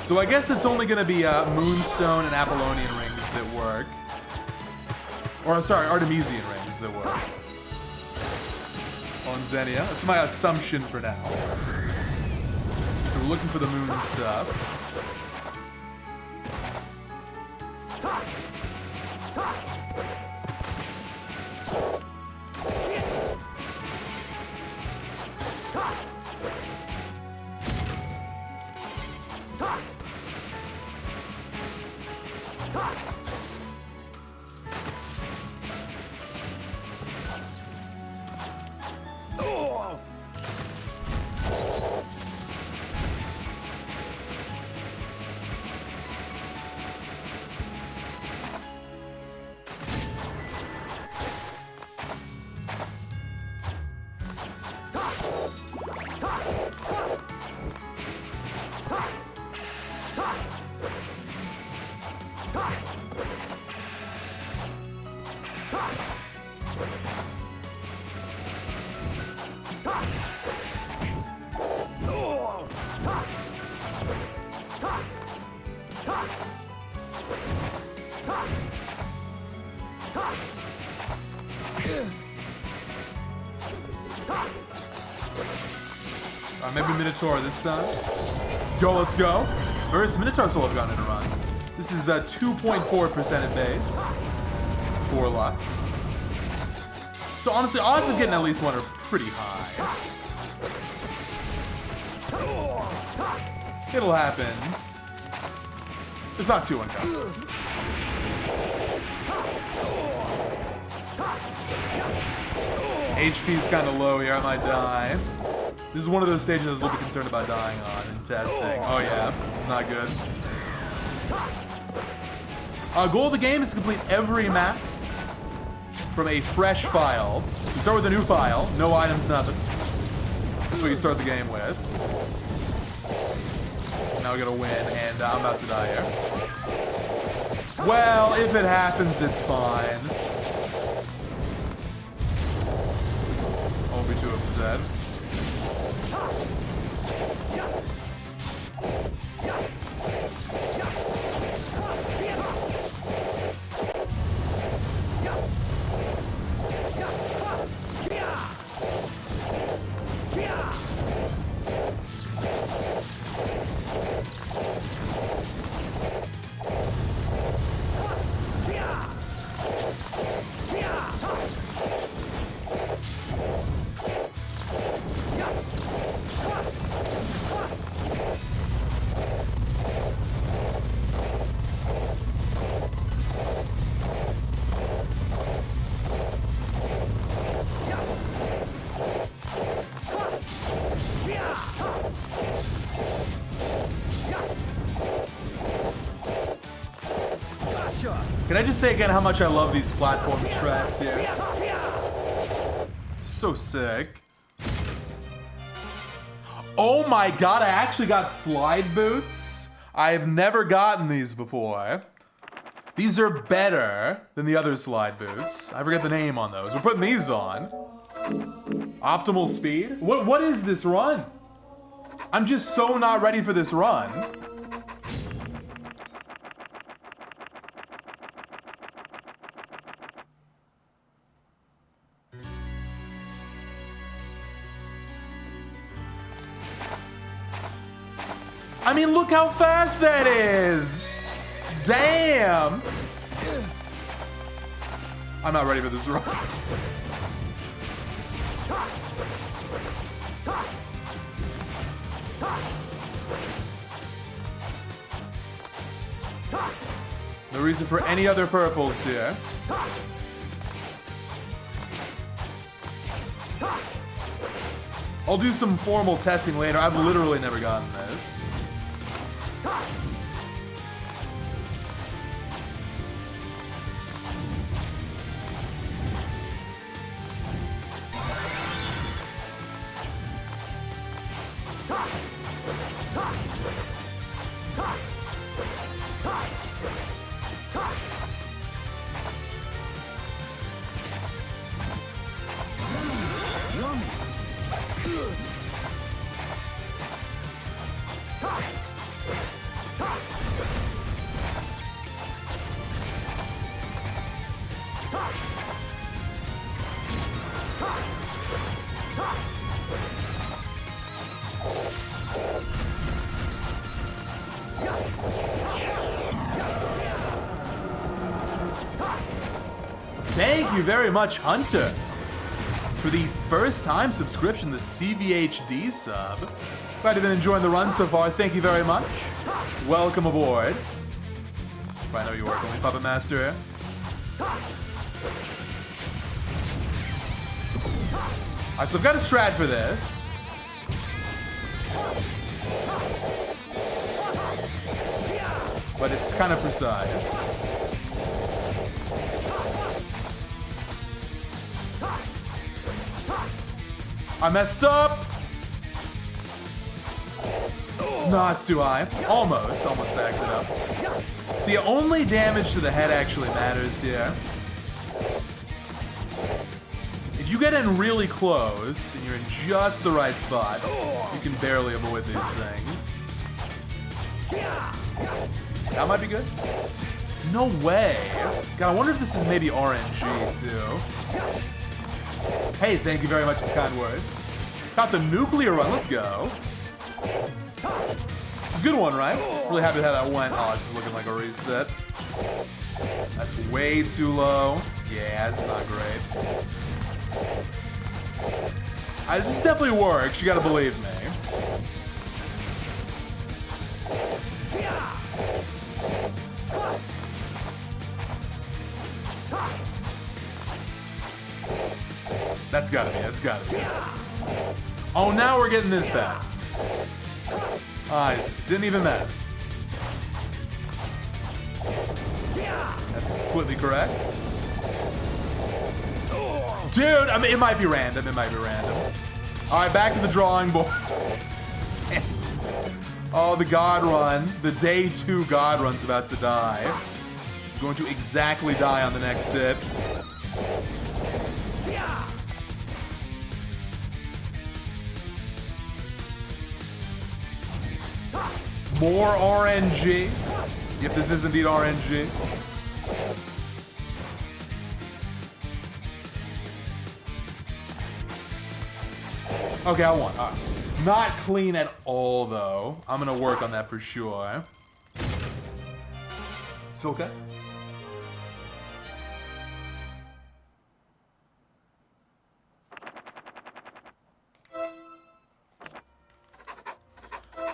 So I guess it's only going to be Moonstone and Apollonian rings that work. Or, sorry, Artemisian rings that work. On Xenia. That's my assumption for now. So we're looking for the moon stuff. Maybe Minotaur this time. Go, let's go. First Minotaur Soul I've gotten in a run. This is 2.4% at base. 4 luck. So honestly, odds of getting at least one are pretty high. It'll happen. It's not too uncommon. HP's kind of low here. I might die. This is one of those stages I was a little bit concerned about dying on in testing. Oh yeah, it's not good. Goal of the game is to complete every map from a fresh file. So you start with a new file, no items, nothing. That's what you start the game with. Now we gotta win, and I'm about to die here. Well, if it happens, it's fine. I won't be too upset. Can I just say again how much I love these platform strats here? So sick. Oh my god, I actually got slide boots. I've never gotten these before. These are better than the other slide boots. I forget the name on those. We're putting these on. Optimal speed? What is this run? I'm just so not ready for this run. I mean, look how fast that is! Damn! I'm not ready for this run. No reason for any other purples here. I'll do some formal testing later. I've literally never gotten this. Thank you very much, Hunter, for the first time subscription, the CVHD sub. Glad you've been enjoying the run so far. Thank you very much. Welcome aboard. I know you work only Puppet Master here. Alright, so I've got a strat for this. But it's kind of precise. I messed up! No, it's too high. Almost backed it up. See, only damage to the head actually matters here. If you get in really close, and you're in just the right spot, you can barely avoid these things. That might be good. No way. God, I wonder if this is maybe RNG too. Hey, thank you very much for the kind words. Got the nuclear run, let's go. It's a good one, right? Really happy how that went. Oh, this is looking like a reset. That's way too low. Yeah, that's not great. This definitely works, you gotta believe me. That's gotta be. Oh, now we're getting this back. Nice. Didn't even matter. That's completely correct. Dude, I mean, it might be random. Alright, back to the drawing board. Damn. Oh, the God Run. The day 2 God Run's about to die. Going to exactly die on the next hit. More RNG. If this is indeed RNG. Okay, I won. All right. Not clean at all, though. I'm gonna work on that for sure. It's okay.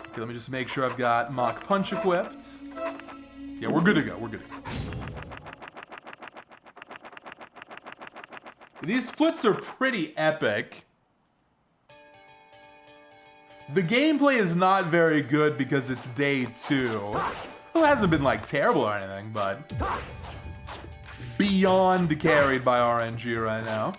Okay, let me just make sure I've got Mach Punch equipped. Yeah, we're good to go. These splits are pretty epic. The gameplay is not very good because it's day 2. Well, it hasn't been like terrible or anything, but beyond carried by RNG right now.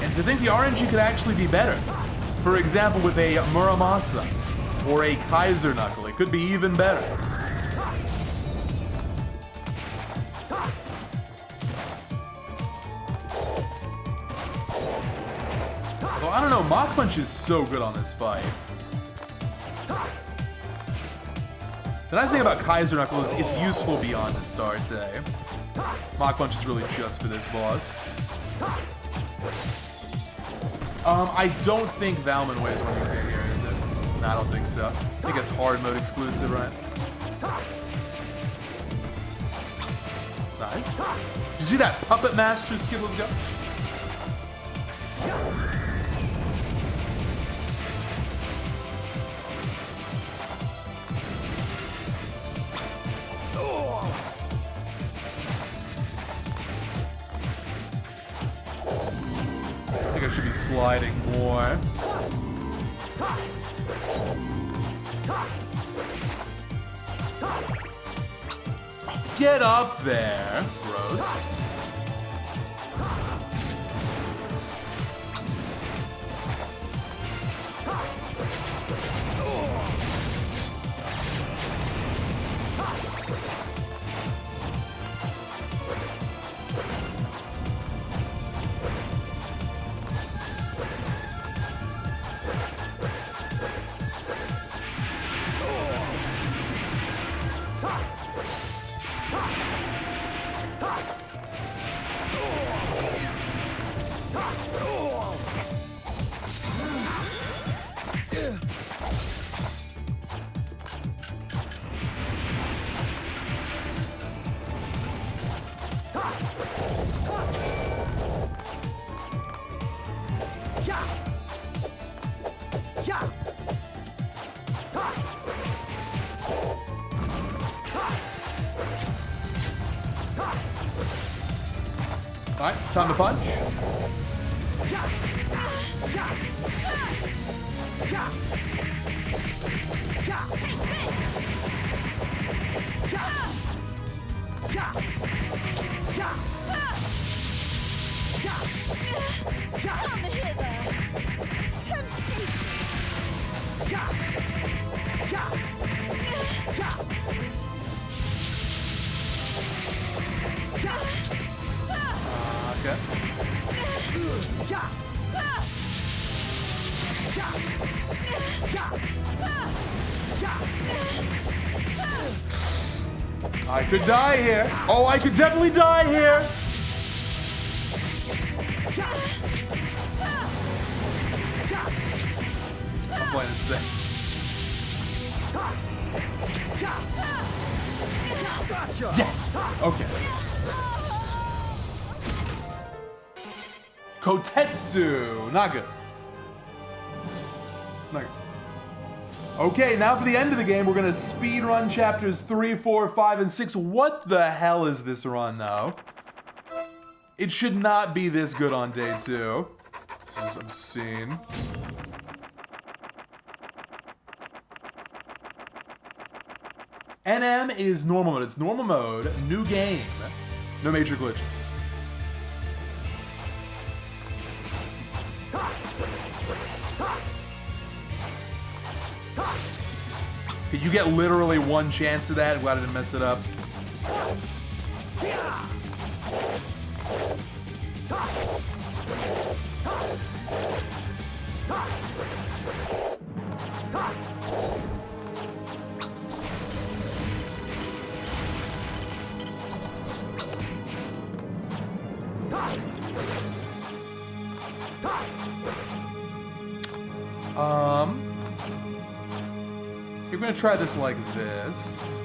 And to think the RNG could actually be better. For example, with a Muramasa or a Kaiser Knuckle, it could be even better. Although, I don't know, Mach Punch is so good on this fight. The nice thing about Kaiser Knuckle is it's useful beyond Astarte. Mach Punch is really just for this boss. I don't think Valman weighs one here, is it? No, I don't think so. I think it's hard mode exclusive, right? Nice. Did you see that Puppet Master skill? Let's go. I should be sliding more. Get up there. Gross. Alright, time to punch. On the hit there. Temptation. Okay. I could die here. Oh, I could definitely die here. I'm playing it safe. Yes. Okay. Kotetsu. Not good. Not good. Okay, now for the end of the game, we're gonna speed run chapters 3, 4, 5, and 6. What the hell is this run, though? It should not be this good on day 2. This is obscene. NM is normal mode. It's normal mode, new game, no major glitches. You get literally one chance to that. I'm glad I didn't mess it up. You're gonna try this like this. I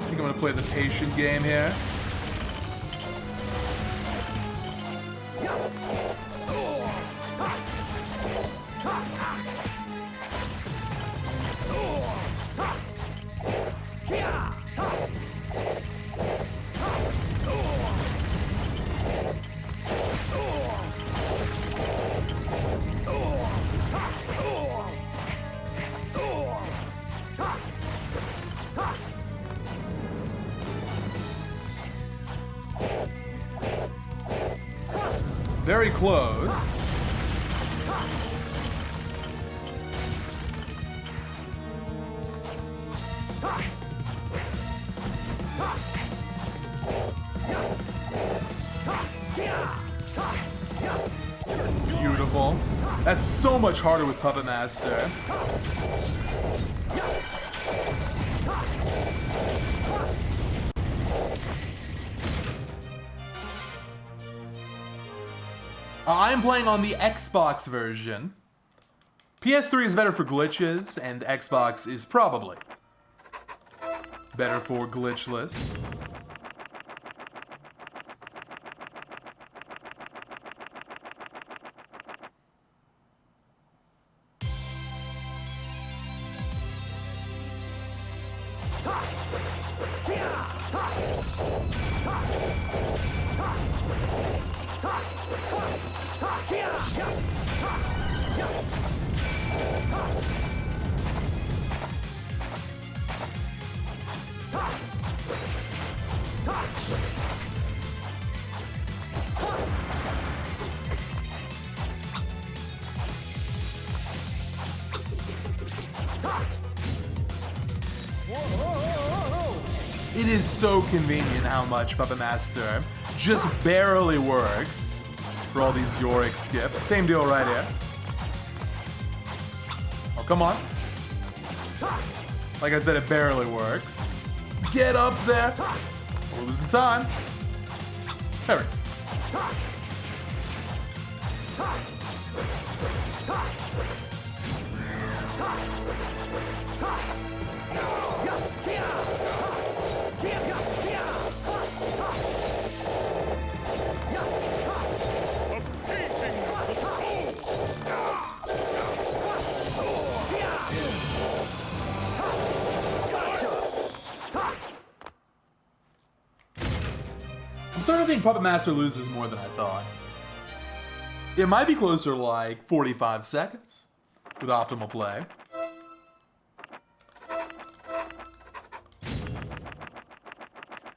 think I'm gonna play the patient game here. Very close. Beautiful. That's so much harder with Puppet Master. I'm playing on the Xbox version. PS3 is better for glitches, and Xbox is probably better for glitchless. It is so convenient how much Puppet Master just barely works for all these Yorick skips. Same deal right here. Oh, come on. Like I said, it barely works. Get up there. We're losing time. Hurry. I'm starting to think Puppet Master loses more than I thought. It might be closer to like 45 seconds with optimal play.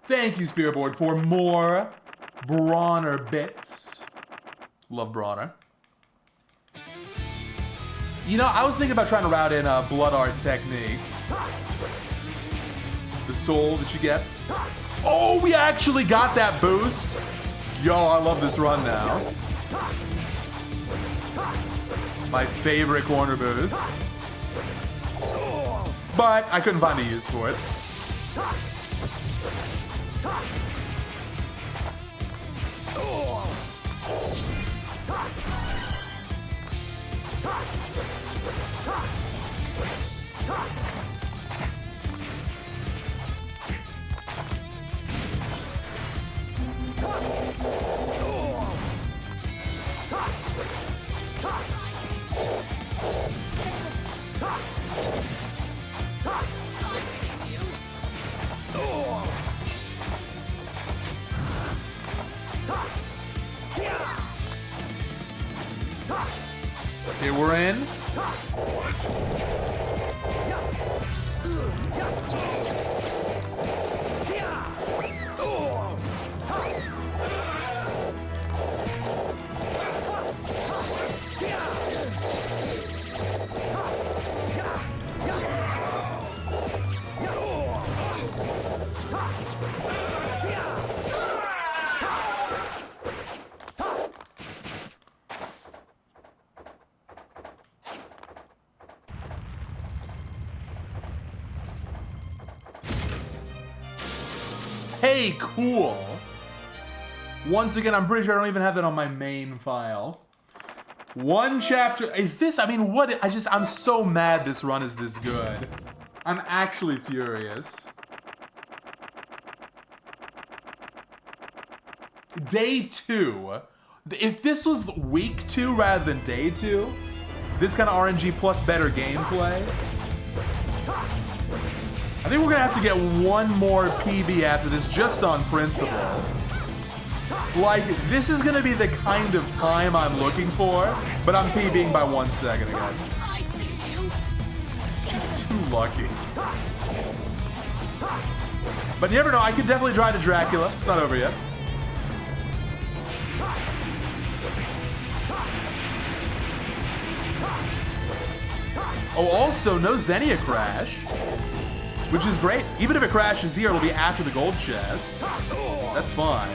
Thank you, Spearboard, for more Bronner bits. Love Bronner. You know, I was thinking about trying to route in a blood art technique. The soul that you get. Oh, we actually got that boost. Yo, I love this run now. My favorite corner boost. But I couldn't find a use for it. Okay, we're in. Hey, cool. Once again, I'm pretty sure I don't even have that on my main file. One chapter. Is this, I mean, what? I'm so mad this run is this good. I'm actually furious. Day 2. If this was week 2 rather than day 2, this kind of RNG plus better gameplay. I think we're gonna have to get one more PB after this, just on principle. Like, this is gonna be the kind of time I'm looking for, but I'm PBing by 1 second again. Just too lucky. But you never know, I could definitely drive to Dracula. It's not over yet. Oh, also, no Xenia crash. Which is great. Even if it crashes here, it'll be after the gold chest. That's fine.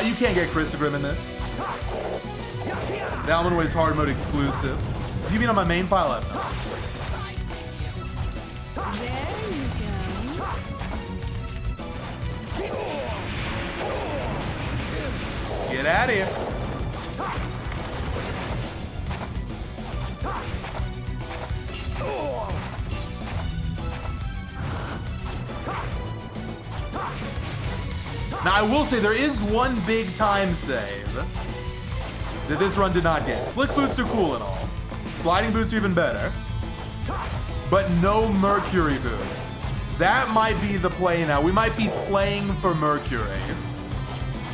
You can't get Christopher in this. The Almond Way's hard mode exclusive. Do you mean on my main file? I don't know. Get out of here. Now, I will say there is one big time save that this run did not get. Slick boots are cool and all. Sliding boots are even better. But no Mercury boots. That might be the play now. We might be playing for Mercury.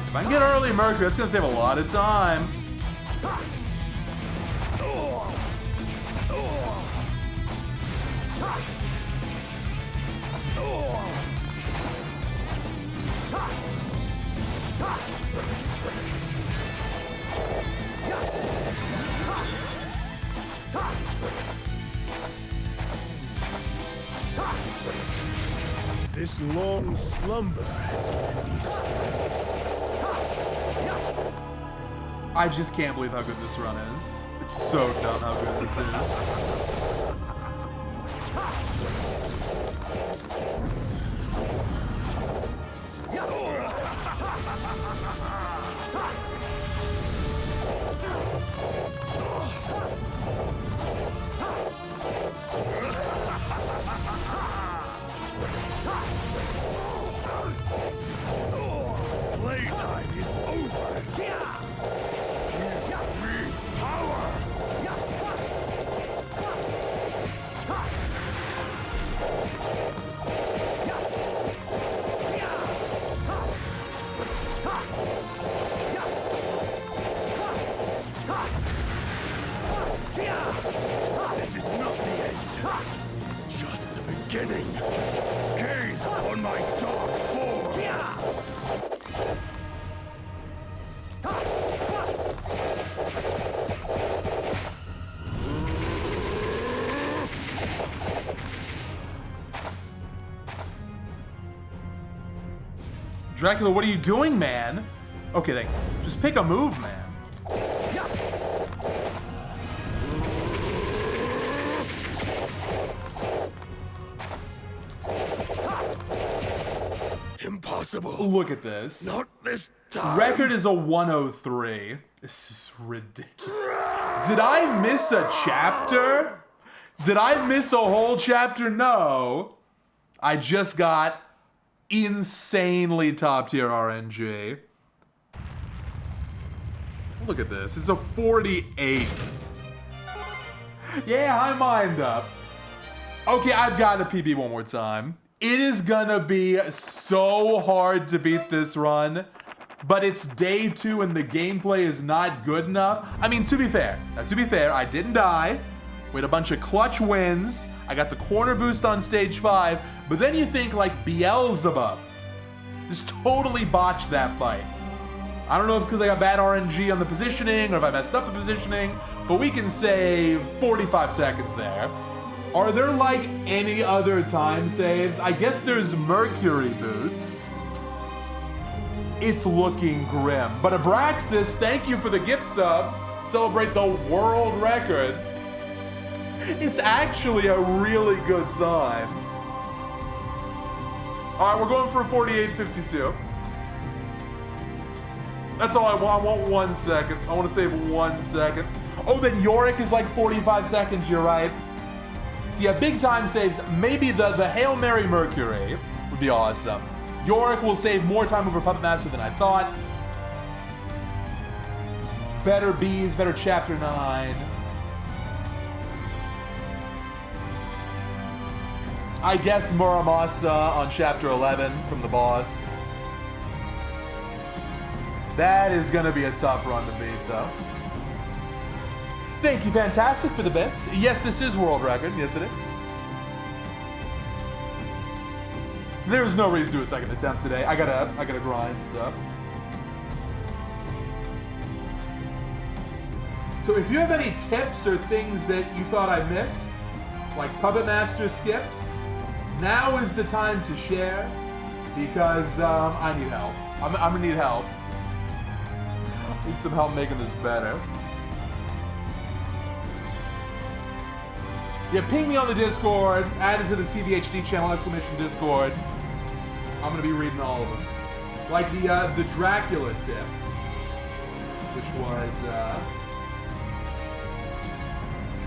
If I can get early Mercury, that's going to save a lot of time. This long slumber has given me strength. I just can't believe how good this run is. It's so dumb how good this is. Playtime is over. Give me power. This is not the end. It's just the beginning. Gaze upon my dark form. Dracula, what are you doing, man? Okay, then, just pick a move, man. Impossible. Look at this. Not this time. Record is a 103. This is ridiculous. Did I miss a chapter? Did I miss a whole chapter? No. I just got insanely top tier RNG. Look at this. It's a 48. Yeah, I mind up. Okay, I've got to PB one more time. It is gonna be so hard to beat this run, but it's day 2 and the gameplay is not good enough. I mean, to be fair, I didn't die. We had a bunch of clutch wins. I got the corner boost on stage 5, but then you think like Beelzebub just totally botched that fight. I don't know if it's because I got bad RNG on the positioning or if I messed up the positioning, but we can save 45 seconds there. Are there like any other time saves? I guess there's Mercury boots. It's looking grim. But Abraxas, thank you for the gift sub. Celebrate the world record. It's actually a really good time. All right, we're going for a 48.52. That's all I want. I want 1 second. I want to save 1 second. Oh, then Yorick is like 45 seconds. You're right. So yeah, big time saves. Maybe the Hail Mary Mercury would be awesome. Yorick will save more time over Puppet Master than I thought. Better bees, better chapter 9. I guess Muramasa on chapter 11 from the boss. That is gonna be a tough run to beat though. Thank you, Fantastic, for the bits. Yes, this is world record. Yes, it is. There's no reason to do a second attempt today. I gotta grind stuff. So if you have any tips or things that you thought I missed, like Puppet Master skips, now is the time to share because I need help. I'm gonna need help. I need some help making this better. Yeah, ping me on the Discord, add it to the CVHD channel, exclamation Discord. I'm gonna be reading all of them. Like the Dracula tip, which was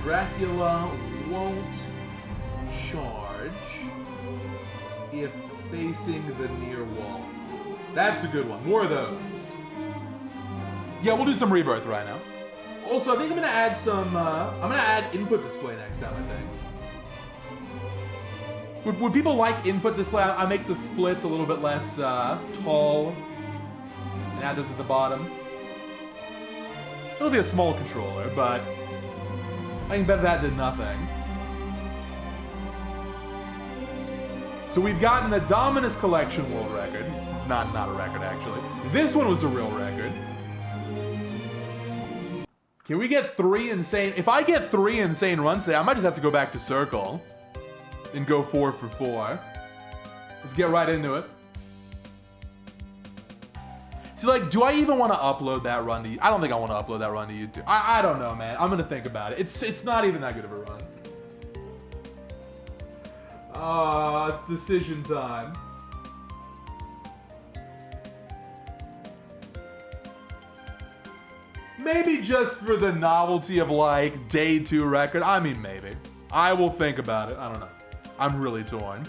Dracula won't charge if facing the near wall. That's a good one. More of those. Yeah, we'll do some ReBirth right now. Also, I think I'm gonna add some. I'm gonna add input display next time. I think. Would people like input display? I make the splits a little bit less tall and add those at the bottom. It'll be a small controller, but I think better that than nothing. So we've gotten a Dominus Collection world record. Not a record actually. This one was a real record. Can we get 3 insane? If I get 3 insane runs today, I might just have to go back to Circle and go 4 for 4. Let's get right into it. See, like, do I even want to upload that run to you? I don't think I want to upload that run to YouTube. I don't know, man. I'm gonna think about it. It's not even that good of a run. It's decision time. Maybe just for the novelty of like day 2 record. I mean, maybe. I will think about it. I don't know. I'm really torn.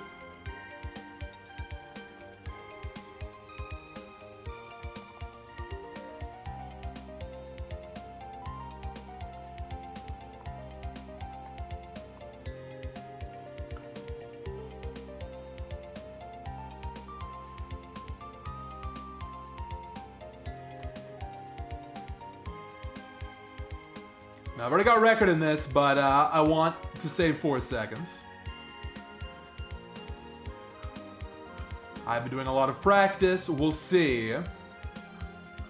Now, I've already got a record in this, but I want to save 4 seconds. I've been doing a lot of practice. We'll see if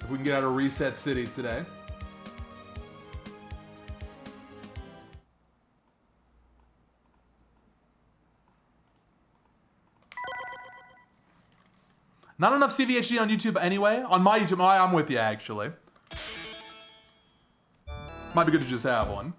we can get out of Reset City today. Not enough CVHD on YouTube anyway. On my YouTube, I'm with you actually. Might be good to just have one.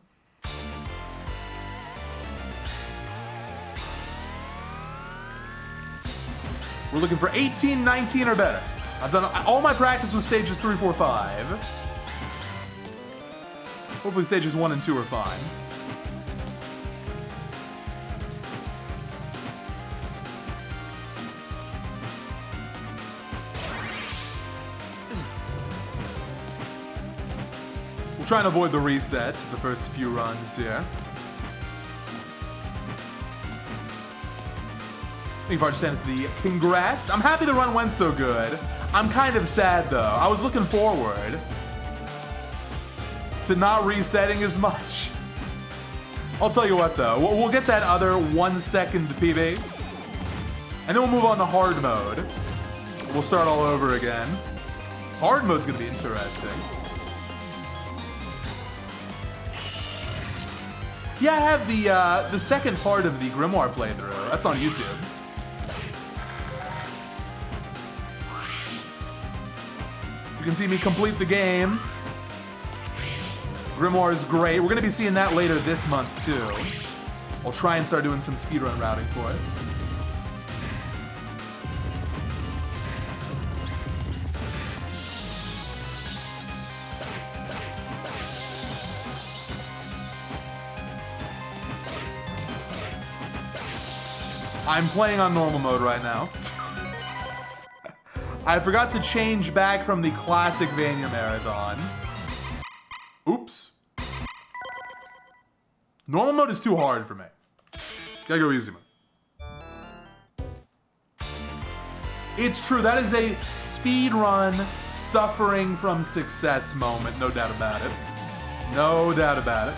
We're looking for 18, 19 or better. I've done all my practice with stages 3, 4, 5. Hopefully stages 1 and 2 are fine. We'll try and avoid the resets for the first few runs here. Thank you for understanding the congrats. I'm happy the run went so good. I'm kind of sad though. I was looking forward to not resetting as much. I'll tell you what though, we'll get that other 1 second PB, and then we'll move on to hard mode. We'll start all over again. Hard mode's gonna be interesting. Yeah, I have the second part of the Grimoire playthrough. That's on YouTube. You can see me complete the game. Grimoire is great. We're gonna be seeing that later this month too. I'll try and start doing some speedrun routing for it. I'm playing on normal mode right now. I forgot to change back from the classic Vania marathon. Oops. Normal mode is too hard for me. Gotta go easy mode. It's true, that is a speedrun suffering from success moment, no doubt about it. No doubt about it.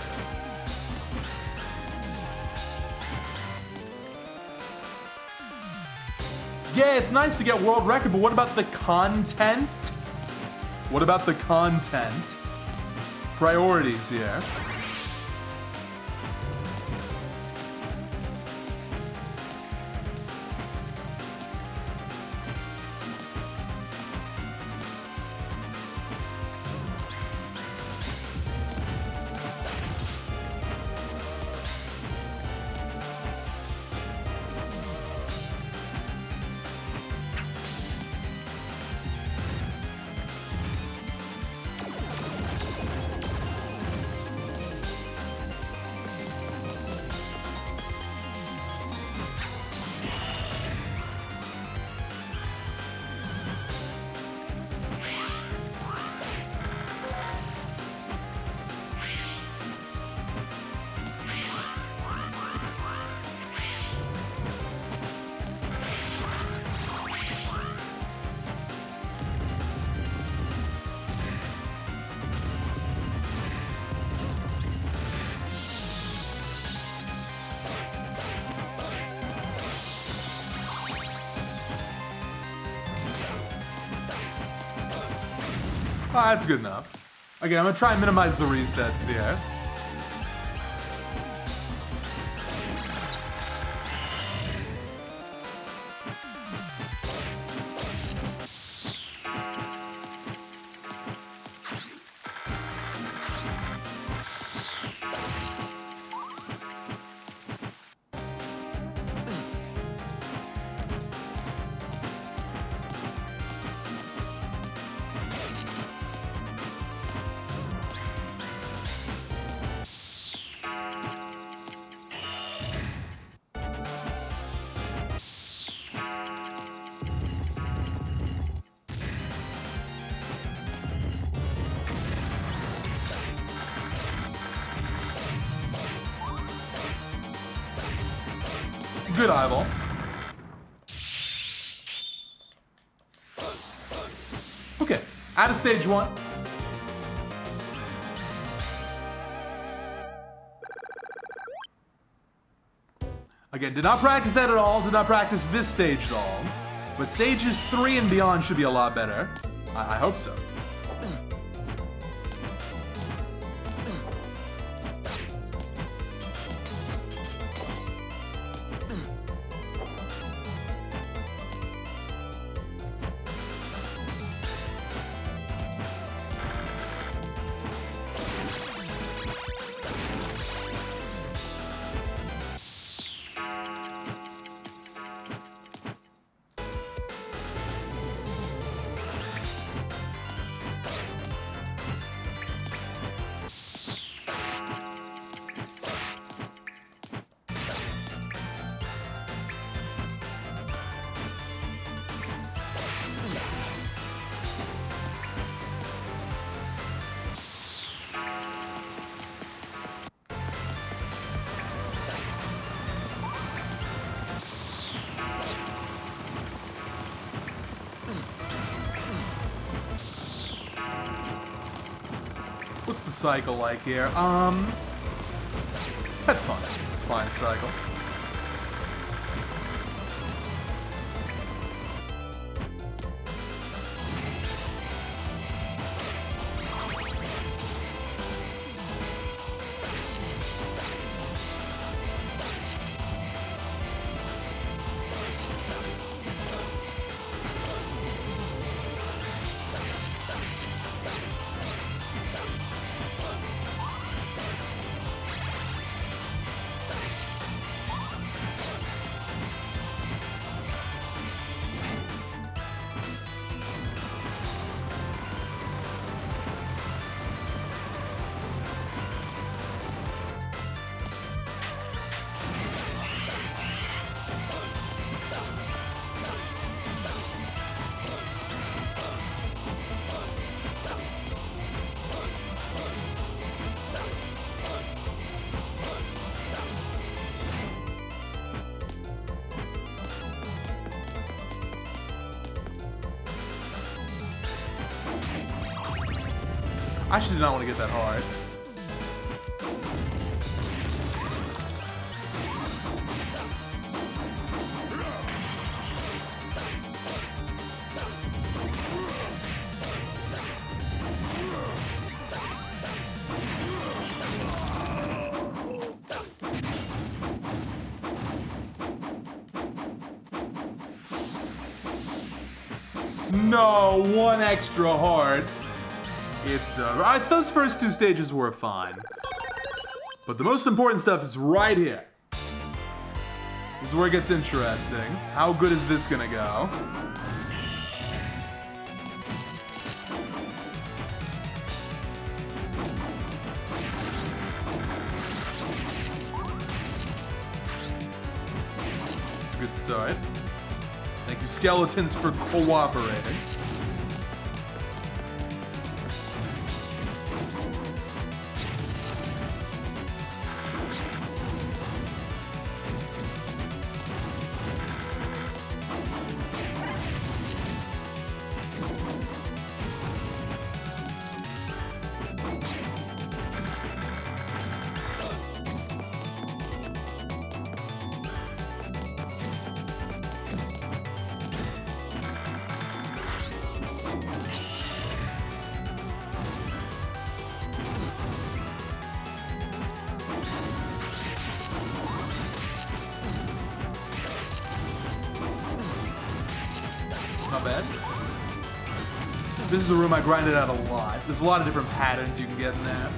Yeah, it's nice to get world record, but what about the content? What about the content? Priorities here. Oh, that's good enough. Again, I'm gonna try and minimize the resets here. Good eyeball. Okay, out of stage 1. Again, did not practice that at all, did not practice this stage at all. But stages 3 and beyond should be a lot better. I hope so. cycle like here? That's fine. It's fine, cycle. I actually did not want to get that hard. No, one extra hard. It's those first two stages were fine. But the most important stuff is right here. This is where it gets interesting. How good is this gonna go? It's a good start. Thank you, skeletons, for cooperating. Not bad. This is a room I grinded out a lot. There's a lot of different patterns you can get in there.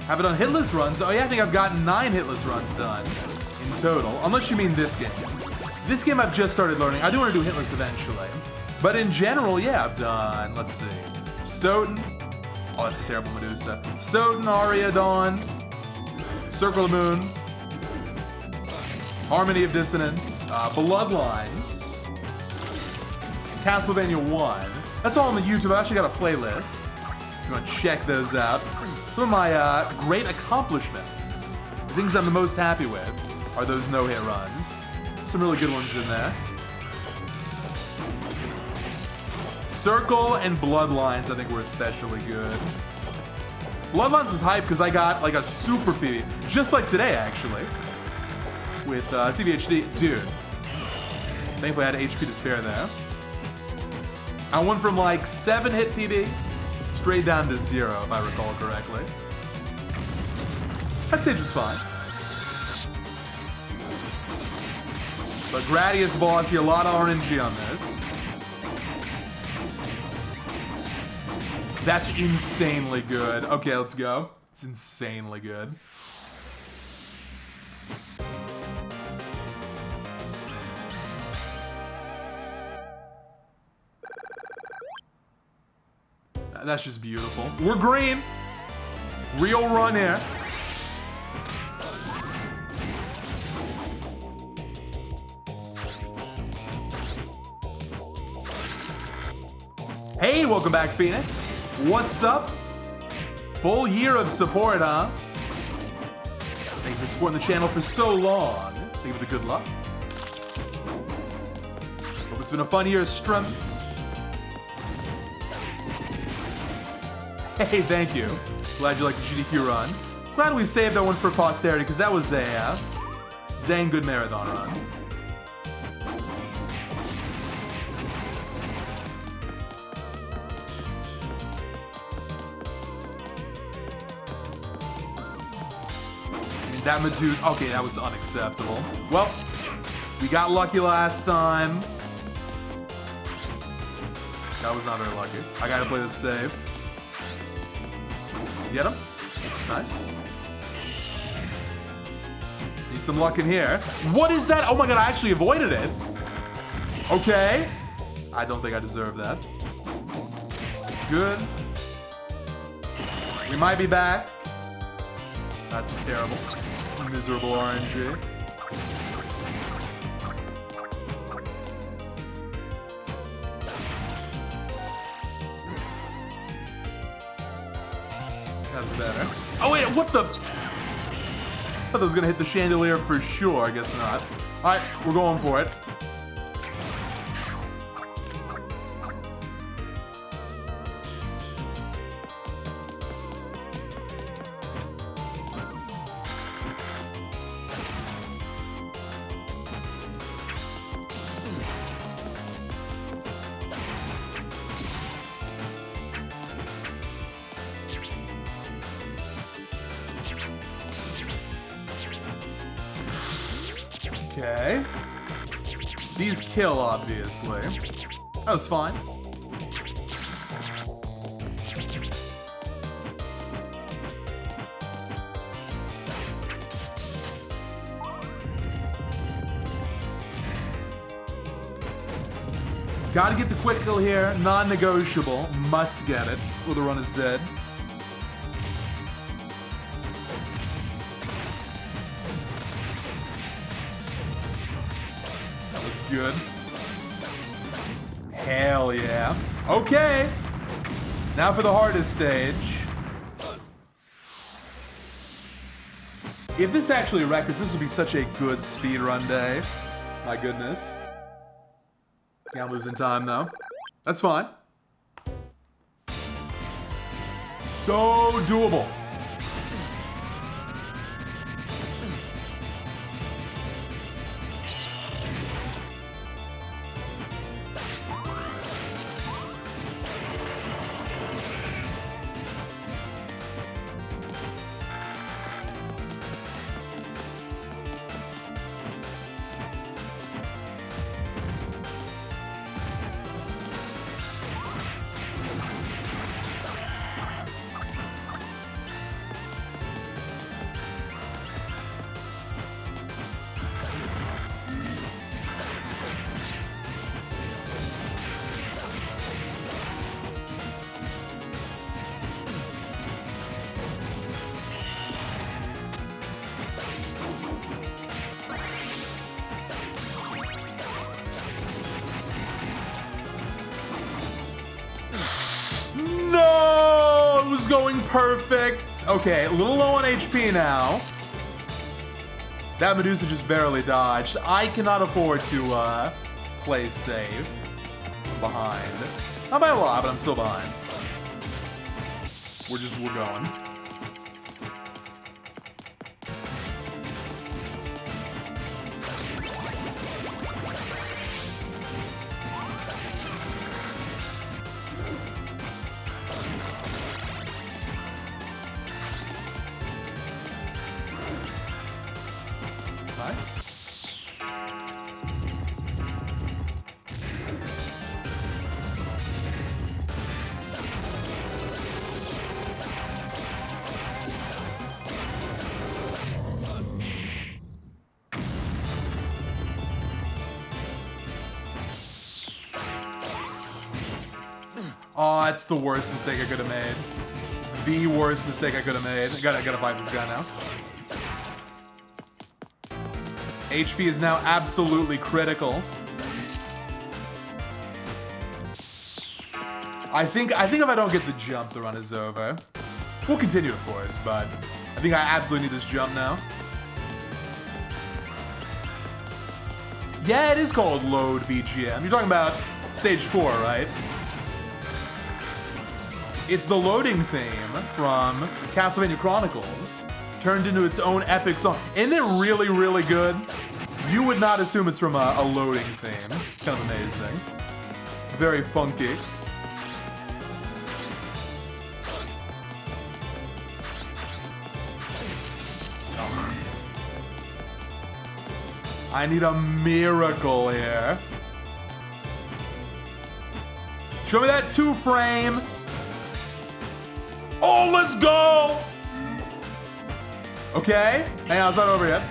Have I done hitless runs? Oh yeah, I think I've gotten 9 hitless runs done in total. Unless you mean this game. This game I've just started learning. I do want to do hitless eventually. But in general, yeah, I've done, let's see. Soten. Oh, that's a terrible Medusa. Soten, Aria, Dawn. Circle of the Moon. Harmony of Dissonance. Bloodlines. Castlevania 1. That's all on the YouTube. I actually got a playlist. If you want to check those out. Some of my great accomplishments. The things I'm the most happy with are those no-hit runs. Some really good ones in there. Circle and Bloodlines, I think, were especially good. Bloodlines was hype because I got like a super PB, just like today, actually, with CVHD. Dude, thankfully I had HP to spare there. I went from like 7-hit PB straight down to 0, if I recall correctly. That stage was fine. But Gradius boss here, a lot of RNG on this. That's insanely good. Okay, let's go. It's insanely good. That's just beautiful. We're green. Real run here. Hey, welcome back, Phoenix. What's up? Full year of support, huh? Thanks for supporting the channel for so long. Thank you for the good luck. Hope it's been a fun year of streams. Hey, thank you. Glad you liked the GDQ run. Glad we saved that one for posterity, because that was a dang good marathon run. That Medusa, okay, that was unacceptable. Well, we got lucky last time. That was not very lucky. I gotta play this safe. Get him? Nice. Need some luck in here. What is that? Oh my god, I actually avoided it. Okay. I don't think I deserve that. Good. We might be back. That's terrible. Miserable RNG. That's better. Oh wait, what the? I thought that was gonna hit the chandelier for sure. I guess not. All right, we're going for it. Okay. These kill, obviously. That was fine. Gotta get the quick kill here. Non-negotiable. Must get it, or the run is dead. Good. Hell yeah. Okay. Now for the hardest stage. If this actually records, this would be such a good speedrun day. My goodness. Can't lose in time though. That's fine. So doable. Going perfect. Okay, a little low on HP now. That Medusa just barely dodged. I cannot afford to play safe. I'm behind. Not by a lot, but I'm still behind. We're going. Nice. Oh, that's the worst mistake I could have made. The worst mistake I could have made. I gotta fight this guy now. HP is now absolutely critical. I think if I don't get the jump, the run is over. We'll continue, of course, but I think I absolutely need this jump now. Yeah, it is called Load BGM. You're talking about stage 4, right? It's the loading theme from Castlevania Chronicles, turned into its own epic song. Isn't it really, really good? You would not assume it's from a loading theme. It's kind of amazing. Very funky. Oh. I need a miracle here. Show me that 2-frame. Oh, let's go! Okay, hang on, it's not over yet.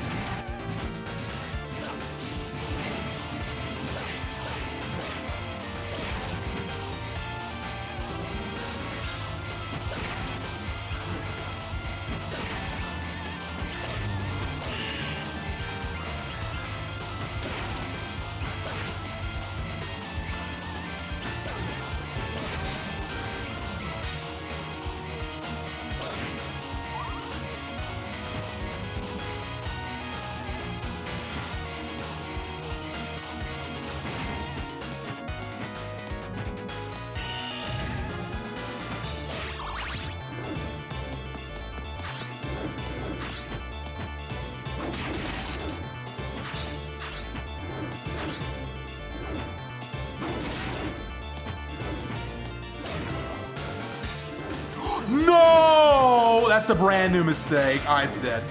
No! That's a brand new mistake. All right, it's dead.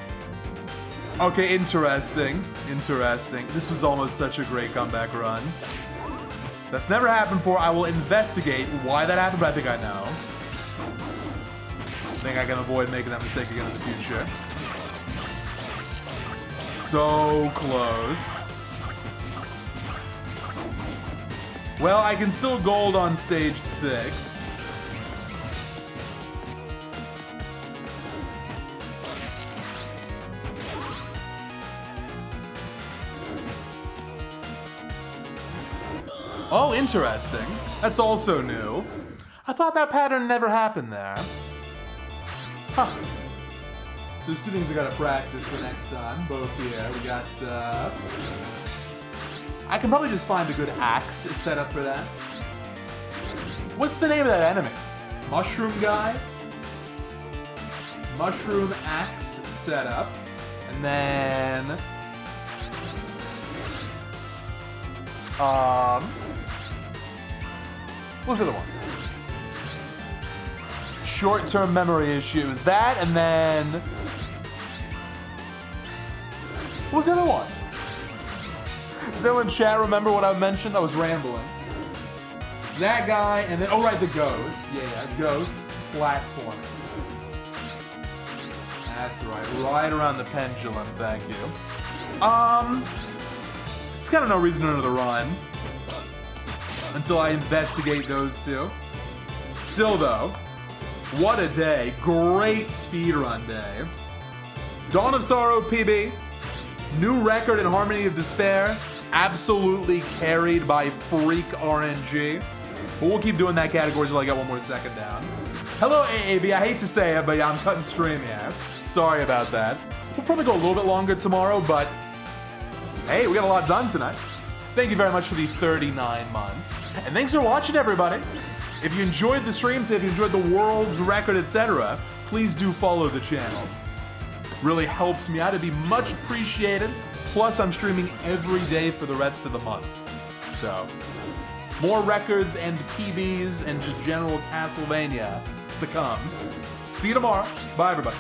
Okay, interesting. Interesting. This was almost such a great comeback run. That's never happened before. I will investigate why that happened, but I think I know. I think I can avoid making that mistake again in the future. So close. Well, I can still gold on stage 6. Oh, interesting. That's also new. I thought that pattern never happened there. Huh. So there's 2 things I gotta practice for next time. Both here. We got, I can probably just find a good axe set up for that. What's the name of that enemy? Mushroom guy? Mushroom axe setup. And then... what's the other one? Short-term memory issues. That, and then... what was the other one? Does anyone in chat remember what I mentioned? I was rambling. It's that guy, and then... oh, right, the ghost. Yeah, ghost platform. That's right. Right around the pendulum, thank you. It's kind of no reason to enter the run. Until I investigate those 2. Still though, what a day. Great speedrun day. Dawn of Sorrow PB. New record in Harmony of Despair. Absolutely carried by Freak RNG. But we'll keep doing that category until I get one more second down. Hello AAB, I hate to say it, but yeah, I'm cutting stream here. Sorry about that. We'll probably go a little bit longer tomorrow, but hey, we got a lot done tonight. Thank you very much for the 39 months. And thanks for watching, everybody. If you enjoyed the streams, if you enjoyed the world's record, etc., please do follow the channel. Really helps me out. It'd be much appreciated. Plus, I'm streaming every day for the rest of the month. So, more records and PBs and just general Castlevania to come. See you tomorrow. Bye, everybody.